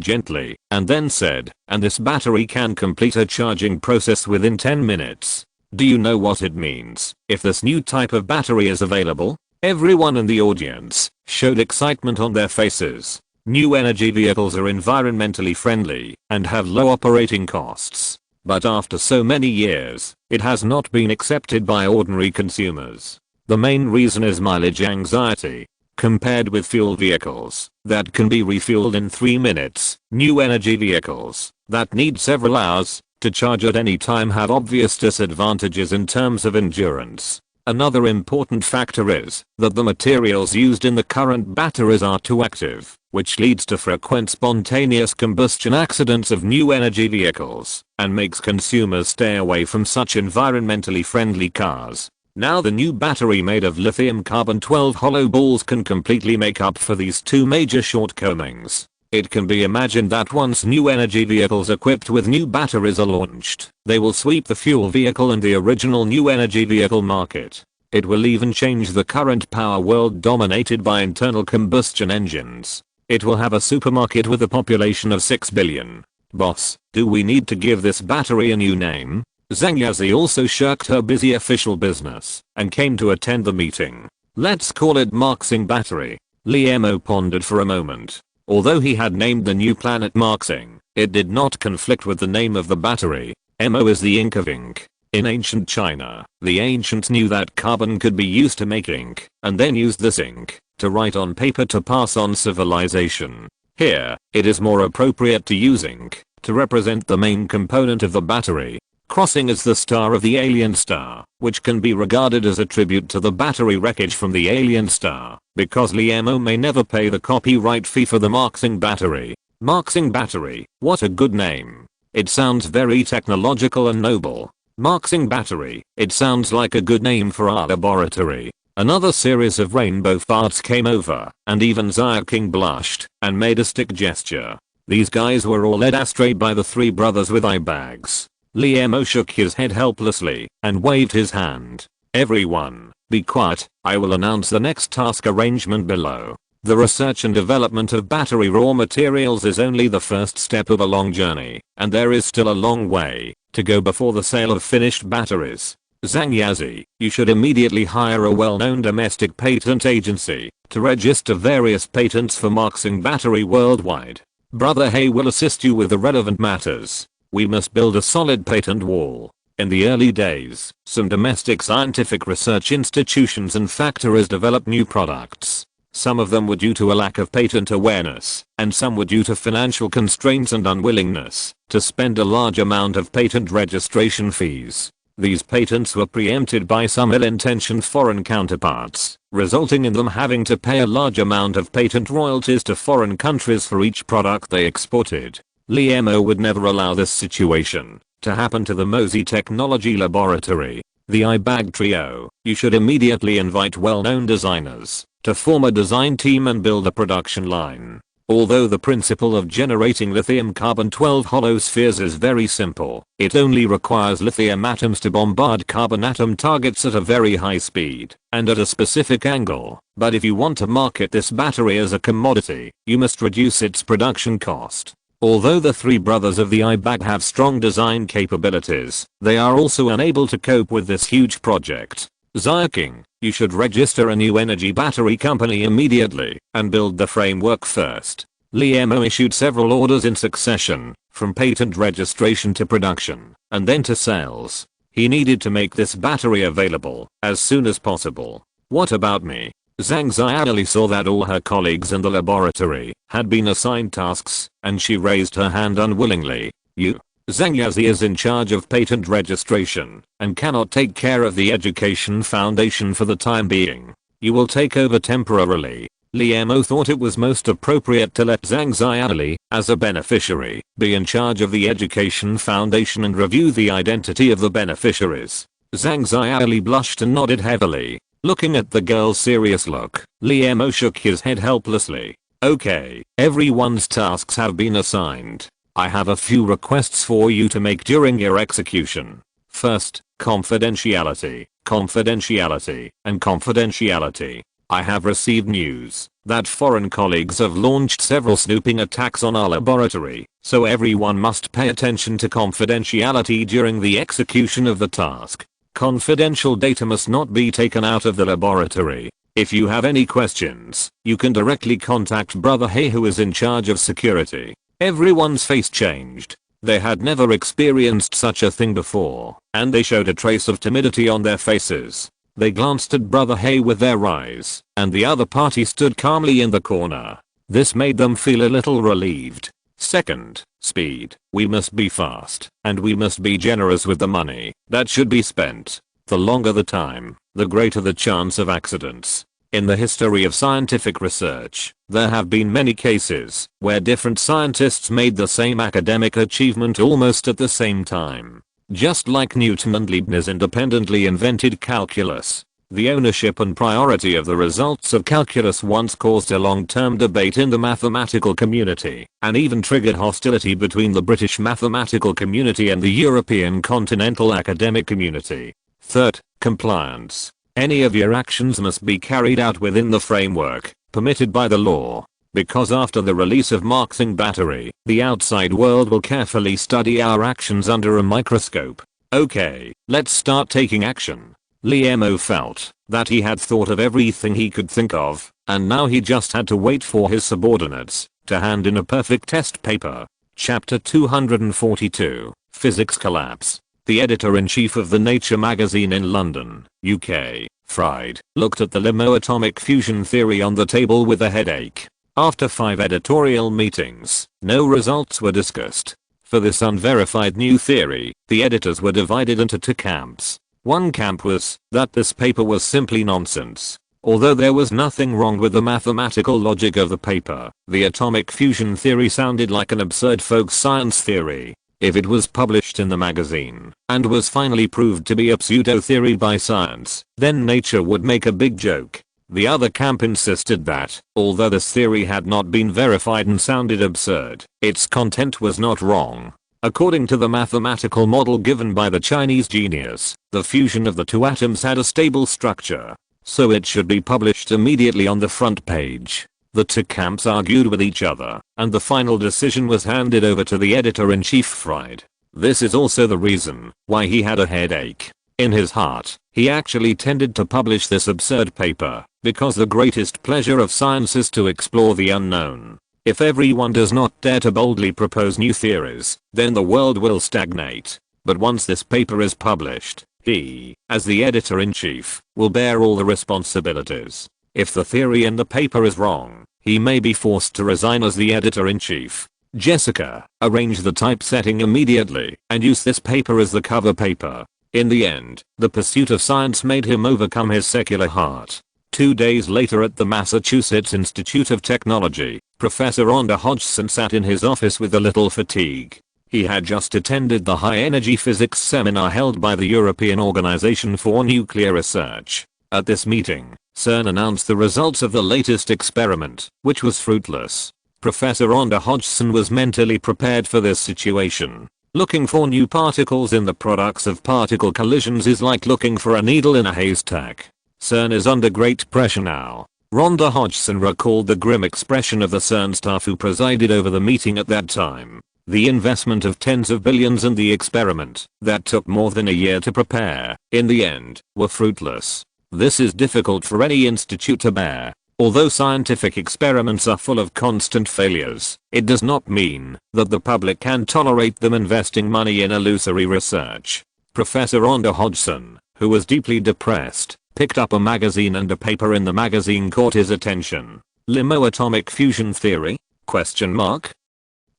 gently, and then said, and this battery can complete a charging process within 10 minutes. Do you know what it means if this new type of battery is available? Everyone in the audience showed excitement on their faces. New energy vehicles are environmentally friendly and have low operating costs. But after so many years, it has not been accepted by ordinary consumers. The main reason is mileage anxiety. Compared with fuel vehicles that can be refueled in 3 minutes, new energy vehicles that need several hours to charge at any time have obvious disadvantages in terms of endurance. Another important factor is that the materials used in the current batteries are too active, which leads to frequent spontaneous combustion accidents of new energy vehicles and makes consumers stay away from such environmentally friendly cars. Now the new battery made of lithium carbon 12 hollow balls can completely make up for these two major shortcomings. It can be imagined that once new energy vehicles equipped with new batteries are launched, they will sweep the fuel vehicle and the original new energy vehicle market. It will even change the current power world dominated by internal combustion engines. It will have a supermarket with a population of 6 billion. Boss, do we need to give this battery a new name? Zhang Yazi also shirked her busy official business and came to attend the meeting. Let's call it Marxing Battery. Li Mo pondered for a moment. Although he had named the new planet Marxing, it did not conflict with the name of the battery. Mo is the ink of ink. In ancient China, the ancients knew that carbon could be used to make ink, and then used this ink to write on paper to pass on civilization. Here, it is more appropriate to use ink to represent the main component of the battery. Crossing is the star of the alien star, which can be regarded as a tribute to the battery wreckage from the alien star, because Li Mo may never pay the copyright fee for the Marxing battery. Marxing battery, what a good name. It sounds very technological and noble. Marxing battery, it sounds like a good name for our laboratory. Another series of rainbow farts came over, and even Zaya King blushed and made a stick gesture. These guys were all led astray by the three brothers with eye bags. Li Mo shook his head helplessly and waved his hand. Everyone, be quiet, I will announce the next task arrangement below. The research and development of battery raw materials is only the first step of a long journey, and there is still a long way to go before the sale of finished batteries. Zhang Yazi, you should immediately hire a well-known domestic patent agency to register various patents for Marxing battery worldwide. Brother Hay will assist you with the relevant matters. We must build a solid patent wall. In the early days, some domestic scientific research institutions and factories developed new products. Some of them were due to a lack of patent awareness, and some were due to financial constraints and unwillingness to spend a large amount of patent registration fees. These patents were preempted by some ill-intentioned foreign counterparts, resulting in them having to pay a large amount of patent royalties to foreign countries for each product they exported. Li Mo would never allow this situation to happen to the Mosey Technology Laboratory. The iBag Trio, you should immediately invite well-known designers to form a design team and build a production line. Although the principle of generating lithium carbon 12 hollow spheres is very simple, it only requires lithium atoms to bombard carbon atom targets at a very high speed and at a specific angle. But if you want to market this battery as a commodity, you must reduce its production cost. Although the three brothers of the iBag have strong design capabilities, they are also unable to cope with this huge project. Zaya King, you should register a new energy battery company immediately and build the framework first. Li Mo issued several orders in succession, from patent registration to production, and then to sales. He needed to make this battery available as soon as possible. What about me? Zhang Xiaoli saw that all her colleagues in the laboratory had been assigned tasks, and she raised her hand unwillingly. You. Zhang Yazi is in charge of patent registration and cannot take care of the education foundation for the time being. You will take over temporarily. Li Mo thought it was most appropriate to let Zhang Xiaoli, as a beneficiary, be in charge of the education foundation and review the identity of the beneficiaries. Zhang Xiaoli blushed and nodded heavily. Looking at the girl's serious look, Li Mo shook his head helplessly. Okay, everyone's tasks have been assigned. I have a few requests for you to make during your execution. First, confidentiality, confidentiality, and confidentiality. I have received news that foreign colleagues have launched several snooping attacks on our laboratory, so everyone must pay attention to confidentiality during the execution of the task. Confidential data must not be taken out of the laboratory. If you have any questions, you can directly contact Brother Hay, who is in charge of security. Everyone's face changed. They had never experienced such a thing before, and they showed a trace of timidity on their faces. They glanced at Brother Hay with their eyes, and the other party stood calmly in the corner. This made them feel a little relieved. Second, speed. We must be fast, and we must be generous with the money that should be spent. The longer the time, the greater the chance of accidents. In the history of scientific research, there have been many cases where different scientists made the same academic achievement almost at the same time. Just like Newton and Leibniz independently invented calculus, the ownership and priority of the results of calculus once caused a long-term debate in the mathematical community, and even triggered hostility between the British mathematical community and the European continental academic community. Third, compliance. Any of your actions must be carried out within the framework permitted by the law, because after the release of Marx's battery, the outside world will carefully study our actions under a microscope. Okay, let's start taking action. Liemo felt that he had thought of everything he could think of, and now he just had to wait for his subordinates to hand in a perfect test paper. Chapter 242, Physics Collapse. The editor-in-chief of the Nature magazine in London, UK, Fried, looked at the LIMO atomic fusion theory on the table with a headache. After 5 editorial meetings, no results were discussed. For this unverified new theory, the editors were divided into 2 camps. One camp was that this paper was simply nonsense. Although there was nothing wrong with the mathematical logic of the paper, the atomic fusion theory sounded like an absurd folk science theory. If it was published in the magazine, and was finally proved to be a pseudo-theory by science, then Nature would make a big joke. The other camp insisted that, although this theory had not been verified and sounded absurd, its content was not wrong. According to the mathematical model given by the Chinese genius, the fusion of the 2 atoms had a stable structure, so it should be published immediately on the front page. The 2 camps argued with each other, and the final decision was handed over to the editor-in-chief Fried. This is also the reason why he had a headache. In his heart, he actually tended to publish this absurd paper, because the greatest pleasure of science is to explore the unknown. If everyone does not dare to boldly propose new theories, then the world will stagnate. But once this paper is published, he, as the editor-in-chief, will bear all the responsibilities. If the theory in the paper is wrong, he may be forced to resign as the editor-in-chief. Jessica, arrange the typesetting immediately and use this paper as the cover paper. In the end, the pursuit of science made him overcome his secular heart. 2 days later at the Massachusetts Institute of Technology, Professor Rhonda Hodgson sat in his office with a little fatigue. He had just attended the high-energy physics seminar held by the European Organization for Nuclear Research. At this meeting, CERN announced the results of the latest experiment, which was fruitless. Professor Rhonda Hodgson was mentally prepared for this situation. Looking for new particles in the products of particle collisions is like looking for a needle in a haystack. CERN is under great pressure now. Rhonda Hodgson recalled the grim expression of the CERN staff who presided over the meeting at that time. The investment of tens of billions and the experiment, that took more than a year to prepare, in the end, were fruitless. This is difficult for any institute to bear. Although scientific experiments are full of constant failures, it does not mean that the public can tolerate them investing money in illusory research. Professor Rhonda Hodgson, who was deeply depressed, picked up a magazine, and a paper in the magazine caught his attention. LIMO atomic fusion theory? ?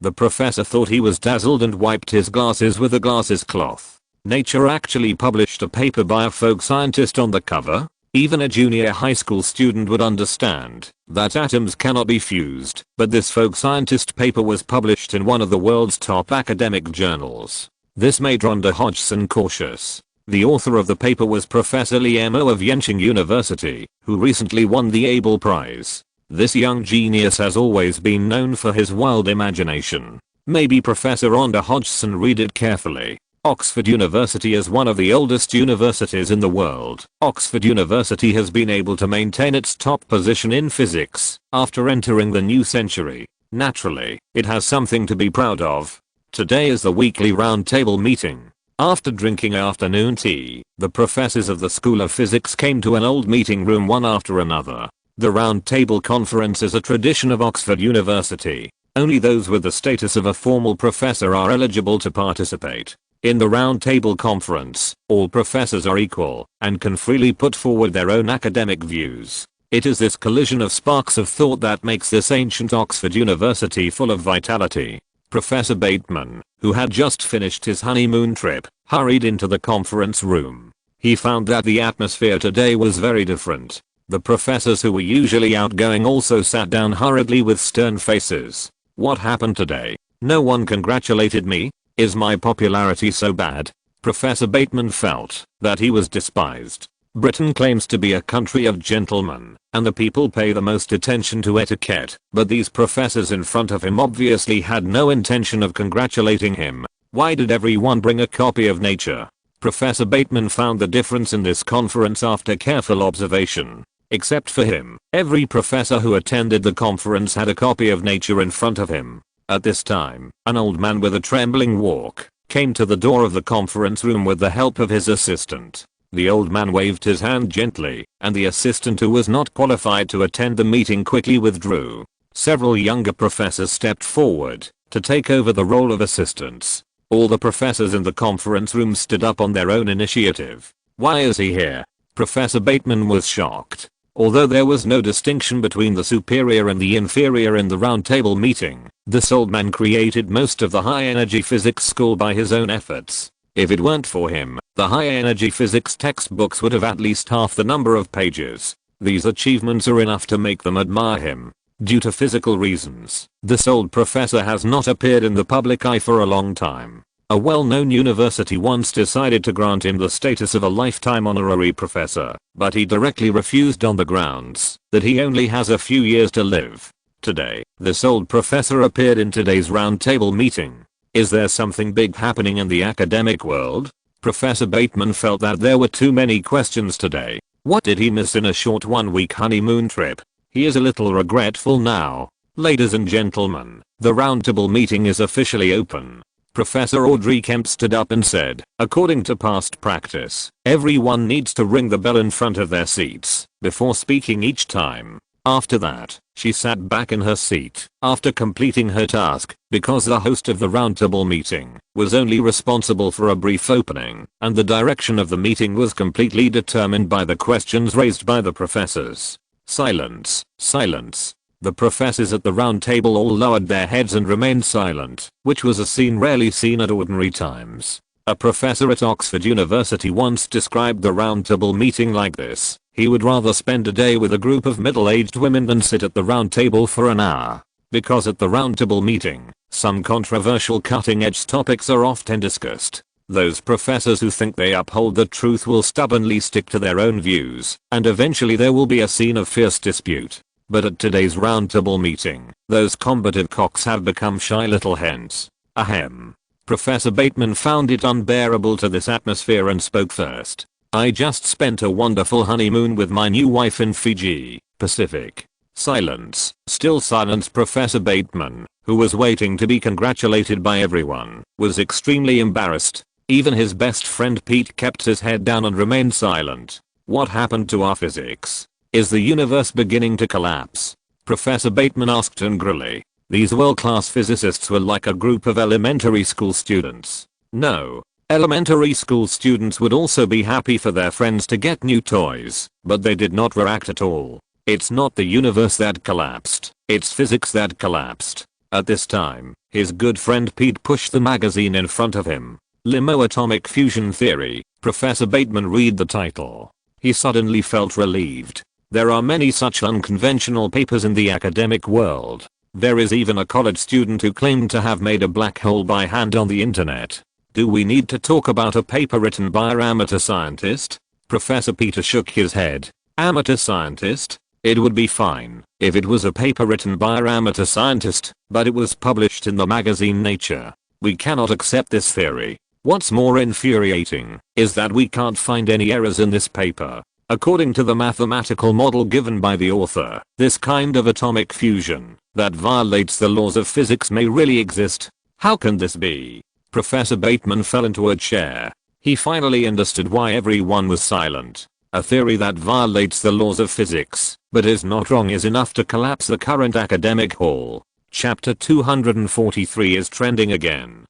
The professor thought he was dazzled and wiped his glasses with a glasses cloth. Nature actually published a paper by a folk scientist on the cover. Even a junior high school student would understand that atoms cannot be fused, but this folk scientist paper was published in one of the world's top academic journals. This made Rhonda Hodgson cautious. The author of the paper was Professor Liemo of Yenching University, who recently won the Abel Prize. This young genius has always been known for his wild imagination. Maybe Professor Rhonda Hodgson read it carefully. Oxford University is one of the oldest universities in the world. Oxford University has been able to maintain its top position in physics after entering the new century. Naturally, it has something to be proud of. Today is the weekly roundtable meeting. After drinking afternoon tea, the professors of the School of Physics came to an old meeting room one after another. The Round Table Conference is a tradition of Oxford University. Only those with the status of a formal professor are eligible to participate. In the Round Table Conference, all professors are equal and can freely put forward their own academic views. It is this collision of sparks of thought that makes this ancient Oxford University full of vitality. Professor Bateman, who had just finished his honeymoon trip, hurried into the conference room. He found that the atmosphere today was very different. The professors who were usually outgoing also sat down hurriedly with stern faces. What happened today? No one congratulated me? Is my popularity so bad? Professor Bateman felt that he was despised. Britain claims to be a country of gentlemen, and the people pay the most attention to etiquette, but these professors in front of him obviously had no intention of congratulating him. Why did everyone bring a copy of Nature? Professor Bateman found the difference in this conference after careful observation. Except for him, every professor who attended the conference had a copy of Nature in front of him. At this time, an old man with a trembling walk came to the door of the conference room with the help of his assistant. The old man waved his hand gently, and the assistant, who was not qualified to attend the meeting, quickly withdrew. Several younger professors stepped forward to take over the role of assistants. All the professors in the conference room stood up on their own initiative. Why is he here? Professor Bateman was shocked. Although there was no distinction between the superior and the inferior in the round table meeting, this old man created most of the high-energy physics school by his own efforts. If it weren't for him, the high-energy physics textbooks would have at least half the number of pages. These achievements are enough to make them admire him. Due to physical reasons, this old professor has not appeared in the public eye for a long time. A well-known university once decided to grant him the status of a lifetime honorary professor, but he directly refused on the grounds that he only has a few years to live. Today, this old professor appeared in today's roundtable meeting. Is there something big happening in the academic world? Professor Bateman felt that there were too many questions today. What did he miss in a short 1-week honeymoon trip? He is a little regretful now. Ladies and gentlemen, the roundtable meeting is officially open. Professor Audrey Kemp stood up and said, according to past practice, everyone needs to ring the bell in front of their seats before speaking each time. After that, she sat back in her seat after completing her task, because the host of the roundtable meeting was only responsible for a brief opening, and the direction of the meeting was completely determined by the questions raised by the professors. Silence, silence. The professors at the round table all lowered their heads and remained silent, which was a scene rarely seen at ordinary times. A professor at Oxford University once described the roundtable meeting like this: he would rather spend a day with a group of middle-aged women than sit at the round table for an hour. Because at the roundtable meeting, some controversial cutting-edge topics are often discussed. Those professors who think they uphold the truth will stubbornly stick to their own views, and eventually there will be a scene of fierce dispute. But at today's roundtable meeting, those combative cocks have become shy little hens. Ahem. Professor Bateman found it unbearable to this atmosphere and spoke first. I just spent a wonderful honeymoon with my new wife in Fiji, Pacific. Silence. Still silence. Professor Bateman, who was waiting to be congratulated by everyone, was extremely embarrassed. Even his best friend Pete kept his head down and remained silent. What happened to our physics? Is the universe beginning to collapse? Professor Bateman asked angrily. These world-class physicists were like a group of elementary school students. No. Elementary school students would also be happy for their friends to get new toys, but they did not react at all. It's not the universe that collapsed, it's physics that collapsed. At this time, his good friend Pete pushed the magazine in front of him. LIMO Atomic Fusion Theory. Professor Bateman read the title. He suddenly felt relieved. There are many such unconventional papers in the academic world. There is even a college student who claimed to have made a black hole by hand on the internet. Do we need to talk about a paper written by an amateur scientist? Professor Peter shook his head. Amateur scientist? It would be fine if it was a paper written by an amateur scientist, but it was published in the magazine Nature. We cannot accept this theory. What's more infuriating is that we can't find any errors in this paper. According to the mathematical model given by the author, this kind of atomic fusion that violates the laws of physics may really exist. How can this be? Professor Bateman fell into a chair. He finally understood why everyone was silent. A theory that violates the laws of physics, but is not wrong is enough to collapse the current academic hall. Chapter 243 is trending again.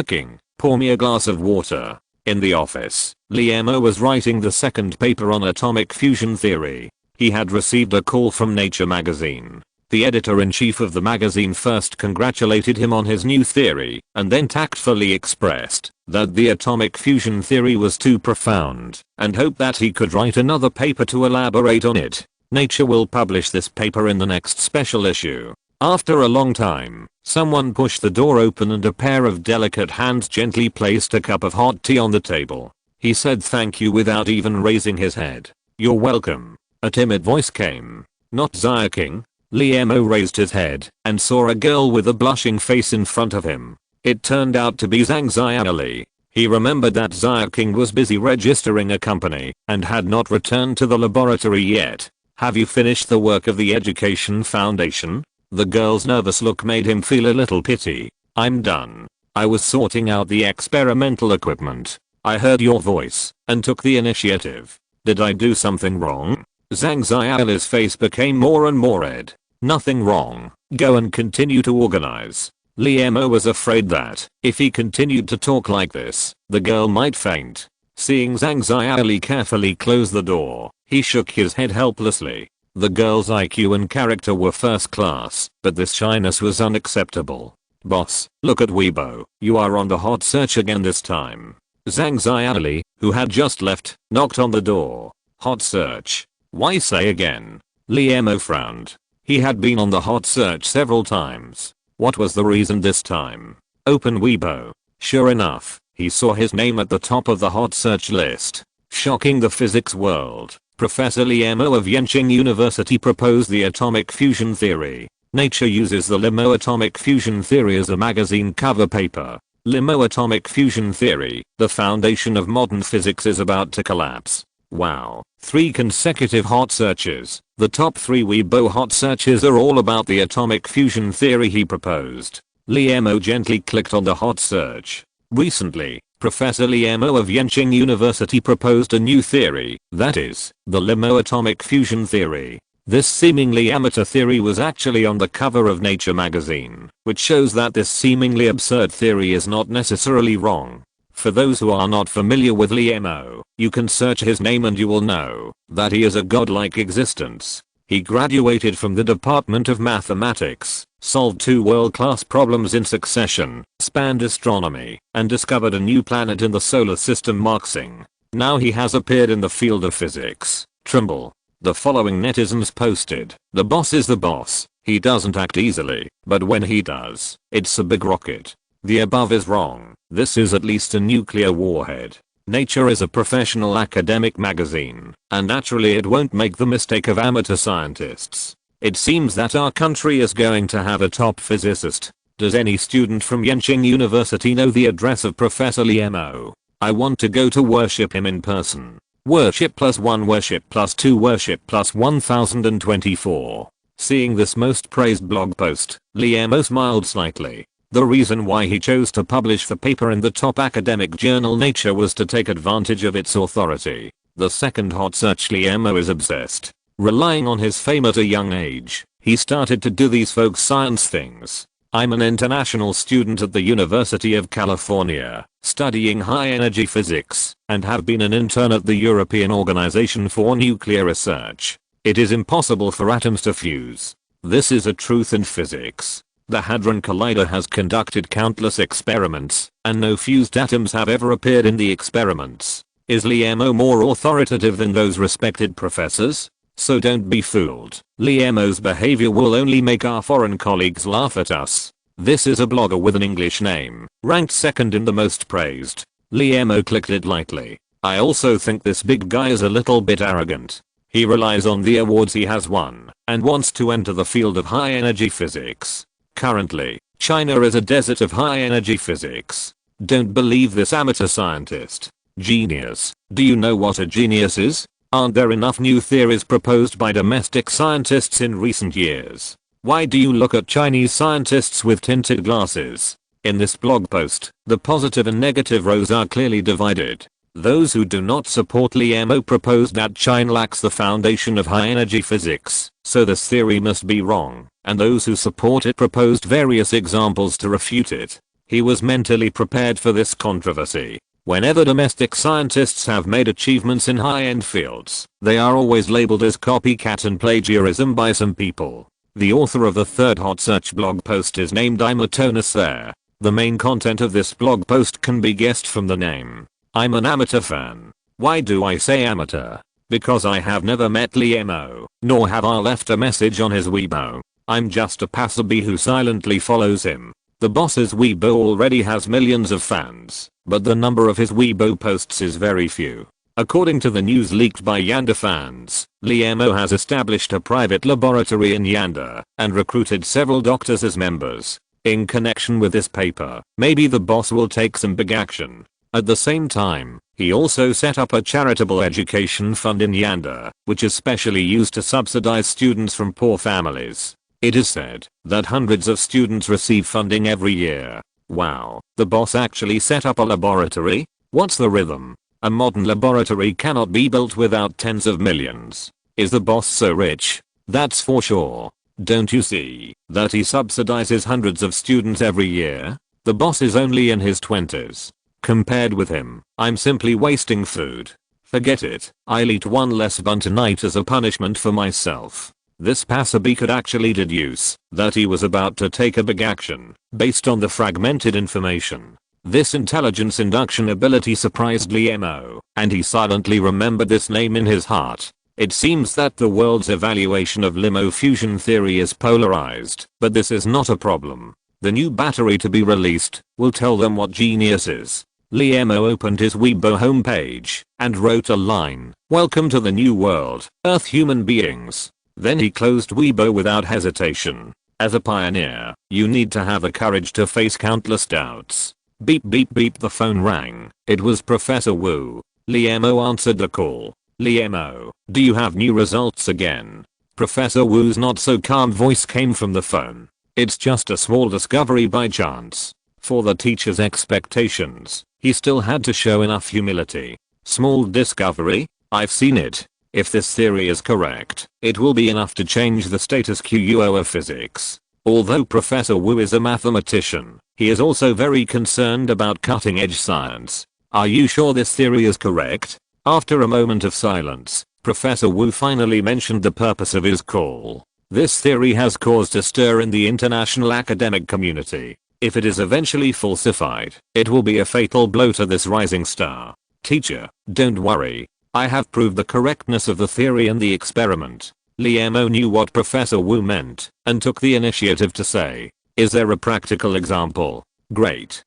King, pour me a glass of water. In the office, Liemo was writing the second paper on atomic fusion theory. He had received a call from Nature magazine. The editor-in-chief of the magazine first congratulated him on his new theory, and then tactfully expressed that the atomic fusion theory was too profound, and hoped that he could write another paper to elaborate on it. Nature will publish this paper in the next special issue. After a long time, someone pushed the door open and a pair of delicate hands gently placed a cup of hot tea on the table. He said thank you without even raising his head. You're welcome. A timid voice came. Not King. Liemo raised his head and saw a girl with a blushing face in front of him. It turned out to be Zhang. He remembered that King was busy registering a company and had not returned to the laboratory yet. Have you finished the work of the Education Foundation? The girl's nervous look made him feel a little pity. I'm done. I was sorting out the experimental equipment. I heard your voice and took the initiative. Did I do something wrong? Zhang Xiaoli's face became more and more red. Nothing wrong. Go and continue to organize. Liemo was afraid that, if he continued to talk like this, the girl might faint. Seeing Zhang Xiaoli carefully close the door, he shook his head helplessly. The girl's IQ and character were first class, but this shyness was unacceptable. Boss, look at Weibo. You are on the hot search again this time. Zhang Xiaoli, who had just left, knocked on the door. Hot search? Why say again? Liemo frowned. He had been on the hot search several times. What was the reason this time? Open Weibo. Sure enough, he saw his name at the top of the hot search list. Shocking the physics world. Professor Liemo of Yenching University proposed the atomic fusion theory. Nature uses the Liemo atomic fusion theory as a magazine cover paper. Liemo atomic fusion theory, the foundation of modern physics, is about to collapse. Wow. 3 consecutive hot searches. The top 3 Weibo hot searches are all about the atomic fusion theory he proposed. Liemo gently clicked on the hot search. Recently, Professor Liemo of Yenching University proposed a new theory, that is, the Liemo atomic fusion theory. This seemingly amateur theory was actually on the cover of Nature magazine, which shows that this seemingly absurd theory is not necessarily wrong. For those who are not familiar with Liemo, you can search his name and you will know that he is a godlike existence. He graduated from the Department of Mathematics, solved 2 world-class problems in succession, spanned astronomy, and discovered a new planet in the solar system Marxing. Now he has appeared in the field of physics. Trimble. The following netizens posted. The boss is the boss. He doesn't act easily, but when he does, it's a big rocket. The above is wrong. This is at least a nuclear warhead. Nature is a professional academic magazine, and naturally it won't make the mistake of amateur scientists. It seems that our country is going to have a top physicist. Does any student from Yenching University know the address of Professor Liemo? I want to go to worship him in person. Worship +1 worship +2 worship +1024. Seeing this most praised blog post, Liemo smiled slightly. The reason why he chose to publish the paper in the top academic journal Nature was to take advantage of its authority. The second hot search. Liemo is obsessed. Relying on his fame at a young age, he started to do these folk science things. I'm an international student at the University of California, studying high-energy physics, and have been an intern at the European Organization for Nuclear Research. It is impossible for atoms to fuse. This is a truth in physics. The Hadron Collider has conducted countless experiments, and no fused atoms have ever appeared in the experiments. Is Liemo more authoritative than those respected professors? So don't be fooled. Liemo's behavior will only make our foreign colleagues laugh at us. This is a blogger with an English name, ranked second in the most praised. Liemo clicked it lightly. I also think this big guy is a little bit arrogant. He relies on the awards he has won, and wants to enter the field of high energy physics. Currently, China is a desert of high energy physics. Don't believe this amateur scientist. Genius. Do you know what a genius is? Aren't there enough new theories proposed by domestic scientists in recent years? Why do you look at Chinese scientists with tinted glasses? In this blog post, the positive and negative rows are clearly divided. Those who do not support Liemo propose that China lacks the foundation of high-energy physics, so this theory must be wrong, and those who support it proposed various examples to refute it. He was mentally prepared for this controversy. Whenever domestic scientists have made achievements in high-end fields, they are always labeled as copycat and plagiarism by some people. The author of the third hot search blog post is named Imotonus there. The main content of this blog post can be guessed from the name. I'm an amateur fan. Why do I say amateur? Because I have never met Liemo, nor have I left a message on his Weibo. I'm just a passerby who silently follows him. The boss's Weibo already has millions of fans, but the number of his Weibo posts is very few. According to the news leaked by Yanda fans, Liemo has established a private laboratory in Yanda and recruited several doctors as members. In connection with this paper, maybe the boss will take some big action. At the same time, he also set up a charitable education fund in Yanda, which is specially used to subsidize students from poor families. It is said that hundreds of students receive funding every year. Wow, the boss actually set up a laboratory? What's the rhythm? A modern laboratory cannot be built without tens of millions. Is the boss so rich? That's for sure. Don't you see that he subsidizes hundreds of students every year? The boss is only in his 20s. Compared with him, I'm simply wasting food. Forget it, I'll eat one less bun tonight as a punishment for myself. This passerby could actually deduce that he was about to take a big action based on the fragmented information. This intelligence induction ability surprised Liemo, and he silently remembered this name in his heart. It seems that the world's evaluation of Limo fusion theory is polarized, but this is not a problem. The new battery to be released will tell them what genius is. Liemo opened his Weibo homepage and wrote a line, "Welcome to the new world, Earth human beings." Then he closed Weibo without hesitation. As a pioneer, you need to have the courage to face countless doubts. Beep beep beep, the phone rang. It was Professor Wu. Liemo answered the call. "Liemo, do you have new results again?" Professor Wu's not so calm voice came from the phone. "It's just a small discovery by chance." For the teacher's expectations, he still had to show enough humility. "Small discovery? I've seen it. If this theory is correct, it will be enough to change the status quo of physics." Although Professor Wu is a mathematician, he is also very concerned about cutting-edge science. "Are you sure this theory is correct?" After a moment of silence, Professor Wu finally mentioned the purpose of his call. "This theory has caused a stir in the international academic community. If it is eventually falsified, it will be a fatal blow to this rising star. Teacher, don't worry. I have proved the correctness of the theory in the experiment." Liemo knew what Professor Wu meant and took the initiative to say, "Is there a practical example?" Great.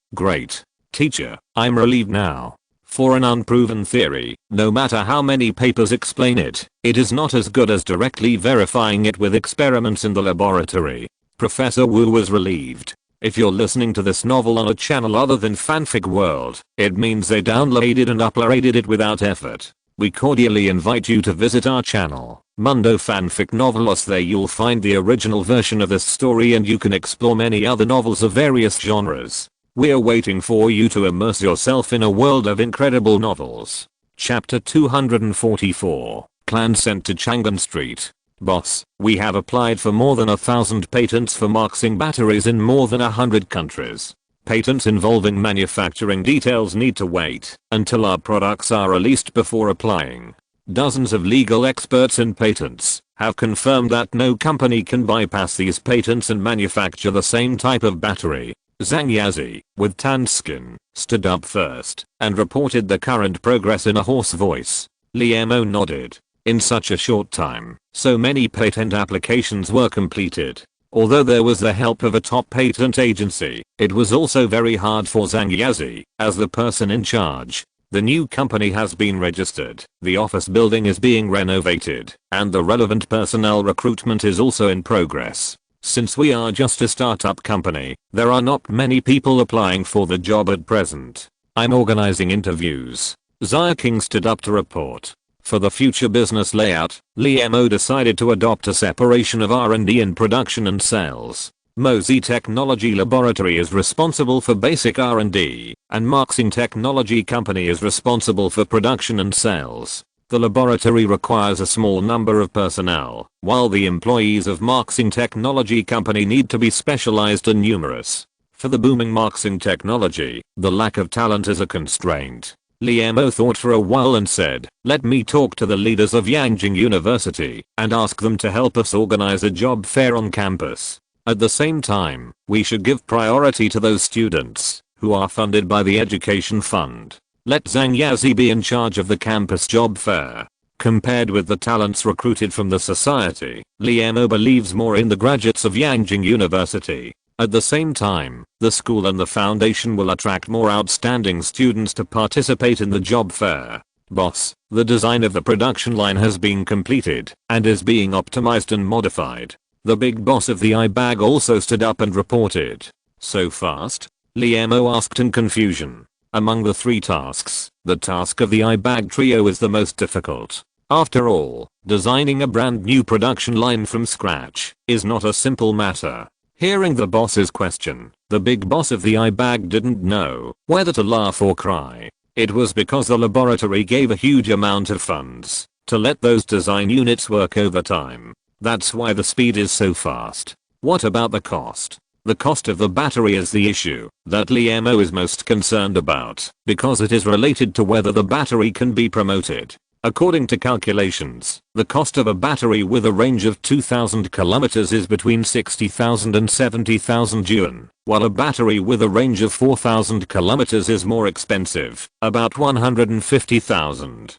Teacher, I'm relieved now. For an unproven theory, no matter how many papers explain it, it is not as good as directly verifying it with experiments in the laboratory." Professor Wu was relieved. If you're listening to this novel on a channel other than Fanfic World, it means they downloaded and uploaded it without effort. We cordially invite you to visit our channel, Mundo Fanfic Novelos. There you'll find the original version of this story and you can explore many other novels of various genres. We're waiting for you to immerse yourself in a world of incredible novels. Chapter 244, Clan sent to Chang'an Street. Boss, we have applied for more than 1,000 patents for marxing batteries in more than 100 countries. Patents involving manufacturing details need to wait until our products are released before applying. Dozens of legal experts in patents have confirmed that no company can bypass these patents and manufacture the same type of battery. Zhang Yazi, with tanned skin, stood up first and reported the current progress in a hoarse voice. Liemo nodded. In such a short time, so many patent applications were completed. Although there was the help of a top patent agency, it was also very hard for Zhang Yazi, as the person in charge. The new company has been registered, the office building is being renovated, and the relevant personnel recruitment is also in progress. Since we are just a startup company, there are not many people applying for the job at present. I'm organizing interviews. Zia King stood up to report. For the future business layout, Liemo decided to adopt a separation of R&D in production and sales. Mosey Technology Laboratory is responsible for basic R&D, and Marxing Technology Company is responsible for production and sales. The laboratory requires a small number of personnel, while the employees of Marxing Technology Company need to be specialized and numerous. For the booming Marxing Technology, the lack of talent is a constraint. Liemo thought for a while and said, "Let me talk to the leaders of Yanjing University and ask them to help us organize a job fair on campus. At the same time, we should give priority to those students who are funded by the education fund. Let Zhang Yazi be in charge of the campus job fair." Compared with the talents recruited from the society, Liemo believes more in the graduates of Yanjing University. At the same time, the school and the foundation will attract more outstanding students to participate in the job fair. Boss, the design of the production line has been completed and is being optimized and modified. The big boss of the iBag also stood up and reported. "So fast?" Liemo asked in confusion. Among the 3 tasks, the task of the iBag trio is the most difficult. After all, designing a brand new production line from scratch is not a simple matter. Hearing the boss's question, the big boss of the iBag didn't know whether to laugh or cry. It was because the laboratory gave a huge amount of funds to let those design units work overtime. That's why the speed is so fast. What about the cost? The cost of the battery is the issue that Liemo is most concerned about, because it is related to whether the battery can be promoted. According to calculations, the cost of a battery with a range of 2,000 kilometers is between 60,000 and 70,000 yuan, while a battery with a range of 4,000 kilometers is more expensive, about 150,000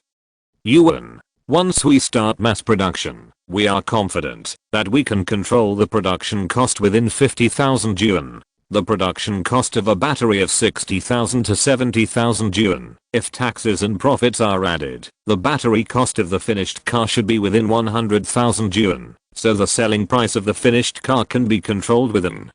yuan. Once we start mass production, we are confident that we can control the production cost within 50,000 yuan. The production cost of a battery of 60,000 to 70,000 yuan. If taxes and profits are added, the battery cost of the finished car should be within 100,000 yuan, so the selling price of the finished car can be controlled within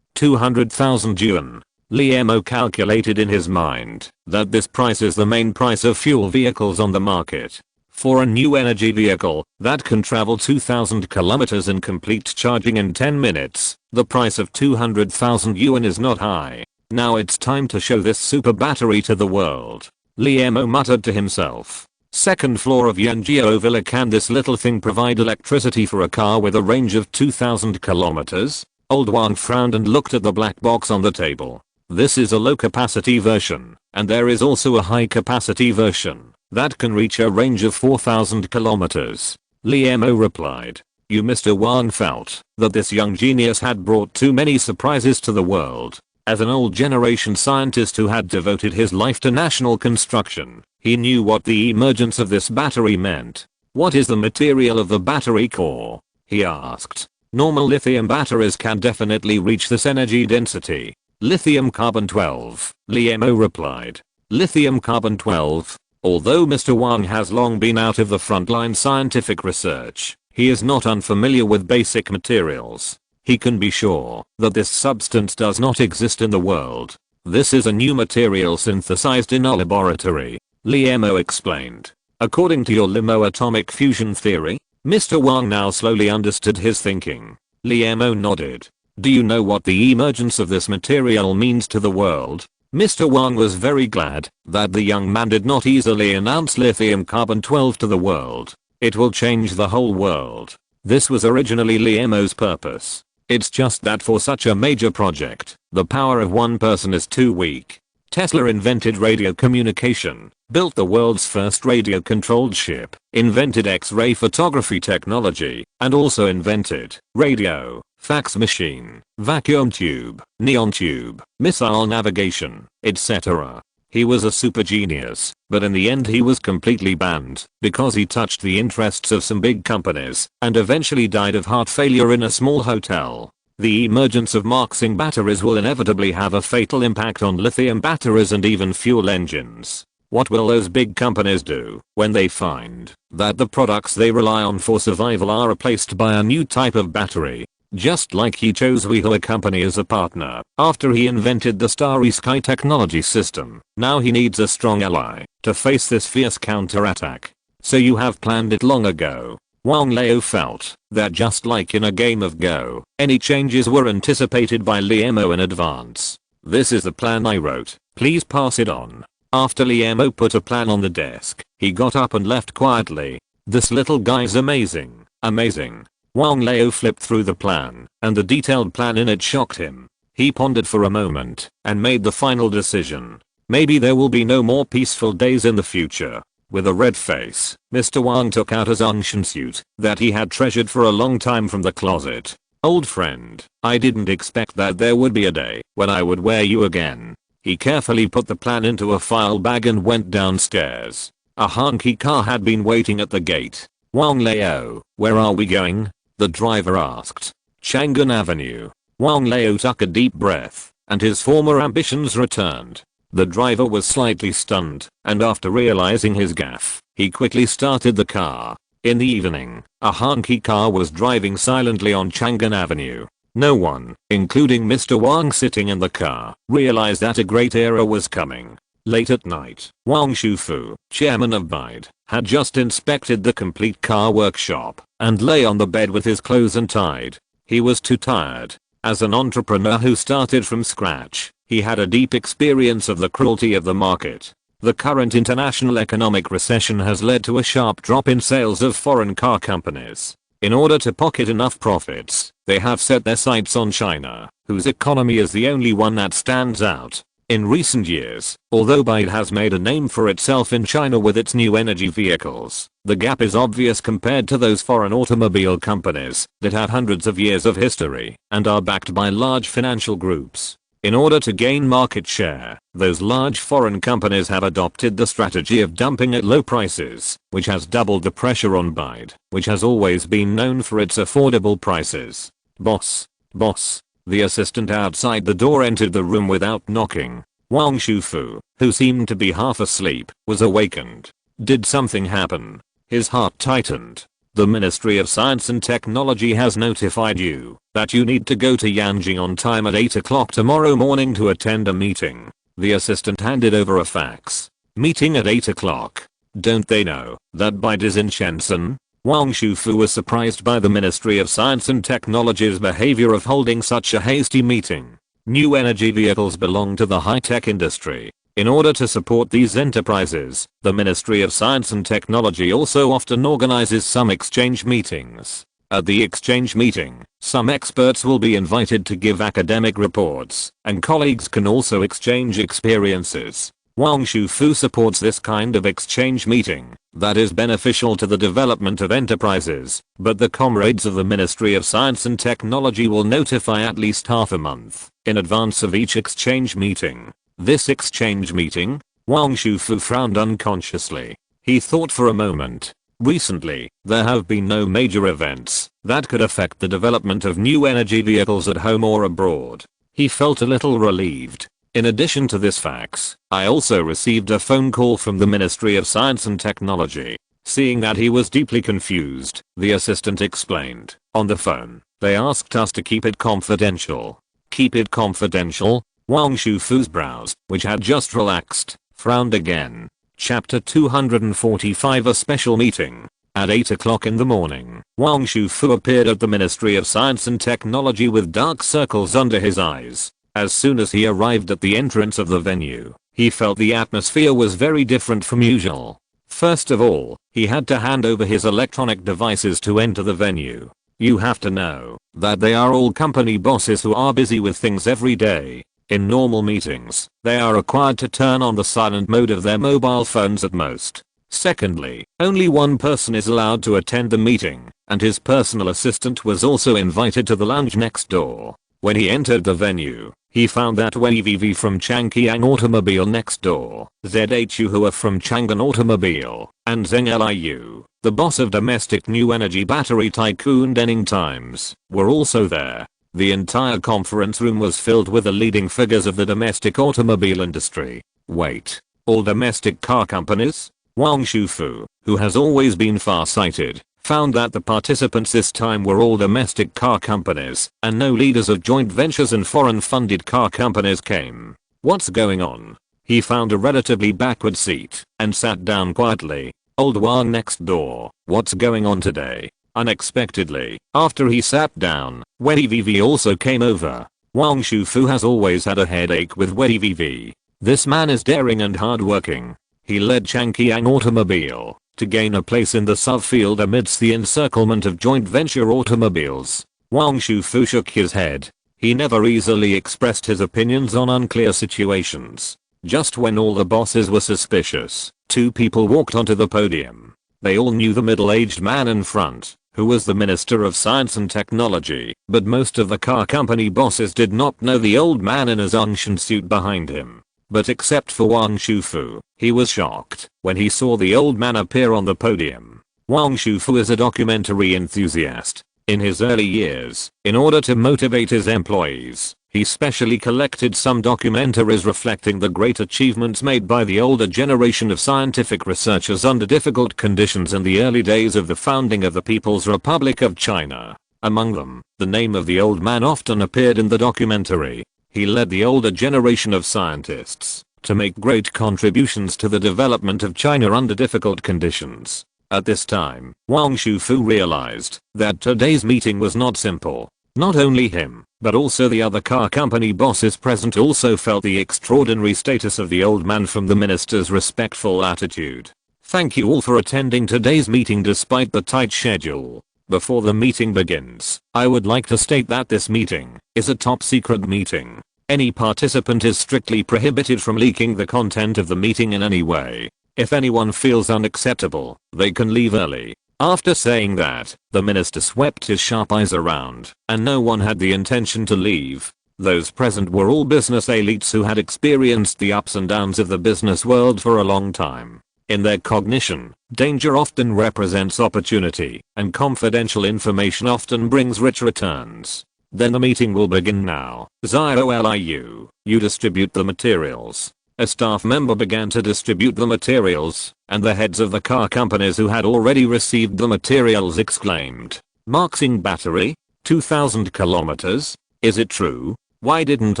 200,000 yuan. Liemo calculated in his mind that this price is the main price of fuel vehicles on the market. For a new energy vehicle that can travel 2,000 kilometers and complete charging in 10 minutes, the price of 200,000 yuan is not high. Now it's time to show this super battery to the world. Liemo muttered to himself. Second floor of Yanjiao Villa. Can this little thing provide electricity for a car with a range of 2,000 kilometers? Old Wang frowned and looked at the black box on the table. This is a low capacity version, and there is also a high capacity version that can reach a range of 4,000 kilometers. Liemo replied. Mr. Wang felt that this young genius had brought too many surprises to the world. As an old generation scientist who had devoted his life to national construction, he knew what the emergence of this battery meant. What is the material of the battery core? He asked. Normal lithium batteries can definitely reach this energy density. Lithium carbon 12, Liemo replied. Lithium carbon 12. Although Mr. Wang has long been out of the frontline scientific research, he is not unfamiliar with basic materials. He can be sure that this substance does not exist in the world. This is a new material synthesized in our laboratory, Liemo explained. According to your limo atomic fusion theory? Mr. Wang now slowly understood his thinking. Liemo nodded. Do you know what the emergence of this material means to the world? Mr. Wang was very glad that the young man did not easily announce lithium carbon 12 to the world. It will change the whole world. This was originally Liemo's purpose. It's just that for such a major project, the power of one person is too weak. Tesla invented radio communication, built the world's first radio-controlled ship, invented X-ray photography technology, and also invented radio, fax machine, vacuum tube, neon tube, missile navigation, etc. He was a super genius, but in the end he was completely banned because he touched the interests of some big companies and eventually died of heart failure in a small hotel. The emergence of Marxing batteries will inevitably have a fatal impact on lithium batteries and even fuel engines. What will those big companies do when they find that the products they rely on for survival are replaced by a new type of battery? Just like he chose Weihua Company as a partner after he invented the Starry Sky technology system, now he needs a strong ally to face this fierce counterattack. So you have planned it long ago. Wang Lao felt that just like in a game of Go, any changes were anticipated by Liemo in advance. "This is the plan I wrote, please pass it on." After Liemo put a plan on the desk, he got up and left quietly. "This little guy's amazing, amazing." Wang Lao flipped through the plan, and the detailed plan in it shocked him. He pondered for a moment, and made the final decision. Maybe there will be no more peaceful days in the future. With a red face, Mr. Wang took out his ancient suit that he had treasured for a long time from the closet. "Old friend, I didn't expect that there would be a day when I would wear you again." He carefully put the plan into a file bag and went downstairs. A honky car had been waiting at the gate. "Wang Lao, where are we going?" the driver asked. "Chang'an Avenue." Wang Lao took a deep breath, and his former ambitions returned. The driver was slightly stunned, and after realizing his gaffe, he quickly started the car. In the evening, a honky car was driving silently on Chang'an Avenue. No one, including Mr. Wang sitting in the car, realized that a great era was coming. Late at night, Wang Shufu, chairman of BIDE, had just inspected the complete car workshop and lay on the bed with his clothes untied. He was too tired. As an entrepreneur who started from scratch, he had a deep experience of the cruelty of the market. The current international economic recession has led to a sharp drop in sales of foreign car companies. In order to pocket enough profits, they have set their sights on China, whose economy is the only one that stands out. In recent years, although BIDE has made a name for itself in China with its new energy vehicles, the gap is obvious compared to those foreign automobile companies that have hundreds of years of history and are backed by large financial groups. In order to gain market share, those large foreign companies have adopted the strategy of dumping at low prices, which has doubled the pressure on BIDE, which has always been known for its affordable prices. "Boss. Boss." The assistant outside the door entered the room without knocking. Wang Shufu, who seemed to be half asleep, was awakened. Did something happen? His heart tightened. "The Ministry of Science and Technology has notified you that you need to go to Yanjing on time at 8 o'clock tomorrow morning to attend a meeting." The assistant handed over a fax. "Meeting at 8 o'clock. Don't they know that BIDE is in Shenzhen?" Wang Shufu was surprised by the Ministry of Science and Technology's behavior of holding such a hasty meeting. New energy vehicles belong to the high-tech industry. In order to support these enterprises, the Ministry of Science and Technology also often organizes some exchange meetings. At the exchange meeting, some experts will be invited to give academic reports, and colleagues can also exchange experiences. Wang Shufu supports this kind of exchange meeting that is beneficial to the development of enterprises, but the comrades of the Ministry of Science and Technology will notify at least half a month in advance of each exchange meeting. This exchange meeting? Wang Shufu frowned unconsciously. He thought for a moment. Recently, there have been no major events that could affect the development of new energy vehicles at home or abroad. He felt a little relieved. In addition to this fax, I also received a phone call from the Ministry of Science and Technology. Seeing that he was deeply confused, the assistant explained. On the phone, they asked us to keep it confidential. Keep it confidential? Wang Shufu's brows, which had just relaxed, frowned again. Chapter 245 A special meeting. At 8 o'clock in the morning, Wang Shufu appeared at the Ministry of Science and Technology with dark circles under his eyes. As soon as he arrived at the entrance of the venue, he felt the atmosphere was very different from usual. First of all, he had to hand over his electronic devices to enter the venue. You have to know that they are all company bosses who are busy with things every day. In normal meetings, they are required to turn on the silent mode of their mobile phones at most. Secondly, only one person is allowed to attend the meeting, and his personal assistant was also invited to the lounge next door. When he entered the venue, he found that Wei Vivi from Changqiang Automobile next door, ZHU Hua from Chang'an Automobile, and Zheng Liu, the boss of domestic new energy battery tycoon Denning Times, were also there. The entire conference room was filled with the leading figures of the domestic automobile industry. Wait, all domestic car companies? Wang Shufu, who has always been far-sighted, found that the participants this time were all domestic car companies, and no leaders of joint ventures and foreign-funded car companies came. What's going on? He found a relatively backward seat and sat down quietly. Old Wang next door, what's going on today? Unexpectedly, after he sat down, Wei Vivi also came over. Wang Shufu has always had a headache with Wei Vivi. This man is daring and hardworking. He led Changqiang Automobile to gain a place in the subfield amidst the encirclement of joint venture automobiles. Wang Shufu shook his head. He never easily expressed his opinions on unclear situations. Just when all the bosses were suspicious, two people walked onto the podium. They all knew the middle-aged man in front, who was the Minister of Science and Technology, but most of the car company bosses did not know the old man in his ancient suit behind him. But except for Wang Shufu, he was shocked when he saw the old man appear on the podium. Wang Shufu is a documentary enthusiast. In his early years, in order to motivate his employees, he specially collected some documentaries reflecting the great achievements made by the older generation of scientific researchers under difficult conditions in the early days of the founding of the People's Republic of China. Among them, the name of the old man often appeared in the documentary. He led the older generation of scientists to make great contributions to the development of China under difficult conditions. At this time, Wang Shufu realized that today's meeting was not simple. Not only him, but also the other car company bosses present also felt the extraordinary status of the old man from the minister's respectful attitude. Thank you all for attending today's meeting despite the tight schedule. Before the meeting begins, I would like to state that this meeting is a top secret meeting. Any participant is strictly prohibited from leaking the content of the meeting in any way. If anyone feels unacceptable, they can leave early. After saying that, the minister swept his sharp eyes around, and no one had the intention to leave. Those present were all business elites who had experienced the ups and downs of the business world for a long time. In their cognition, danger often represents opportunity, and confidential information often brings rich returns. Then the meeting will begin now. Zioliu, you distribute the materials. A staff member began to distribute the materials, and the heads of the car companies who had already received the materials exclaimed, "Marxing battery? 2000 kilometers? Is it true? Why didn't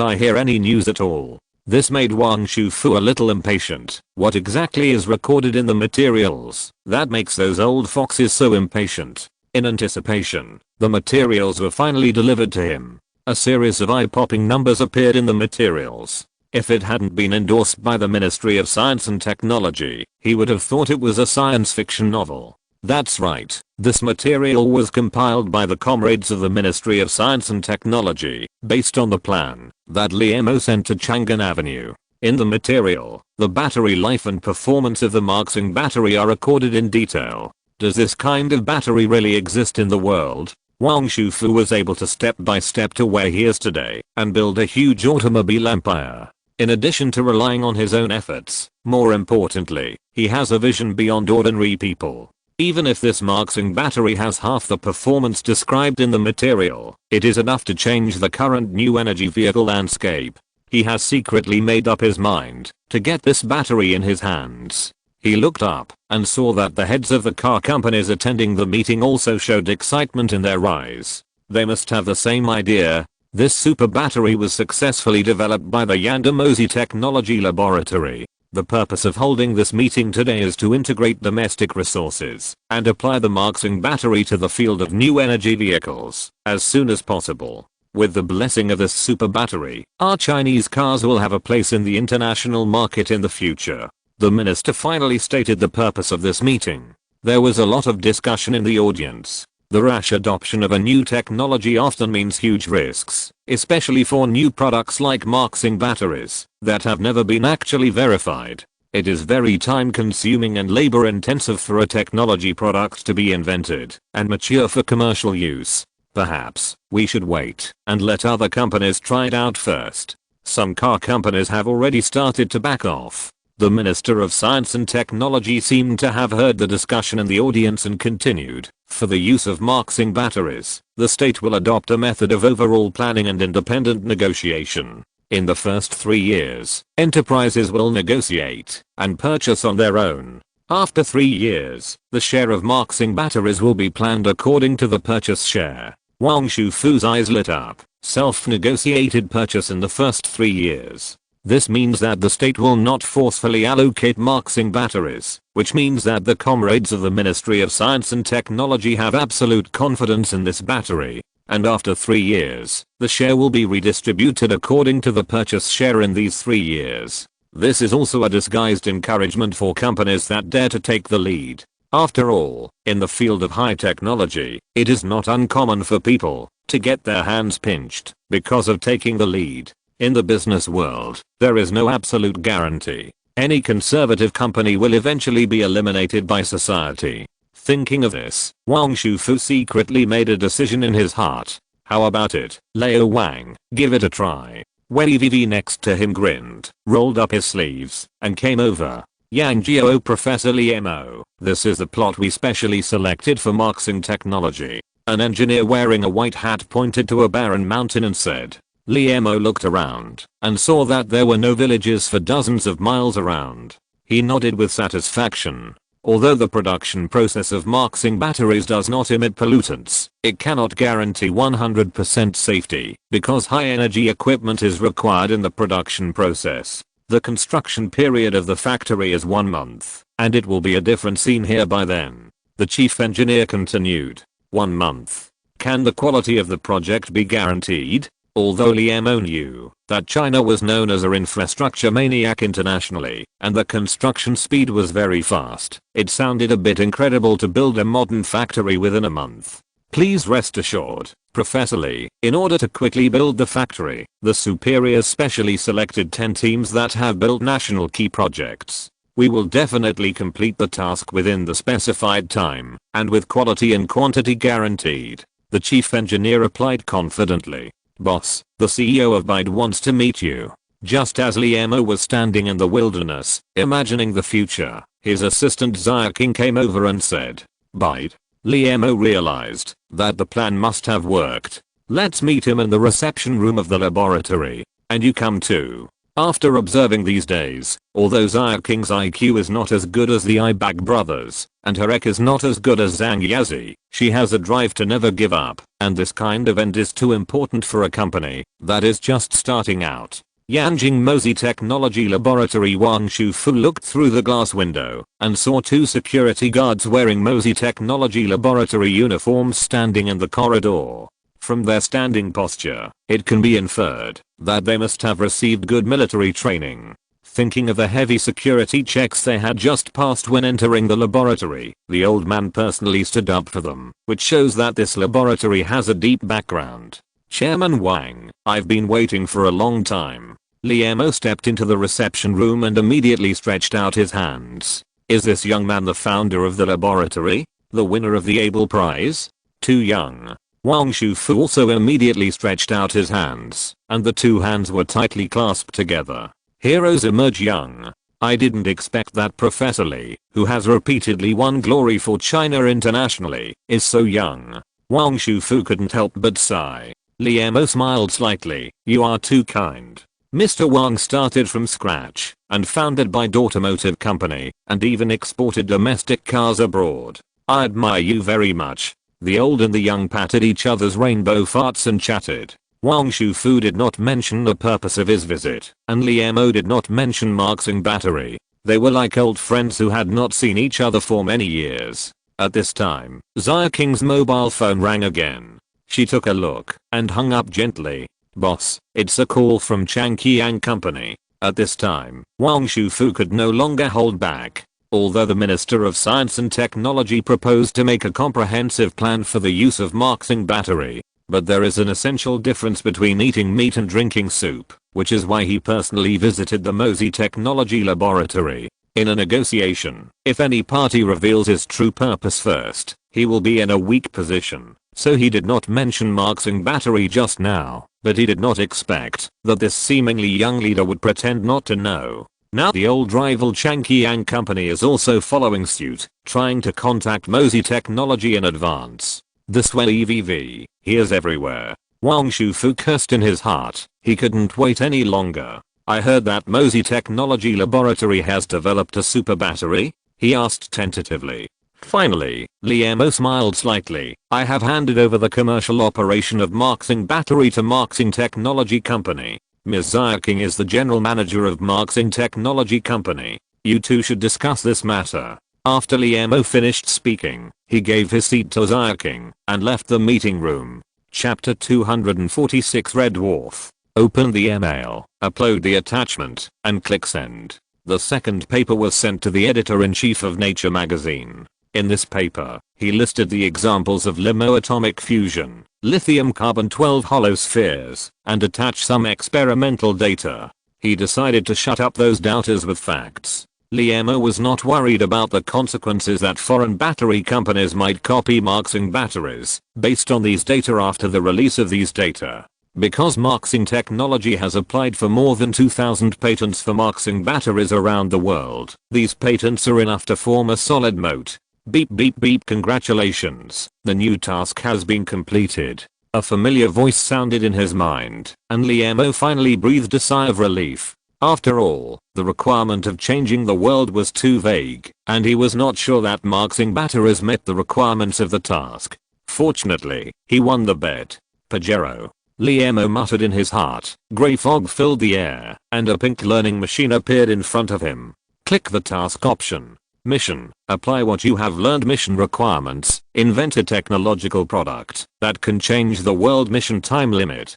I hear any news at all?" This made Wang Shufu a little impatient. What exactly is recorded in the materials that makes those old foxes so impatient? In anticipation, the materials were finally delivered to him. A series of eye-popping numbers appeared in the materials. If it hadn't been endorsed by the Ministry of Science and Technology, he would have thought it was a science fiction novel. That's right, this material was compiled by the comrades of the Ministry of Science and Technology, based on the plan that Liemo sent to Chang'an Avenue. In the material, the battery life and performance of the Marxing battery are recorded in detail. Does this kind of battery really exist in the world? Wang Shufu was able to step by step to where he is today and build a huge automobile empire. In addition to relying on his own efforts, more importantly, he has a vision beyond ordinary people. Even if this Marxing battery has half the performance described in the material, it is enough to change the current new energy vehicle landscape. He has secretly made up his mind to get this battery in his hands. He looked up and saw that the heads of the car companies attending the meeting also showed excitement in their eyes. They must have the same idea. This super battery was successfully developed by the Yandamozi Technology Laboratory. The purpose of holding this meeting today is to integrate domestic resources and apply the Marxing battery to the field of new energy vehicles as soon as possible. With the blessing of this super battery, our Chinese cars will have a place in the international market in the future. The minister finally stated the purpose of this meeting. There was a lot of discussion in the audience. The rash adoption of a new technology often means huge risks, especially for new products like Marxing batteries that have never been actually verified. It is very time consuming and labor intensive for a technology product to be invented and mature for commercial use. Perhaps we should wait and let other companies try it out first. Some car companies have already started to back off. The Minister of Science and Technology seemed to have heard the discussion in the audience and continued. For the use of Marxing batteries, the state will adopt a method of overall planning and independent negotiation. In the first 3 years, enterprises will negotiate and purchase on their own. After 3 years, the share of Marxing batteries will be planned according to the purchase share. Wang Shufu's eyes lit up. Self-negotiated purchase in the first 3 years. This means that the state will not forcefully allocate Marxing batteries, which means that the comrades of the Ministry of Science and Technology have absolute confidence in this battery. And after 3 years, the share will be redistributed according to the purchase share in these 3 years. This is also a disguised encouragement for companies that dare to take the lead. After all, in the field of high technology, it is not uncommon for people to get their hands pinched because of taking the lead. In the business world, there is no absolute guarantee. Any conservative company will eventually be eliminated by society. Thinking of this, Wang Shufu secretly made a decision in his heart. How about it, Leo Wang, give it a try. Wei Vivi next to him grinned, rolled up his sleeves, and came over. Yang Jiao Professor Liemo, this is the plot we specially selected for Marxing technology. An engineer wearing a white hat pointed to a barren mountain and said. Liemo looked around and saw that there were no villages for dozens of miles around. He nodded with satisfaction. Although the production process of Marxing batteries does not emit pollutants, it cannot guarantee 100% safety because high energy equipment is required in the production process. The construction period of the factory is 1 month, and it will be a different scene here by then. The chief engineer continued. 1 month. Can the quality of the project be guaranteed? Although Liemo knew that China was known as an infrastructure maniac internationally, and the construction speed was very fast, it sounded a bit incredible to build a modern factory within a month. Please rest assured, Professor Lee, in order to quickly build the factory, the superiors specially selected 10 teams that have built national key projects. We will definitely complete the task within the specified time, and with quality and quantity guaranteed. The chief engineer replied confidently. Boss, the CEO of BYD wants to meet you. Just as Liemo was standing in the wilderness, imagining the future, his assistant Xia King came over and said, BYD. Liemo realized that the plan must have worked. Let's meet him in the reception room of the laboratory. And you come too. After observing these days, although Xia King's IQ is not as good as the Ibag brothers, and her EQ is not as good as Zhang Yazi, she has a drive to never give up, and this kind of end is too important for a company that is just starting out. Yanjing Mosi Technology Laboratory. Wang Shufu looked through the glass window and saw 2 security guards wearing Mosi Technology Laboratory uniforms standing in the corridor. From their standing posture, it can be inferred that they must have received good military training. Thinking of the heavy security checks they had just passed when entering the laboratory, the old man personally stood up for them, which shows that this laboratory has a deep background. Chairman Wang, I've been waiting for a long time. Liemo stepped into the reception room and immediately stretched out his hands. Is this young man the founder of the laboratory? The winner of the Abel Prize? Too young. Wang Shufu also immediately stretched out his hands, and the 2 hands were tightly clasped together. Heroes emerge young. I didn't expect that Professor Lee, who has repeatedly won glory for China internationally, is so young. Wang Shufu couldn't help but sigh. Liemo smiled slightly. You are too kind. Mr. Wang started from scratch and founded BYD Automotive Company and even exported domestic cars abroad. I admire you very much. The old and the young patted each other's rainbow farts and chatted. Wang Shufu did not mention the purpose of his visit, and Liemo did not mention Marxing battery. They were like old friends who had not seen each other for many years. At this time, Xia King's mobile phone rang again. She took a look and hung up gently. Boss, it's a call from Changqiang Company. At this time, Wang Shufu could no longer hold back. Although the Minister of Science and Technology proposed to make a comprehensive plan for the use of Marxing battery, but there is an essential difference between eating meat and drinking soup, which is why he personally visited the Mosi Technology Laboratory. In a negotiation, if any party reveals his true purpose first, he will be in a weak position. So he did not mention Marxing battery just now, but he did not expect that this seemingly young leader would pretend not to know. Now the old rival Changqiang Company is also following suit, trying to contact Mosi Technology in advance. This way EVV, he is everywhere. Wang Shufu cursed in his heart. He couldn't wait any longer. I heard that Mosi Technology Laboratory has developed a super battery? He asked tentatively. Finally, Liemo smiled slightly. I have handed over the commercial operation of Marxing battery to Marxing Technology Company. Ms. King is the general manager of Marxing Technology Company. You two should discuss this matter. After Liemo finished speaking, he gave his seat to King and left the meeting room. Chapter 246 Red Dwarf. Open the email, upload the attachment, and click send. The second paper was sent to the editor-in-chief of Nature magazine. In this paper, he listed the examples of LIMO atomic fusion, lithium-carbon-12 hollow spheres, and attached some experimental data. He decided to shut up those doubters with facts. Liemo was not worried about the consequences that foreign battery companies might copy Marxing batteries based on these data after the release of these data. Because Marxing technology has applied for more than 2,000 patents for Marxing batteries around the world, these patents are enough to form a solid moat. Beep beep beep, congratulations, the new task has been completed. A familiar voice sounded in his mind, and Liemo finally breathed a sigh of relief. After all, the requirement of changing the world was too vague, and he was not sure that Marxing batteries met the requirements of the task. Fortunately, he won the bet. Pajero. Liemo muttered in his heart. Grey fog filled the air, and a pink learning machine appeared in front of him. Click the task option. Mission. Apply what you have learned. Mission requirements. Invent a technological product that can change the world. Mission time limit.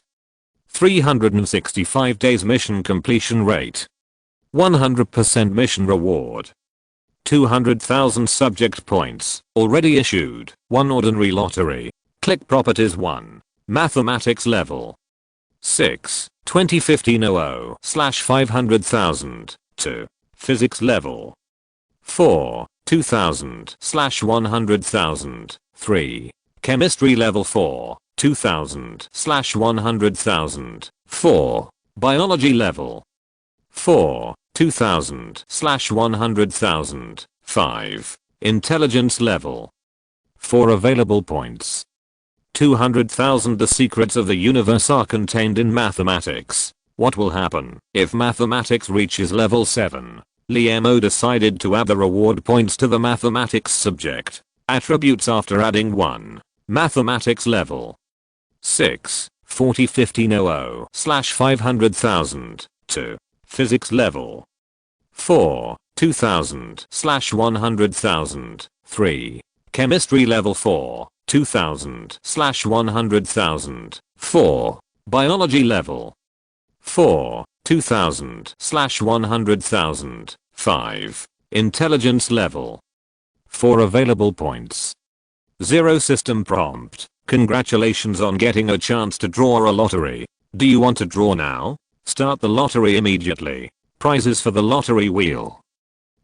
365 days. Mission completion rate. 100% mission reward. 200,000 subject points. Already issued. 1 ordinary lottery. Click properties. 1. Mathematics level. 6. 2015-00/500,000. 2. Physics level. 4. 2,000/100,000. 3. Chemistry level. 4. 2,000/100,000. 4. Biology level. 4. 2,000/100,000. 5. Intelligence level. 4 available points. 200,000. The secrets of the universe are contained in mathematics. What will happen if mathematics reaches level 7? Liemo decided to add the reward points to the mathematics subject. Attributes after adding 1. Mathematics level. 6. 40-15-00/500,000. 2. Physics level. 4. 2,000/100,000. 3. Chemistry level. 4. 2,000/100,000. 4. Biology level. 4. 2,000/100,000. 5. Intelligence level. 4 available points. 0 system prompt. Congratulations on getting a chance to draw a lottery. Do you want to draw now? Start the lottery immediately. Prizes for the lottery wheel.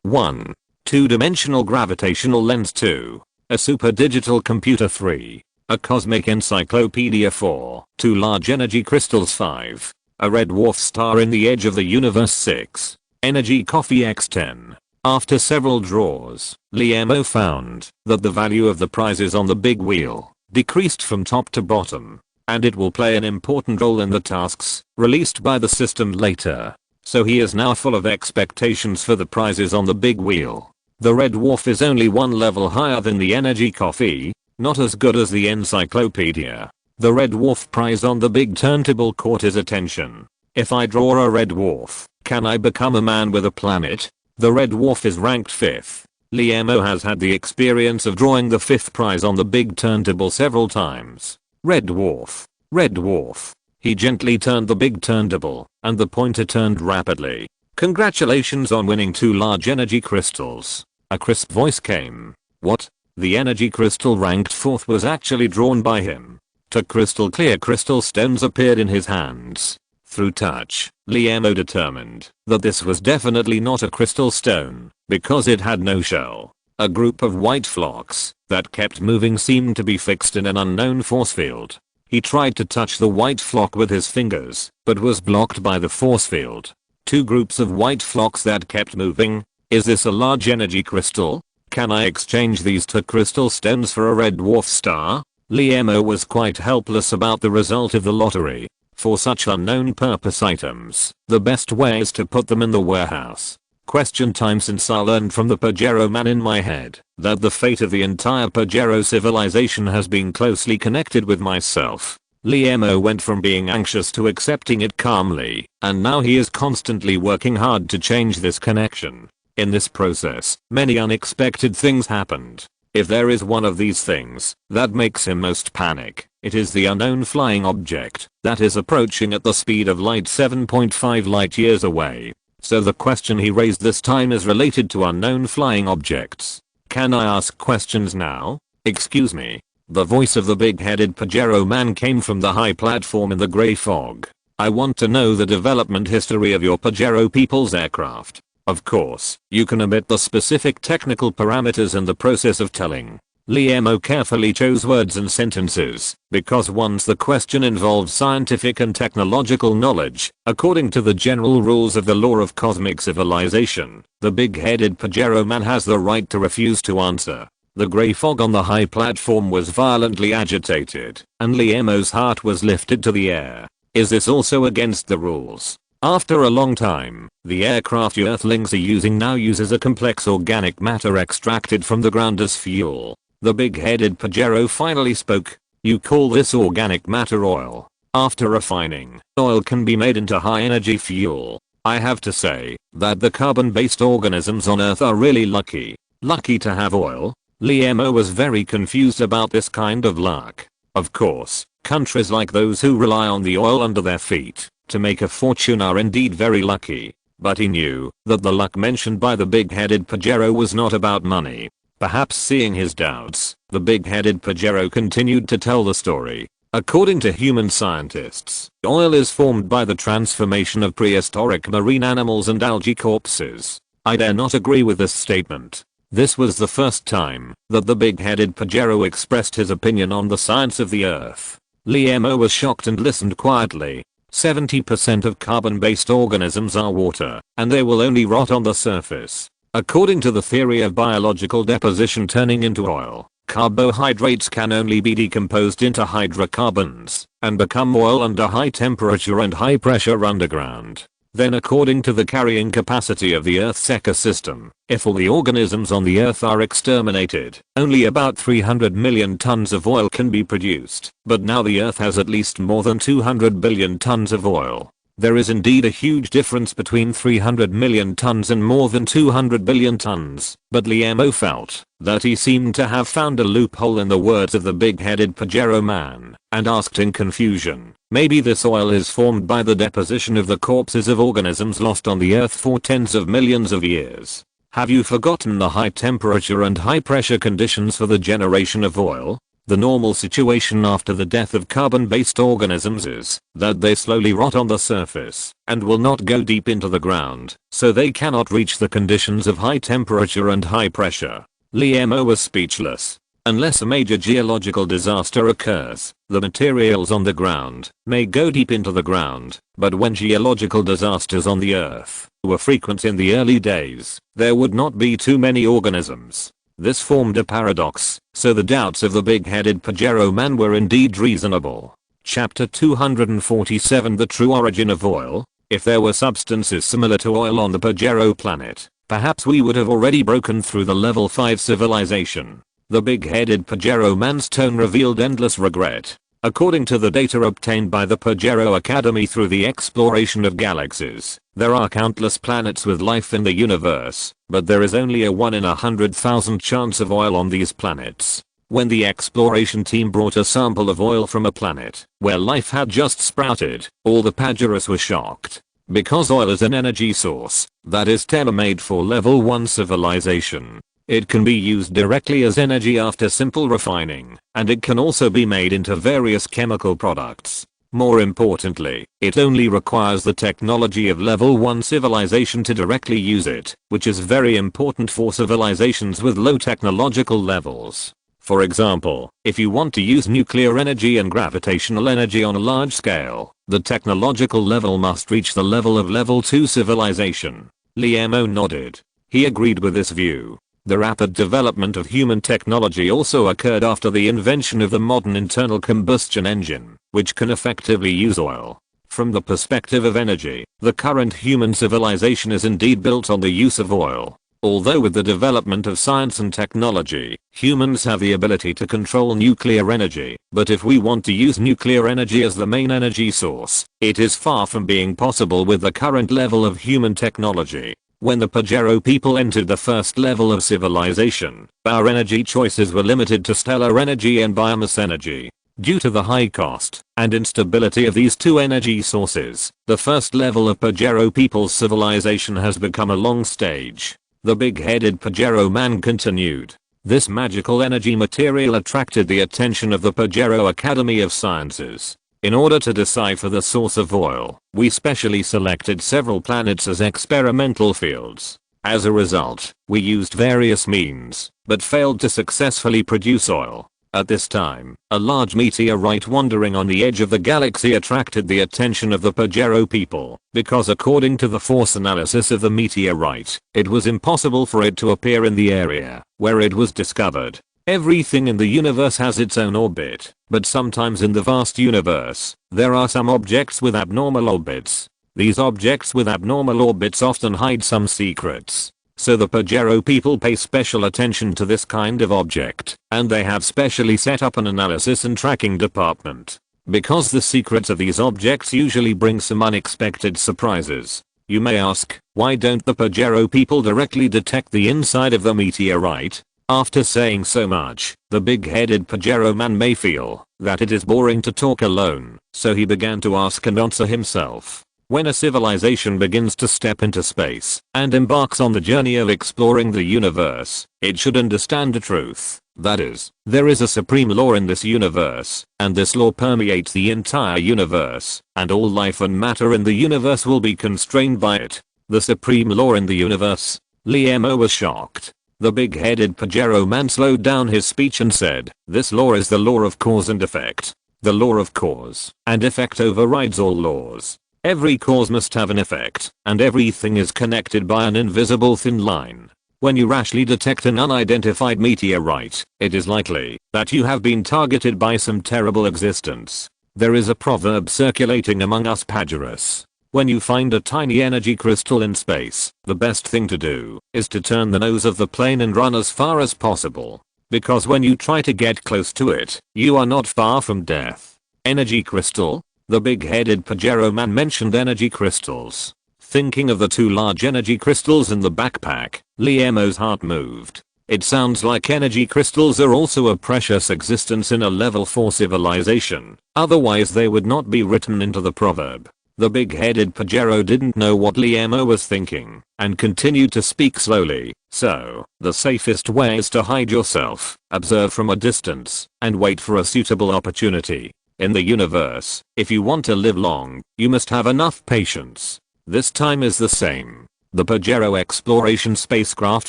1. 2-dimensional gravitational lens. 2. A super digital computer. 3. A cosmic encyclopedia. 4. 2 large energy crystals. 5. A red dwarf star in the edge of the universe. 6. Energy coffee x10. After several draws, Liemo found that the value of the prizes on the big wheel decreased from top to bottom, and it will play an important role in the tasks released by the system later. So he is now full of expectations for the prizes on the big wheel. The red dwarf is only 1 level higher than the energy coffee, not as good as the encyclopedia. The red dwarf prize on the big turntable caught his attention. If I draw a red dwarf, can I become a man with a planet? The red dwarf is ranked 5th. Liemo has had the experience of drawing the 5th prize on the big turntable several times. Red dwarf. Red dwarf. He gently turned the big turntable, and the pointer turned rapidly. Congratulations on winning 2 large energy crystals. A crisp voice came. What? The energy crystal ranked 4th was actually drawn by him. 2 crystal clear crystal stones appeared in his hands. Through touch, Liemo determined that this was definitely not a crystal stone, because it had no shell. A group of white flocks that kept moving seemed to be fixed in an unknown force field. He tried to touch the white flock with his fingers, but was blocked by the force field. 2 groups of white flocks that kept moving. Is this a large energy crystal? Can I exchange these 2 crystal stones for a red dwarf star? Liemo was quite helpless about the result of the lottery. For such unknown purpose items, the best way is to put them in the warehouse. Question time. Since I learned from the Pajero man in my head that the fate of the entire Pajero civilization has been closely connected with myself, Liemo went from being anxious to accepting it calmly, and now he is constantly working hard to change this connection. In this process, many unexpected things happened. If there is one of these things that makes him most panic, it is the unknown flying object that is approaching at the speed of light 7.5 light years away. So the question he raised this time is related to unknown flying objects. Can I ask questions now? Excuse me. The voice of the big-headed Pajero man came from the high platform in the grey fog. I want to know the development history of your Pajero people's aircraft. Of course, you can omit the specific technical parameters in the process of telling. Liemo carefully chose words and sentences, because once the question involves scientific and technological knowledge, according to the general rules of the law of cosmic civilization, the big-headed Pajero man has the right to refuse to answer. The grey fog on the high platform was violently agitated, and Liemo's heart was lifted to the air. Is this also against the rules? After a long time, the aircraft you Earthlings are using now uses a complex organic matter extracted from the ground as fuel. The big-headed Pajero finally spoke. You call this organic matter oil. After refining, oil can be made into high-energy fuel. I have to say that the carbon-based organisms on Earth are really lucky. Lucky to have oil? Liemo was very confused about this kind of luck. Of course, countries like those who rely on the oil under their feet to make a fortune are indeed very lucky. But he knew that the luck mentioned by the big-headed Pajero was not about money. Perhaps seeing his doubts, the big-headed Pajero continued to tell the story. According to human scientists, oil is formed by the transformation of prehistoric marine animals and algae corpses. I dare not agree with this statement. This was the first time that the big-headed Pajero expressed his opinion on the science of the Earth. Liemo was shocked and listened quietly. 70% of carbon-based organisms are water, and they will only rot on the surface. According to the theory of biological deposition turning into oil, carbohydrates can only be decomposed into hydrocarbons and become oil under high temperature and high pressure underground. Then according to the carrying capacity of the Earth's ecosystem, if all the organisms on the Earth are exterminated, only about 300 million tons of oil can be produced. But now the Earth has at least more than 200 billion tons of oil. There is indeed a huge difference between 300 million tons and more than 200 billion tons, but Liemo felt that he seemed to have found a loophole in the words of the big-headed Pajero man, and asked in confusion, maybe this oil is formed by the deposition of the corpses of organisms lost on the Earth for tens of millions of years. Have you forgotten the high temperature and high pressure conditions for the generation of oil? The normal situation after the death of carbon-based organisms is that they slowly rot on the surface and will not go deep into the ground, so they cannot reach the conditions of high temperature and high pressure. Liemo was speechless. Unless a major geological disaster occurs, the materials on the ground may go deep into the ground, but when geological disasters on the Earth were frequent in the early days, there would not be too many organisms. This formed a paradox, so the doubts of the big-headed Pajero man were indeed reasonable. Chapter 247 The True Origin of Oil. If there were substances similar to oil on the Pajero planet, perhaps we would have already broken through the level 5 civilization. The big-headed Pajero man's tone revealed endless regret. According to the data obtained by the Pajero Academy through the exploration of galaxies, there are countless planets with life in the universe, but there is only a 1 in 100,000 chance of oil on these planets. When the exploration team brought a sample of oil from a planet where life had just sprouted, all the Pajeros were shocked. Because oil is an energy source that is tailor-made for level 1 civilization. It can be used directly as energy after simple refining, and it can also be made into various chemical products. More importantly, it only requires the technology of level 1 civilization to directly use it, which is very important for civilizations with low technological levels. For example, if you want to use nuclear energy and gravitational energy on a large scale, the technological level must reach the level of level 2 civilization. Liemo nodded. He agreed with this view. The rapid development of human technology also occurred after the invention of the modern internal combustion engine, which can effectively use oil. From the perspective of energy, the current human civilization is indeed built on the use of oil. Although with the development of science and technology, humans have the ability to control nuclear energy, but if we want to use nuclear energy as the main energy source, it is far from being possible with the current level of human technology. When the Pajero people entered the first level of civilization, our energy choices were limited to stellar energy and biomass energy. Due to the high cost and instability of these two energy sources, the first level of Pajero people's civilization has become a long stage. The big-headed Pajero man continued. This magical energy material attracted the attention of the Pajero Academy of Sciences. In order to decipher the source of oil, we specially selected several planets as experimental fields. As a result, we used various means, but failed to successfully produce oil. At this time, a large meteorite wandering on the edge of the galaxy attracted the attention of the Pajero people, because according to the force analysis of the meteorite, it was impossible for it to appear in the area where it was discovered. Everything in the universe has its own orbit, but sometimes in the vast universe, there are some objects with abnormal orbits. These objects with abnormal orbits often hide some secrets. So the Pajero people pay special attention to this kind of object, and they have specially set up an analysis and tracking department. Because the secrets of these objects usually bring some unexpected surprises. You may ask, why don't the Pajero people directly detect the inside of the meteorite? After saying so much, the big-headed Pajero man may feel that it is boring to talk alone, so he began to ask and answer himself. When a civilization begins to step into space and embarks on the journey of exploring the universe, it should understand the truth. That is, there is a supreme law in this universe, and this law permeates the entire universe, and all life and matter in the universe will be constrained by it. The supreme law in the universe? Liemo was shocked. The big-headed Pajero man slowed down his speech and said, this law is the law of cause and effect. The law of cause and effect overrides all laws. Every cause must have an effect, and everything is connected by an invisible thin line. When you rashly detect an unidentified meteorite, it is likely that you have been targeted by some terrible existence. There is a proverb circulating among us Pajeros. When you find a tiny energy crystal in space, the best thing to do is to turn the nose of the plane and run as far as possible. Because when you try to get close to it, you are not far from death. Energy crystal? The big-headed Pajero man mentioned energy crystals. Thinking of the two large energy crystals in the backpack, Liemo's heart moved. It sounds like energy crystals are also a precious existence in a level 4 civilization, otherwise they would not be written into the proverb. The big-headed Pajero didn't know what Liemo was thinking, and continued to speak slowly. So, the safest way is to hide yourself, observe from a distance, and wait for a suitable opportunity. In the universe, if you want to live long, you must have enough patience. This time is the same. The Pajero exploration spacecraft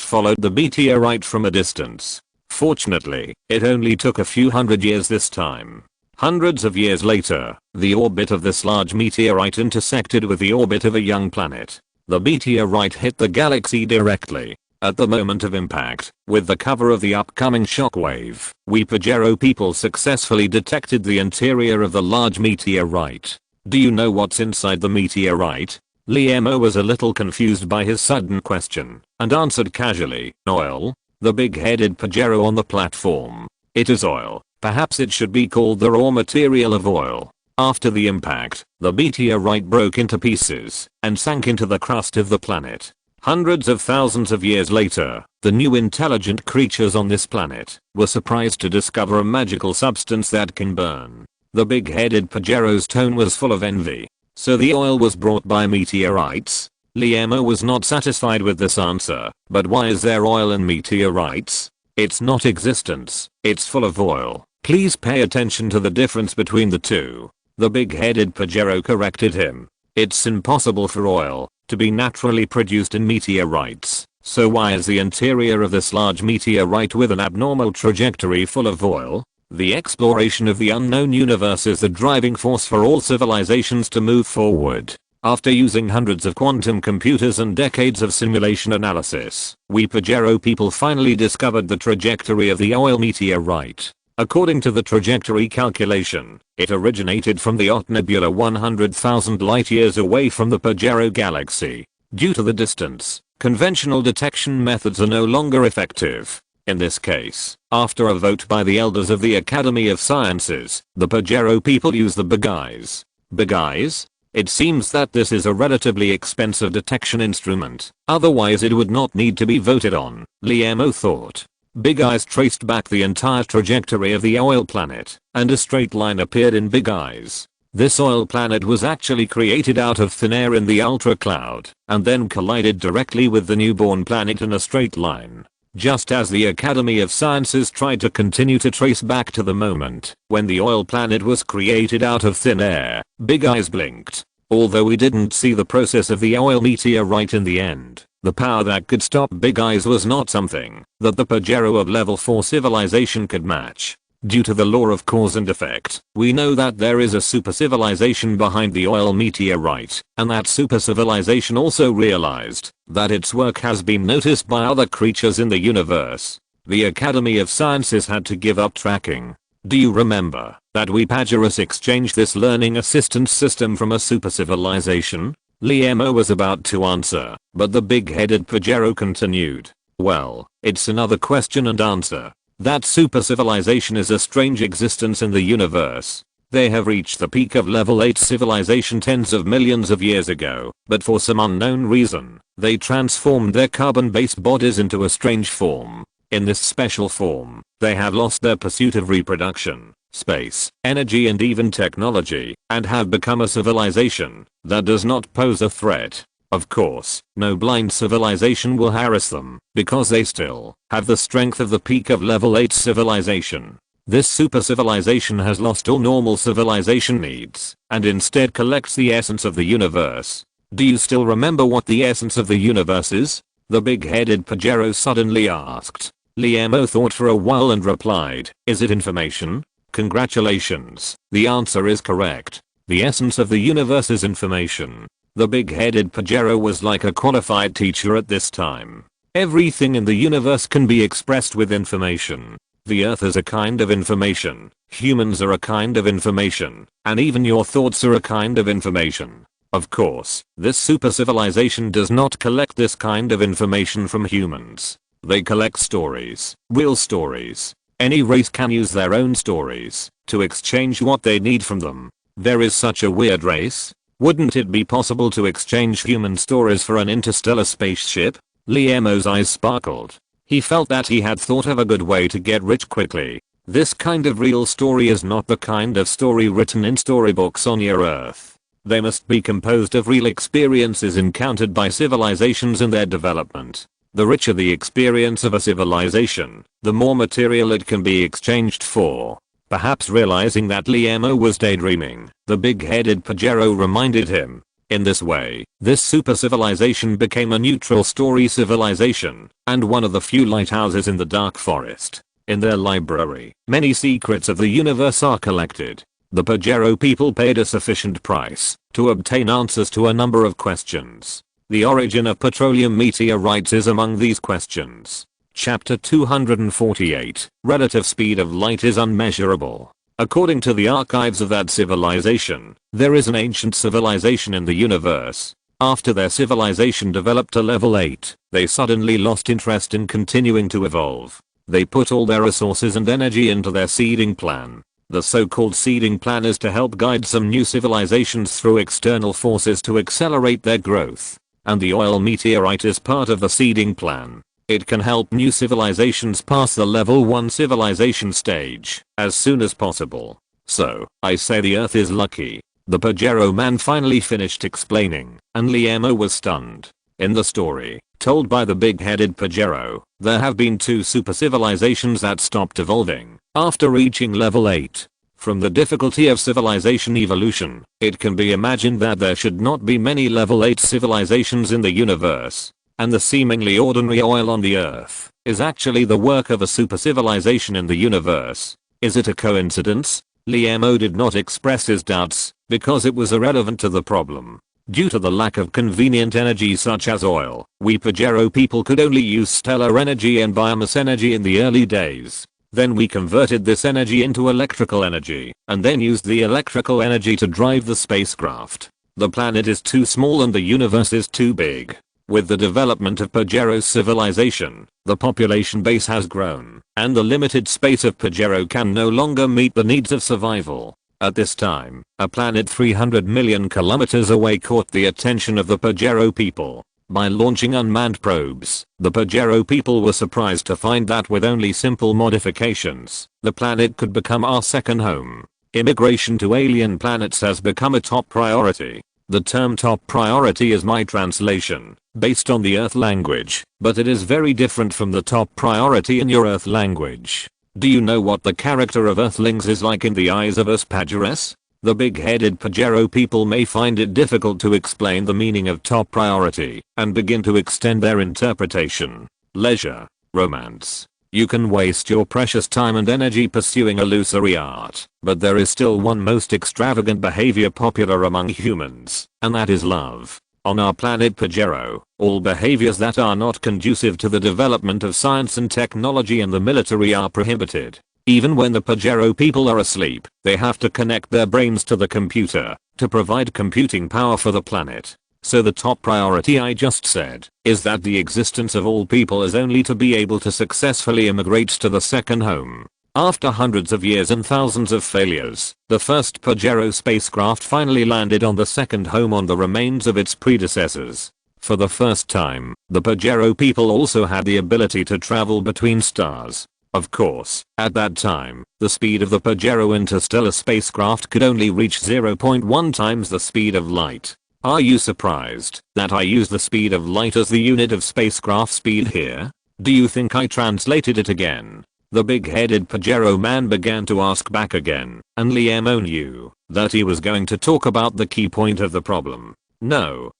followed the meteorite from a distance. Fortunately, it only took a few hundred years this time. Hundreds of years later, the orbit of this large meteorite intersected with the orbit of a young planet. The meteorite hit the galaxy directly. At the moment of impact, with the cover of the upcoming shockwave, we Pajero people successfully detected the interior of the large meteorite. Do you know what's inside the meteorite? Liemo was a little confused by his sudden question, and answered casually, oil? The big-headed Pajero on the platform. It is oil. Perhaps it should be called the raw material of oil. After the impact, the meteorite broke into pieces and sank into the crust of the planet. Hundreds of thousands of years later, the new intelligent creatures on this planet were surprised to discover a magical substance that can burn. The big-headed Pajero's tone was full of envy. So the oil was brought by meteorites? Liemo was not satisfied with this answer, but why is there oil in meteorites? It's not existence, it's full of oil. Please pay attention to the difference between the two. The big-headed Pajero corrected him. It's impossible for oil to be naturally produced in meteorites. So why is the interior of this large meteorite with an abnormal trajectory full of oil? The exploration of the unknown universe is the driving force for all civilizations to move forward. After using hundreds of quantum computers and decades of simulation analysis, we Pajero people finally discovered the trajectory of the oil meteorite. According to the trajectory calculation, it originated from the Oort nebula 100,000 light years away from the Pajero galaxy. Due to the distance, conventional detection methods are no longer effective. In this case, after a vote by the elders of the Academy of Sciences, the Pajero people use the big eyes. Big eyes? It seems that this is a relatively expensive detection instrument, otherwise it would not need to be voted on, Liemo thought. Big Eyes traced back the entire trajectory of the oil planet, and a straight line appeared in Big Eyes. This oil planet was actually created out of thin air in the ultra cloud, and then collided directly with the newborn planet in a straight line. Just as the Academy of Sciences tried to continue to trace back to the moment when the oil planet was created out of thin air, Big Eyes blinked. Although we didn't see the process of the oil meteorite in the end, the power that could stop Big Eyes was not something that the Pajero of level 4 civilization could match. Due to the law of cause and effect, we know that there is a super civilization behind the oil meteorite, and that super civilization also realized that its work has been noticed by other creatures in the universe. The Academy of Sciences had to give up tracking. Do you remember that we Pagerus exchanged this learning assistance system from a super civilization? Liemo was about to answer, but the big-headed Pajero continued. Well, it's another question and answer. That super civilization is a strange existence in the universe. They have reached the peak of level 8 civilization tens of millions of years ago, but for some unknown reason, they transformed their carbon-based bodies into a strange form. In this special form, they have lost their pursuit of reproduction, space, energy and even technology, and have become a civilization that does not pose a threat. Of course, no blind civilization will harass them, because they still have the strength of the peak of level 8 civilization. This super civilization has lost all normal civilization needs, and instead collects the essence of the universe. Do you still remember what the essence of the universe is? The big-headed Pajero suddenly asked. Liemo thought for a while and replied, is it information? Congratulations, the answer is correct. The essence of the universe is information. The big-headed Pajero was like a qualified teacher at this time. Everything in the universe can be expressed with information. The earth is a kind of information, humans are a kind of information, and even your thoughts are a kind of information. Of course, this super civilization does not collect this kind of information from humans. They collect stories, real stories. Any race can use their own stories to exchange what they need from them. There is such a weird race. Wouldn't it be possible to exchange human stories for an interstellar spaceship? Liemo's eyes sparkled. He felt that he had thought of a good way to get rich quickly. This kind of real story is not the kind of story written in storybooks on your Earth. They must be composed of real experiences encountered by civilizations in their development. The richer the experience of a civilization, the more material it can be exchanged for. Perhaps realizing that Liemo was daydreaming, the big-headed Pajero reminded him. In this way, this super civilization became a neutral story civilization, and one of the few lighthouses in the dark forest. In their library, many secrets of the universe are collected. The Pajero people paid a sufficient price to obtain answers to a number of questions. The origin of petroleum meteorites is among these questions. Chapter 248, Relative speed of light is unmeasurable. According to the archives of that civilization, there is an ancient civilization in the universe. After their civilization developed to level 8, they suddenly lost interest in continuing to evolve. They put all their resources and energy into their seeding plan. The so-called seeding plan is to help guide some new civilizations through external forces to accelerate their growth. And the oil meteorite is part of the seeding plan. It can help new civilizations pass the level 1 civilization stage as soon as possible. So, I say the Earth is lucky. The Pajero man finally finished explaining, and Liemo was stunned. In the story, told by the big-headed Pajero, there have been 2 super civilizations that stopped evolving after reaching level 8. From the difficulty of civilization evolution, it can be imagined that there should not be many level 8 civilizations in the universe. And the seemingly ordinary oil on the Earth is actually the work of a super civilization in the universe. Is it a coincidence? Liemo did not express his doubts because it was irrelevant to the problem. Due to the lack of convenient energy such as oil, we Pajero people could only use stellar energy and biomass energy in the early days. Then we converted this energy into electrical energy, and then used the electrical energy to drive the spacecraft. The planet is too small and the universe is too big. With the development of Pajero's civilization, the population base has grown, and the limited space of Pajero can no longer meet the needs of survival. At this time, a planet 300 million kilometers away caught the attention of the Pajero people. By launching unmanned probes, the Pajero people were surprised to find that with only simple modifications, the planet could become our second home. Immigration to alien planets has become a top priority. The term top priority is my translation, based on the Earth language, but it is very different from the top priority in your Earth language. Do you know what the character of Earthlings is like in the eyes of us Pajeres? The big-headed Pajero people may find it difficult to explain the meaning of top priority, and begin to extend their interpretation. Leisure, romance. You can waste your precious time and energy pursuing illusory art, but there is still one most extravagant behavior popular among humans, and that is love. On our planet Pajero, all behaviors that are not conducive to the development of science and technology and the military are prohibited. Even when the Pajero people are asleep, they have to connect their brains to the computer to provide computing power for the planet. So the top priority I just said is that the existence of all people is only to be able to successfully immigrate to the second home. After hundreds of years and thousands of failures, the first Pajero spacecraft finally landed on the second home on the remains of its predecessors. For the first time, the Pajero people also had the ability to travel between stars. Of course, at that time, the speed of the Pajero interstellar spacecraft could only reach 0.1 times the speed of light. Are you surprised that I use the speed of light as the unit of spacecraft speed here? Do you think I translated it again? The big-headed Pajero man began to ask back again, and Liemo knew that he was going to talk about the key point of the problem. No.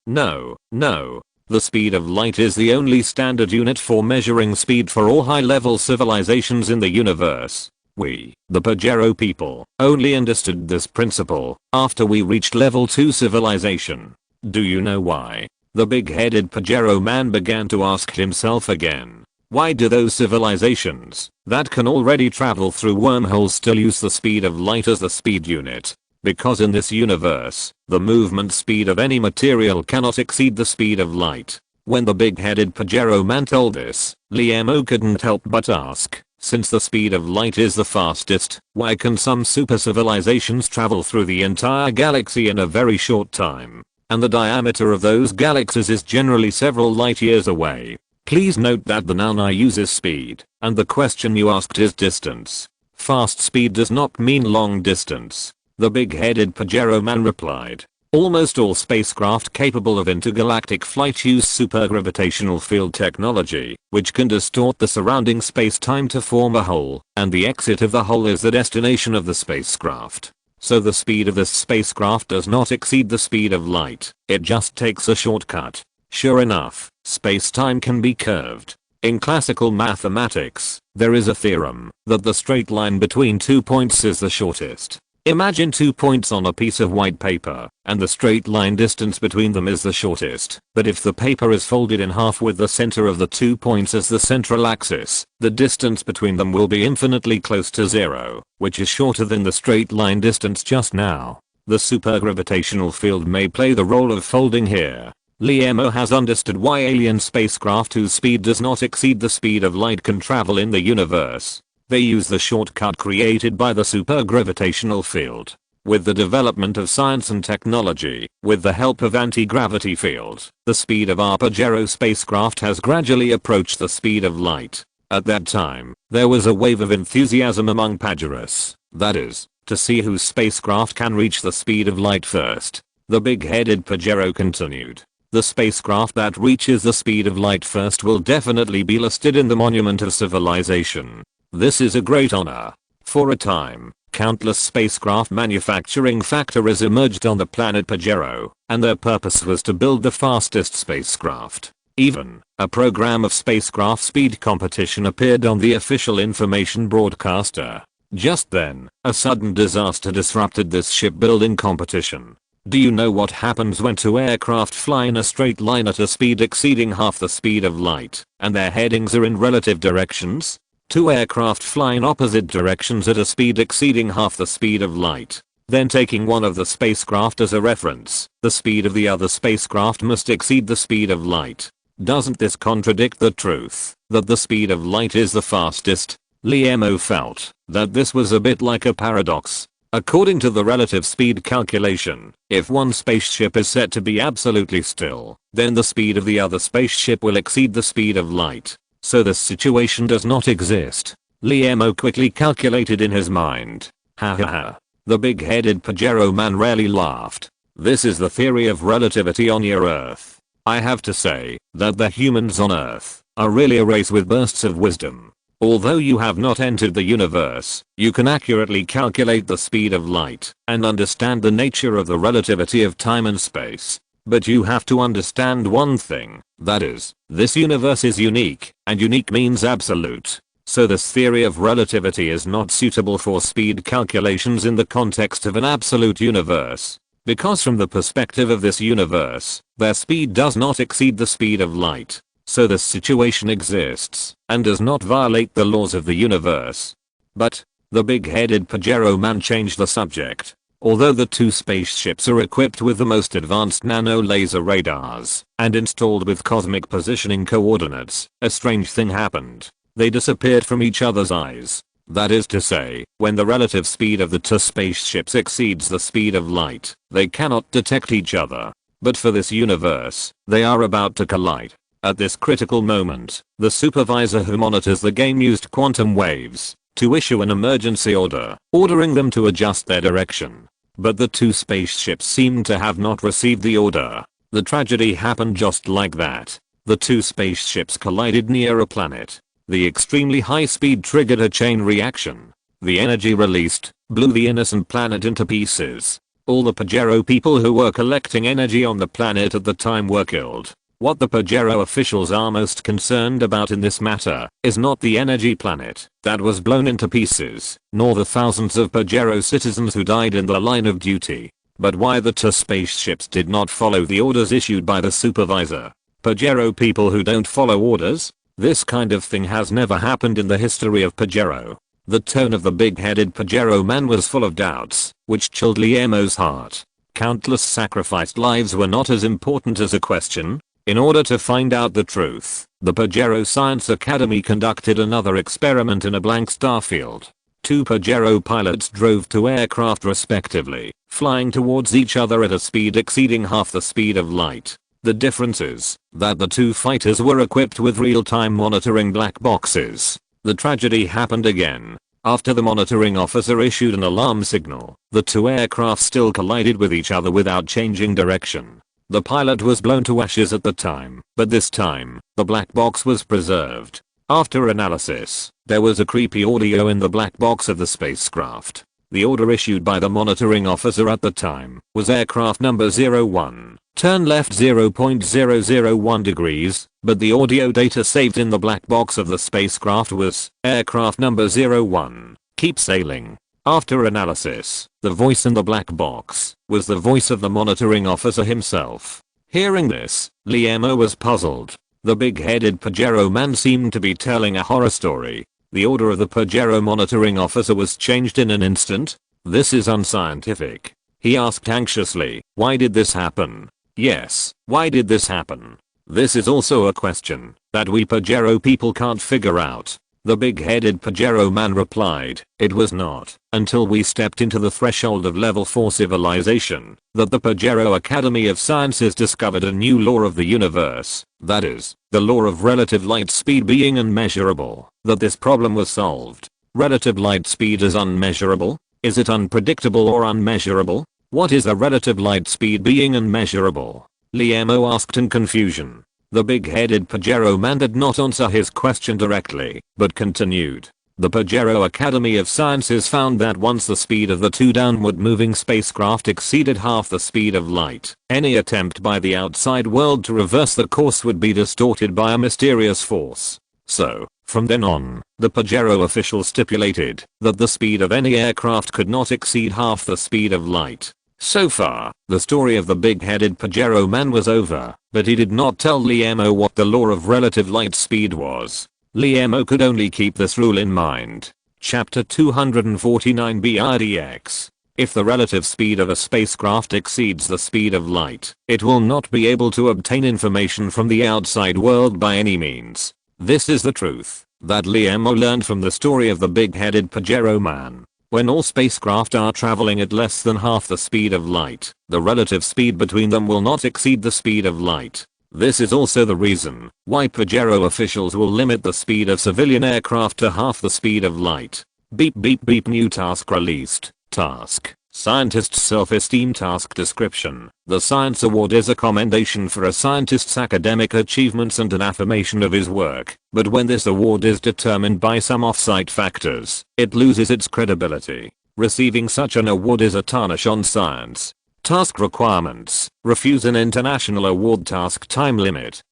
The speed of light is the only standard unit for measuring speed for all high-level civilizations in the universe. We, the Pajero people, only understood this principle after we reached level 2 civilization. Do you know why? The big-headed Pajero man began to ask himself again. Why do those civilizations that can already travel through wormholes still use the speed of light as the speed unit? Because in this universe, the movement speed of any material cannot exceed the speed of light. When the big-headed Pajero man told this, Liemo couldn't help but ask, since the speed of light is the fastest, why can some super civilizations travel through the entire galaxy in a very short time? And the diameter of those galaxies is generally several light years away. Please note that the noun I use is speed, and the question you asked is distance. Fast speed does not mean long distance. The big-headed Pajero man replied. Almost all spacecraft capable of intergalactic flight use supergravitational field technology, which can distort the surrounding space-time to form a hole, and the exit of the hole is the destination of the spacecraft. So the speed of this spacecraft does not exceed the speed of light, it just takes a shortcut. Sure enough, space-time can be curved. In classical mathematics, there is a theorem that the straight line between 2 points is the shortest. Imagine 2 points on a piece of white paper, and the straight line distance between them is the shortest. But if the paper is folded in half with the center of the 2 points as the central axis, the distance between them will be infinitely close to zero, which is shorter than the straight line distance just now. The supergravitational field may play the role of folding here. Liemo has understood why alien spacecraft whose speed does not exceed the speed of light can travel in the universe. They use the shortcut created by the supergravitational field. With the development of science and technology, with the help of anti-gravity field, the speed of our Pajero spacecraft has gradually approached the speed of light. At that time, there was a wave of enthusiasm among Pajeros, that is, to see whose spacecraft can reach the speed of light first. The big-headed Pajero continued. The spacecraft that reaches the speed of light first will definitely be listed in the Monument of Civilization. This is a great honor. For a time, countless spacecraft manufacturing factories emerged on the planet Pajero, and their purpose was to build the fastest spacecraft. Even, a program of spacecraft speed competition appeared on the official information broadcaster. Just then, a sudden disaster disrupted this shipbuilding competition. Do you know what happens when two aircraft fly in a straight line at a speed exceeding half the speed of light, and their headings are in relative directions? Two aircraft fly in opposite directions at a speed exceeding half the speed of light. Then taking one of the spacecraft as a reference, the speed of the other spacecraft must exceed the speed of light. Doesn't this contradict the truth that the speed of light is the fastest? Liemo felt that this was a bit like a paradox. According to the relative speed calculation, if one spaceship is set to be absolutely still, then the speed of the other spaceship will exceed the speed of light. So this situation does not exist. Liemo quickly calculated in his mind. Ha ha ha. The big-headed Pajero man rarely laughed. This is the theory of relativity on your Earth. I have to say that the humans on Earth are really a race with bursts of wisdom. Although you have not entered the universe, you can accurately calculate the speed of light and understand the nature of the relativity of time and space. But you have to understand one thing, that is, this universe is unique, and unique means absolute. So this theory of relativity is not suitable for speed calculations in the context of an absolute universe. Because from the perspective of this universe, their speed does not exceed the speed of light. So this situation exists, and does not violate the laws of the universe. But, the big-headed Pajero man changed the subject. Although the two spaceships are equipped with the most advanced nano-laser radars, and installed with cosmic positioning coordinates, a strange thing happened. They disappeared from each other's eyes. That is to say, when the relative speed of the two spaceships exceeds the speed of light, they cannot detect each other. But for this universe, they are about to collide. At this critical moment, the supervisor who monitors the game used quantum waves to issue an emergency order, ordering them to adjust their direction. But the two spaceships seemed to have not received the order. The tragedy happened just like that. The two spaceships collided near a planet. The extremely high speed triggered a chain reaction. The energy released blew the innocent planet into pieces. All the Pajero people who were collecting energy on the planet at the time were killed. What the Pajero officials are most concerned about in this matter is not the energy planet that was blown into pieces, nor the thousands of Pajero citizens who died in the line of duty, but why the two spaceships did not follow the orders issued by the supervisor. Pajero people who don't follow orders? This kind of thing has never happened in the history of Pajero. The tone of the big-headed Pajero man was full of doubts, which chilled Liemo's heart. Countless sacrificed lives were not as important as a question. In order to find out the truth, the Pajero Science Academy conducted another experiment in a blank starfield. Two Pajero pilots drove two aircraft respectively, flying towards each other at a speed exceeding half the speed of light. The difference is that the two fighters were equipped with real-time monitoring black boxes. The tragedy happened again. After the monitoring officer issued an alarm signal, the two aircraft still collided with each other without changing direction. The pilot was blown to ashes at the time, but this time, the black box was preserved. After analysis, there was a creepy audio in the black box of the spacecraft. The order issued by the monitoring officer at the time was aircraft number 01, turn left 0.001 degrees, but the audio data saved in the black box of the spacecraft was aircraft number 01, keep sailing. After analysis, the voice in the black box was the voice of the monitoring officer himself. Hearing this, Liemo was puzzled. The big-headed Pajero man seemed to be telling a horror story. The order of the Pajero monitoring officer was changed in an instant. This is unscientific. He asked anxiously, why did this happen? Yes, why did this happen? This is also a question that we Pajero people can't figure out. The big-headed Pajero man replied, it was not until we stepped into the threshold of level 4 civilization that the Pajero Academy of Sciences discovered a new law of the universe, that is, the law of relative light speed being unmeasurable, that this problem was solved. Relative light speed is unmeasurable? Is it unpredictable or unmeasurable? What is the relative light speed being unmeasurable? Liemo asked in confusion. The big-headed Pajero man did not answer his question directly, but continued. The Pajero Academy of Sciences found that once the speed of the two downward-moving spacecraft exceeded half the speed of light, any attempt by the outside world to reverse the course would be distorted by a mysterious force. So, from then on, the Pajero official stipulated that the speed of any aircraft could not exceed half the speed of light. So far, the story of the big-headed Pajero man was over, but he did not tell Liemo what the law of relative light speed was. Liemo could only keep this rule in mind. Chapter 249 BRDX. If the relative speed of a spacecraft exceeds the speed of light, it will not be able to obtain information from the outside world by any means. This is the truth that Liemo learned from the story of the big-headed Pajero man. When all spacecraft are traveling at less than half the speed of light, the relative speed between them will not exceed the speed of light. This is also the reason why Pajero officials will limit the speed of civilian aircraft to half the speed of light. Beep beep beep. New task released. Task. Scientist's self-esteem. Task description. The Science Award is a commendation for a scientist's academic achievements and an affirmation of his work, but when this award is determined by some off-site factors, it loses its credibility. Receiving such an award is a tarnish on science. Task requirements. Refuse an international award. Task time limit.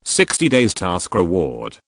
60 days. Task reward.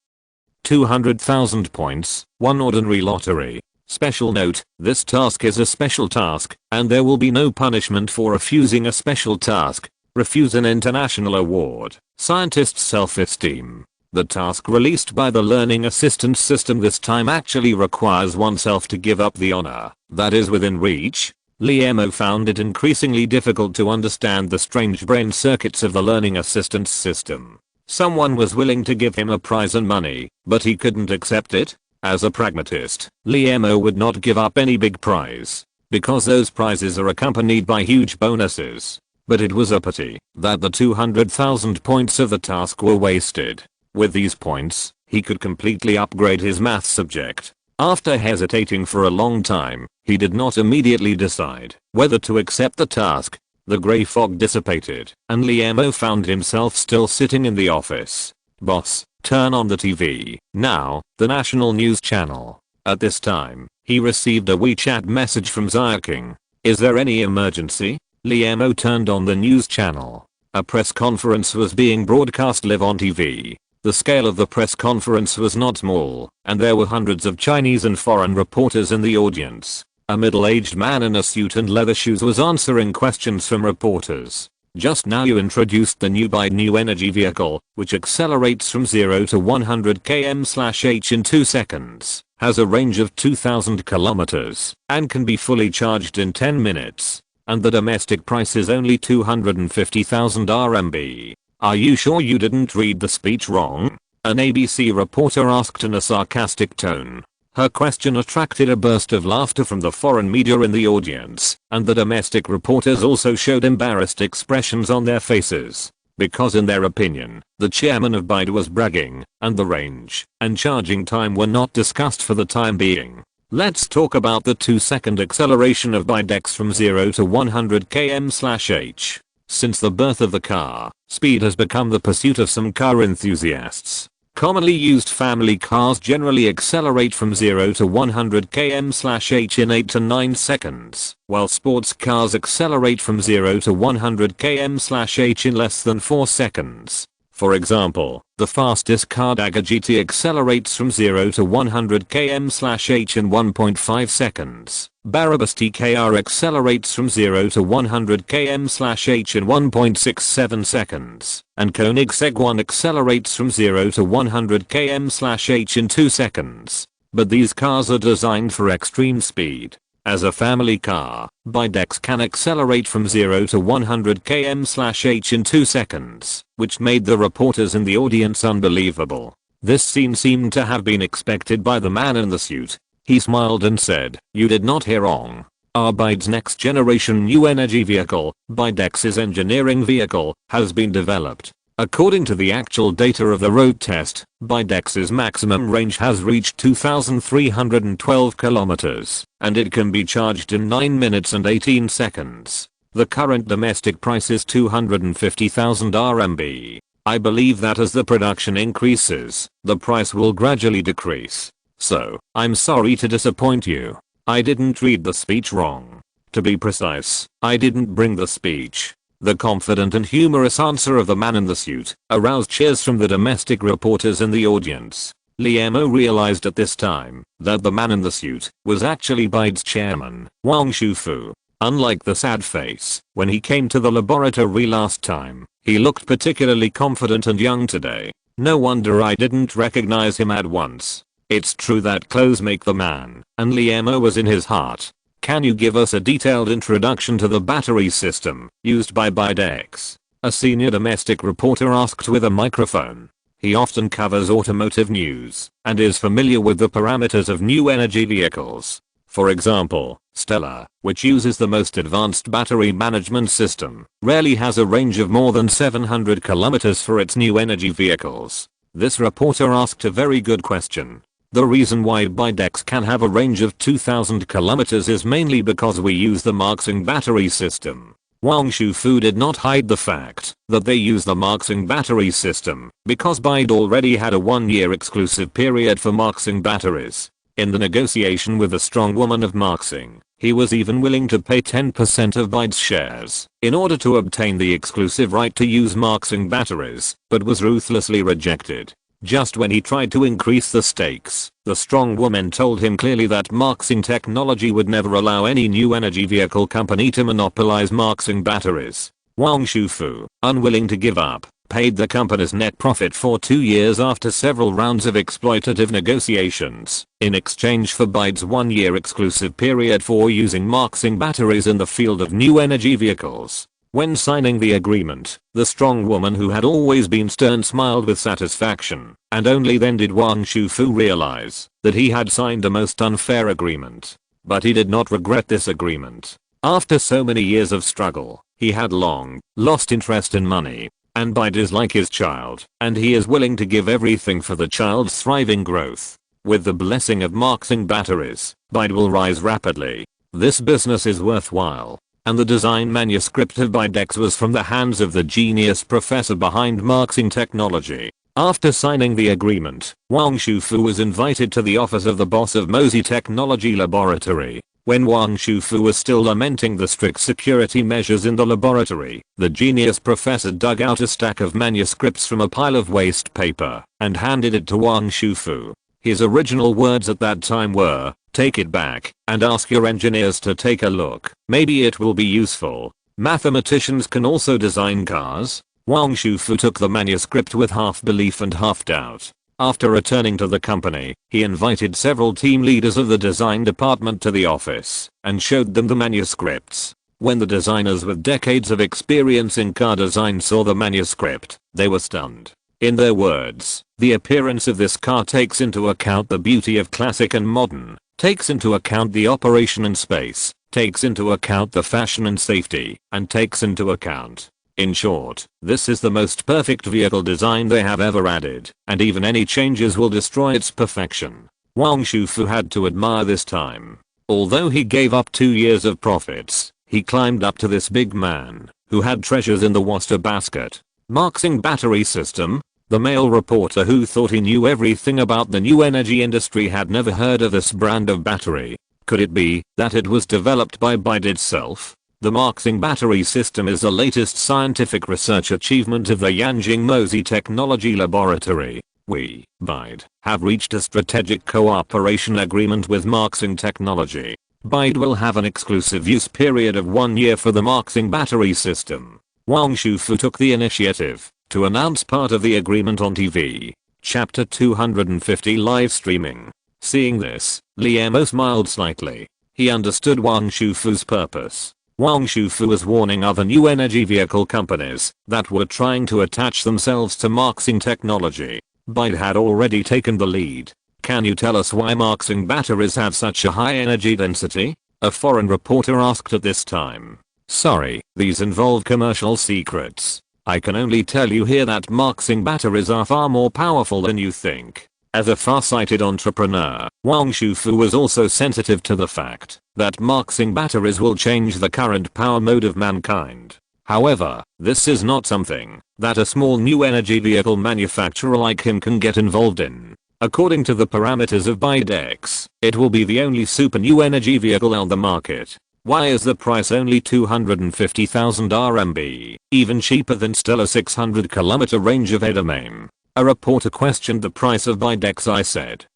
200,000 points, 1 ordinary lottery. Special note, this task is a special task, and there will be no punishment for refusing a special task. Refuse an international award. Scientist's self-esteem. The task released by the learning assistance system this time actually requires oneself to give up the honor that is within reach. Liemo found it increasingly difficult to understand the strange brain circuits of the learning assistance system. Someone was willing to give him a prize and money, but he couldn't accept it. As a pragmatist, Liemo would not give up any big prize, because those prizes are accompanied by huge bonuses. But it was a pity that the 200,000 points of the task were wasted. With these points, he could completely upgrade his math subject. After hesitating for a long time, he did not immediately decide whether to accept the task. The grey fog dissipated, and Liemo found himself still sitting in the office. Boss, turn on the TV, now, the national news channel. At this time, he received a WeChat message from Xiaoqing. Is there any emergency? Liemo turned on the news channel. A press conference was being broadcast live on TV. The scale of the press conference was not small, and there were hundreds of Chinese and foreign reporters in the audience. A middle-aged man in a suit and leather shoes was answering questions from reporters. Just now you introduced the new energy vehicle, which accelerates from 0 to 100 km/h in 2 seconds, has a range of 2,000 kilometers, and can be fully charged in 10 minutes. And the domestic price is only 250,000 RMB. Are you sure you didn't read the speech wrong? An ABC reporter asked in a sarcastic tone. Her question attracted a burst of laughter from the foreign media in the audience, and the domestic reporters also showed embarrassed expressions on their faces. Because in their opinion, the chairman of Baidu was bragging, and the range and charging time were not discussed for the time being. Let's talk about the 2-second acceleration of Baidex from 0 to 100 km/h. Since the birth of the car, speed has become the pursuit of some car enthusiasts. Commonly used family cars generally accelerate from 0 to 100 km/h in 8 to 9 seconds, while sports cars accelerate from 0 to 100 km/h in less than 4 seconds. For example, the fastest car Dagger GT accelerates from 0 to 100 km/h in 1.5 seconds. Barabas TKR accelerates from 0 to 100 km/h in 1.67 seconds. And Koenigsegg 1 accelerates from 0 to 100 km/h in 2 seconds. But these cars are designed for extreme speed. As a family car, Baidex can accelerate from 0 to 100 km/h in 2 seconds, which made the reporters in the audience unbelievable. This scene seemed to have been expected by the man in the suit. He smiled and said, "You did not hear wrong. Our Baidu's next generation new energy vehicle, Baidex's engineering vehicle, has been developed. According to the actual data of the road test, Baidex's maximum range has reached 2,312 kilometers, and it can be charged in 9 minutes and 18 seconds. The current domestic price is 250,000 RMB. I believe that as the production increases, the price will gradually decrease. So, I'm sorry to disappoint you. I didn't read the speech wrong. To be precise, I didn't bring the speech." The confident and humorous answer of the man in the suit aroused cheers from the domestic reporters in the audience. Liemo realized at this time that the man in the suit was actually Baidu's chairman, Wang Shufu. Unlike the sad face when he came to the laboratory last time, he looked particularly confident and young today. No wonder I didn't recognize him at once. It's true that clothes make the man, and Liemo was in his heart Can you give us a detailed introduction to the battery system used by Bidex? A senior domestic reporter asked with a microphone. He often covers automotive news and is familiar with the parameters of new energy vehicles. For example, Stella, which uses the most advanced battery management system, rarely has a range of more than 700 kilometers for its new energy vehicles. This reporter asked a very good question. The reason why Bidex can have a range of 2000 kilometers is mainly because we use the Marxing battery system. Wang Shufu did not hide the fact that they use the Marxing battery system because Bide already had a 1-year exclusive period for Marxing batteries. In the negotiation with the strong woman of Marxing, he was even willing to pay 10% of Bide's shares in order to obtain the exclusive right to use Marxing batteries, but was ruthlessly rejected. Just when he tried to increase the stakes, the strong woman told him clearly that Marxing technology would never allow any new energy vehicle company to monopolize Marxing batteries. Wang Shufu, unwilling to give up, paid the company's net profit for 2 years after several rounds of exploitative negotiations, in exchange for Bide's 1-year exclusive period for using Marxing batteries in the field of new energy vehicles. When signing the agreement, the strong woman who had always been stern smiled with satisfaction, and only then did Wang Shufu realize that he had signed a most unfair agreement. But he did not regret this agreement. After so many years of struggle, he had long lost interest in money, and Bide is like his child, and he is willing to give everything for the child's thriving growth. With the blessing of Marxing batteries, Bide will rise rapidly. This business is worthwhile. And the design manuscript of Bidex was from the hands of the genius professor behind Marxing technology. After signing the agreement, Wang Shufu was invited to the office of the boss of Mosey Technology Laboratory. When Wang Shufu was still lamenting the strict security measures in the laboratory, the genius professor dug out a stack of manuscripts from a pile of waste paper and handed it to Wang Shufu. His original words at that time were, "Take it back and ask your engineers to take a look. Maybe it will be useful. Mathematicians can also design cars." Wang Shufu took the manuscript with half belief and half doubt. After returning to the company, he invited several team leaders of the design department to the office and showed them the manuscripts. When the designers with decades of experience in car design saw the manuscript, they were stunned. In their words, "The appearance of this car takes into account the beauty of classic and modern, takes into account the operation in space, takes into account the fashion and safety, and takes into account. In short, this is the most perfect vehicle design they have ever added, and even any changes will destroy its perfection." Wang Shufu had to admire this time. Although he gave up 2 years of profits, he climbed up to this big man, who had treasures in the waster basket. Marxing battery system? The male reporter who thought he knew everything about the new energy industry had never heard of this brand of battery. Could it be that it was developed by Bide itself? The Marxing battery system is the latest scientific research achievement of the Yanjing Mosey Technology Laboratory. We, Bide, have reached a strategic cooperation agreement with Marxing Technology. Bide will have an exclusive use period of 1 year for the Marxing battery system. Wang Shufu took the initiative to announce part of the agreement on TV. Chapter 250 Live Streaming. Seeing this, Liemo smiled slightly. He understood Wang Shufu's purpose. Wang Shufu was warning other new energy vehicle companies that were trying to attach themselves to Marxing technology. Bide had already taken the lead. "Can you tell us why Marxing batteries have such a high energy density?" a foreign reporter asked at this time. "Sorry, these involve commercial secrets. I can only tell you here that Marxing batteries are far more powerful than you think." As a far-sighted entrepreneur, Wang Shufu was also sensitive to the fact that Marxing batteries will change the current power mode of mankind. However, this is not something that a small new energy vehicle manufacturer like him can get involved in. According to the parameters of Bidex, it will be the only super new energy vehicle on the market. Why is the price only 250,000 RMB, even cheaper than Stellar 600 km range of edamame? A reporter questioned the price of Bidex. I said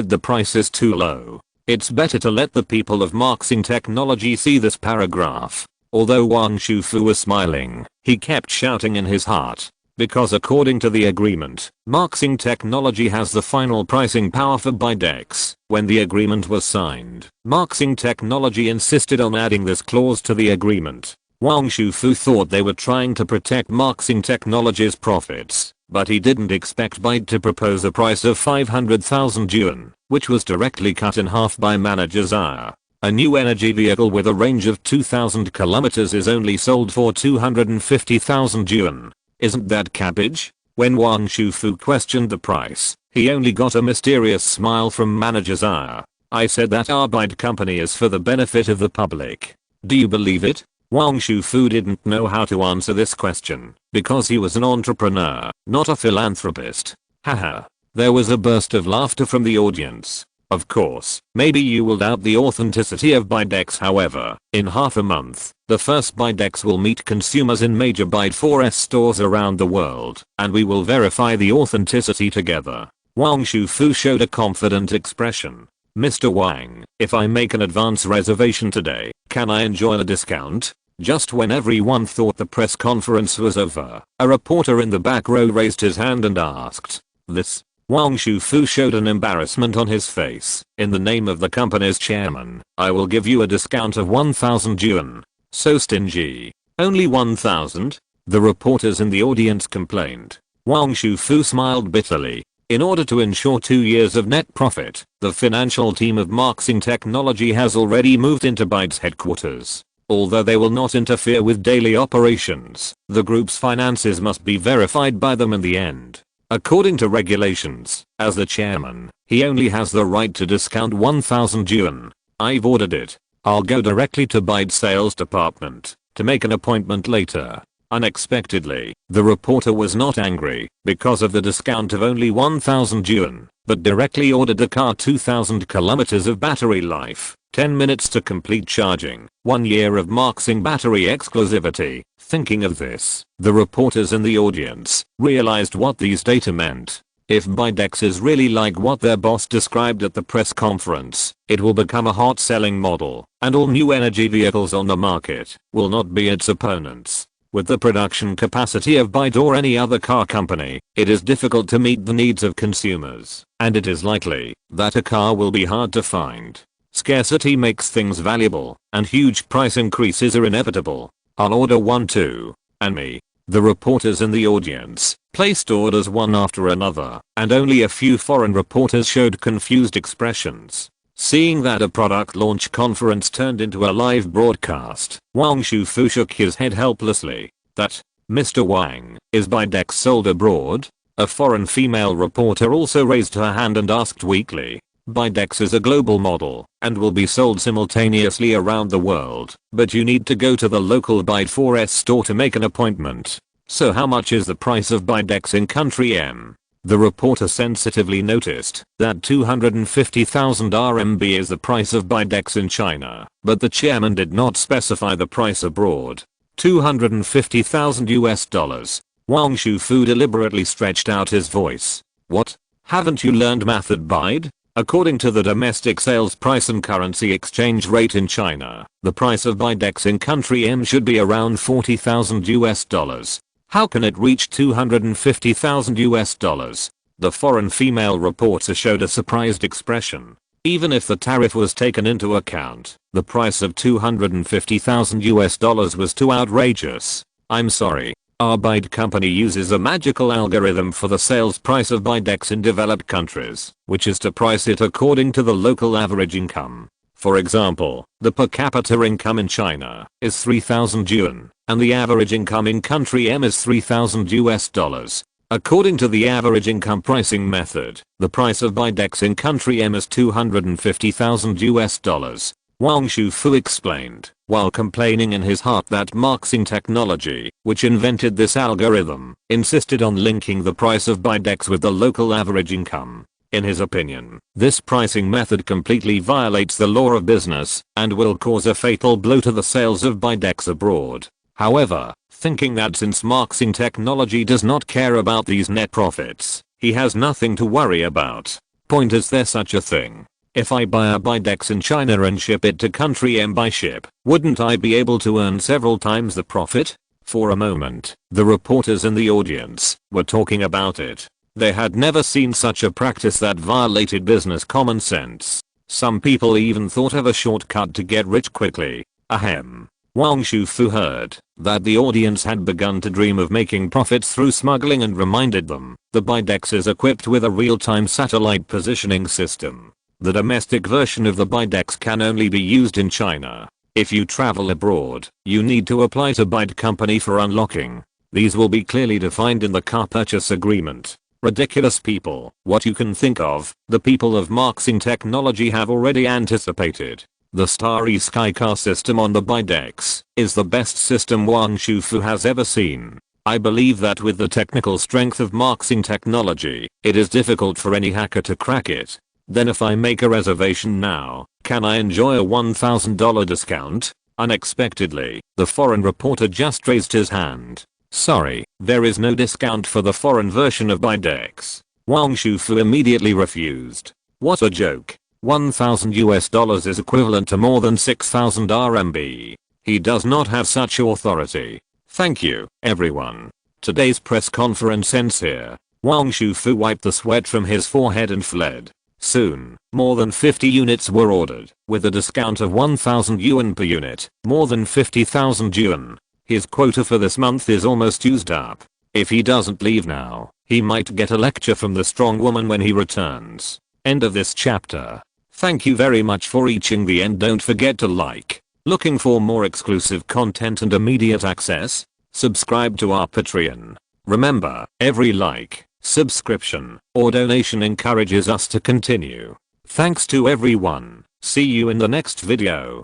the price is too low. It's better to let the people of Marxing technology see this paragraph. Although Wang Shufu was smiling, he kept shouting in his heart. because according to the agreement, Marxing Technology has the final pricing power for Bidex. When the agreement was signed, Marxing Technology insisted on adding this clause to the agreement. Wang Shufu thought they were trying to protect Marxing Technology's profits, but he didn't expect Byte to propose a price of 500,000 yuan, which was directly cut in half by manager Zhao. A new energy vehicle with a range of 2,000 kilometers is only sold for 250,000 yuan. Isn't that cabbage? When Wang Shufu questioned the price, he only got a mysterious smile from manager Zhao. I said that our Byte company is for the benefit of the public. Do you believe it? Wang Shufu didn't know how to answer this question, because he was an entrepreneur, not a philanthropist. Haha. There was a burst of laughter from the audience. Of course, maybe you will doubt the authenticity of Bidex. However, in half a month, the first Bidex will meet consumers in major Byte 4S stores around the world, and we will verify the authenticity together. Wang Shufu showed a confident expression. Mr. Wang, if I make an advance reservation today, can I enjoy a discount? Just when everyone thought the press conference was over, a reporter in the back row raised his hand and asked, "This?" Wang Shufu showed an embarrassment on his face. In the name of the company's chairman, I will give you a discount of 1,000 yuan. So stingy. Only 1,000? The reporters in the audience complained. Wang Shufu smiled bitterly. In order to ensure 2 years of net profit, the financial team of Marxing Technology has already moved into Byte's headquarters. Although they will not interfere with daily operations, the group's finances must be verified by them in the end. According to regulations, as the chairman, he only has the right to discount 1,000 yuan. I've ordered it. I'll go directly to Byte's sales department to make an appointment later. Unexpectedly, the reporter was not angry because of the discount of only 1,000 yuan, but directly ordered the car 2,000 kilometers of battery life, 10 minutes to complete charging, 1 year of Marxing battery exclusivity. Thinking of this, the reporters in the audience realized what these data meant. If Bidex is really like what their boss described at the press conference, it will become a hot selling model, and all new energy vehicles on the market will not be its opponents. With the production capacity of Byte or any other car company, it is difficult to meet the needs of consumers, and it is likely that a car will be hard to find. Scarcity makes things valuable, and huge price increases are inevitable. I'll order 1 too. And me. The reporters in the audience placed orders one after another, and only a few foreign reporters showed confused expressions. Seeing that a product launch conference turned into a live broadcast, Wang Shufu shook his head helplessly. That, Mr. Wang, is Bidex sold abroad? A foreign female reporter also raised her hand and asked weakly. Bidex is a global model and will be sold simultaneously around the world, but you need to go to the local Byte 4S store to make an appointment. So how much is the price of Bidex in country M? The reporter sensitively noticed that 250,000 RMB is the price of Bidex in China, but the chairman did not specify the price abroad. 250,000 US dollars. Wang Shufu deliberately stretched out his voice. What? Haven't you learned math at Byte? According to the domestic sales price and currency exchange rate in China, the price of Bidex in country M should be around 40,000 US dollars. How can it reach 250,000 US dollars? The foreign female reporter showed a surprised expression. Even if the tariff was taken into account, the price of 250,000 US dollars was too outrageous. I'm sorry. Our Byte company uses a magical algorithm for the sales price of Bidex in developed countries, which is to price it according to the local average income. For example, the per capita income in China is 3,000 yuan, and the average income in country M is 3,000 US dollars. According to the average income pricing method, the price of Bidex in country M is 250,000 US dollars. Wang Shufu explained, while complaining in his heart that Marxing Technology, which invented this algorithm, insisted on linking the price of Bidex with the local average income. In his opinion, this pricing method completely violates the law of business and will cause a fatal blow to the sales of Bidex abroad. However, thinking that since Marxing Technology does not care about these net profits, he has nothing to worry about. Point, is there such a thing? If I buy a Bidex in China and ship it to country M by ship, wouldn't I be able to earn several times the profit? For a moment, the reporters in the audience were talking about it. They had never seen such a practice that violated business common sense. Some people even thought of a shortcut to get rich quickly. Ahem. Wang Shufu heard that the audience had begun to dream of making profits through smuggling and reminded them the Bidex is equipped with a real-time satellite positioning system. The domestic version of the Bidex can only be used in China. If you travel abroad, you need to apply to Bide Company for unlocking. These will be clearly defined in the car purchase agreement. Ridiculous people, what you can think of, the people of Marxing Technology have already anticipated. The Starry Sky car system on the Bidex is the best system Wang Shufu has ever seen. I believe that with the technical strength of Marxing Technology, it is difficult for any hacker to crack it. Then if I make a reservation now, can I enjoy a $1,000 discount? Unexpectedly, the foreign reporter just raised his hand. Sorry, there is no discount for the foreign version of Bidex. Wang Shufu immediately refused. What a joke. $1,000 is equivalent to more than 6,000 RMB. He does not have such authority. Thank you, everyone. Today's press conference ends here. Wang Shufu wiped the sweat from his forehead and fled. Soon, more than 50 units were ordered, with a discount of 1,000 yuan per unit, more than 50,000 yuan. His quota for this month is almost used up. If he doesn't leave now, he might get a lecture from the strong woman when he returns. End of this chapter. Thank you very much for reaching the end. Don't forget to like. Looking for more exclusive content and immediate access? Subscribe to our Patreon. Remember, every like, subscription, or donation encourages us to continue. Thanks to everyone. See you in the next video.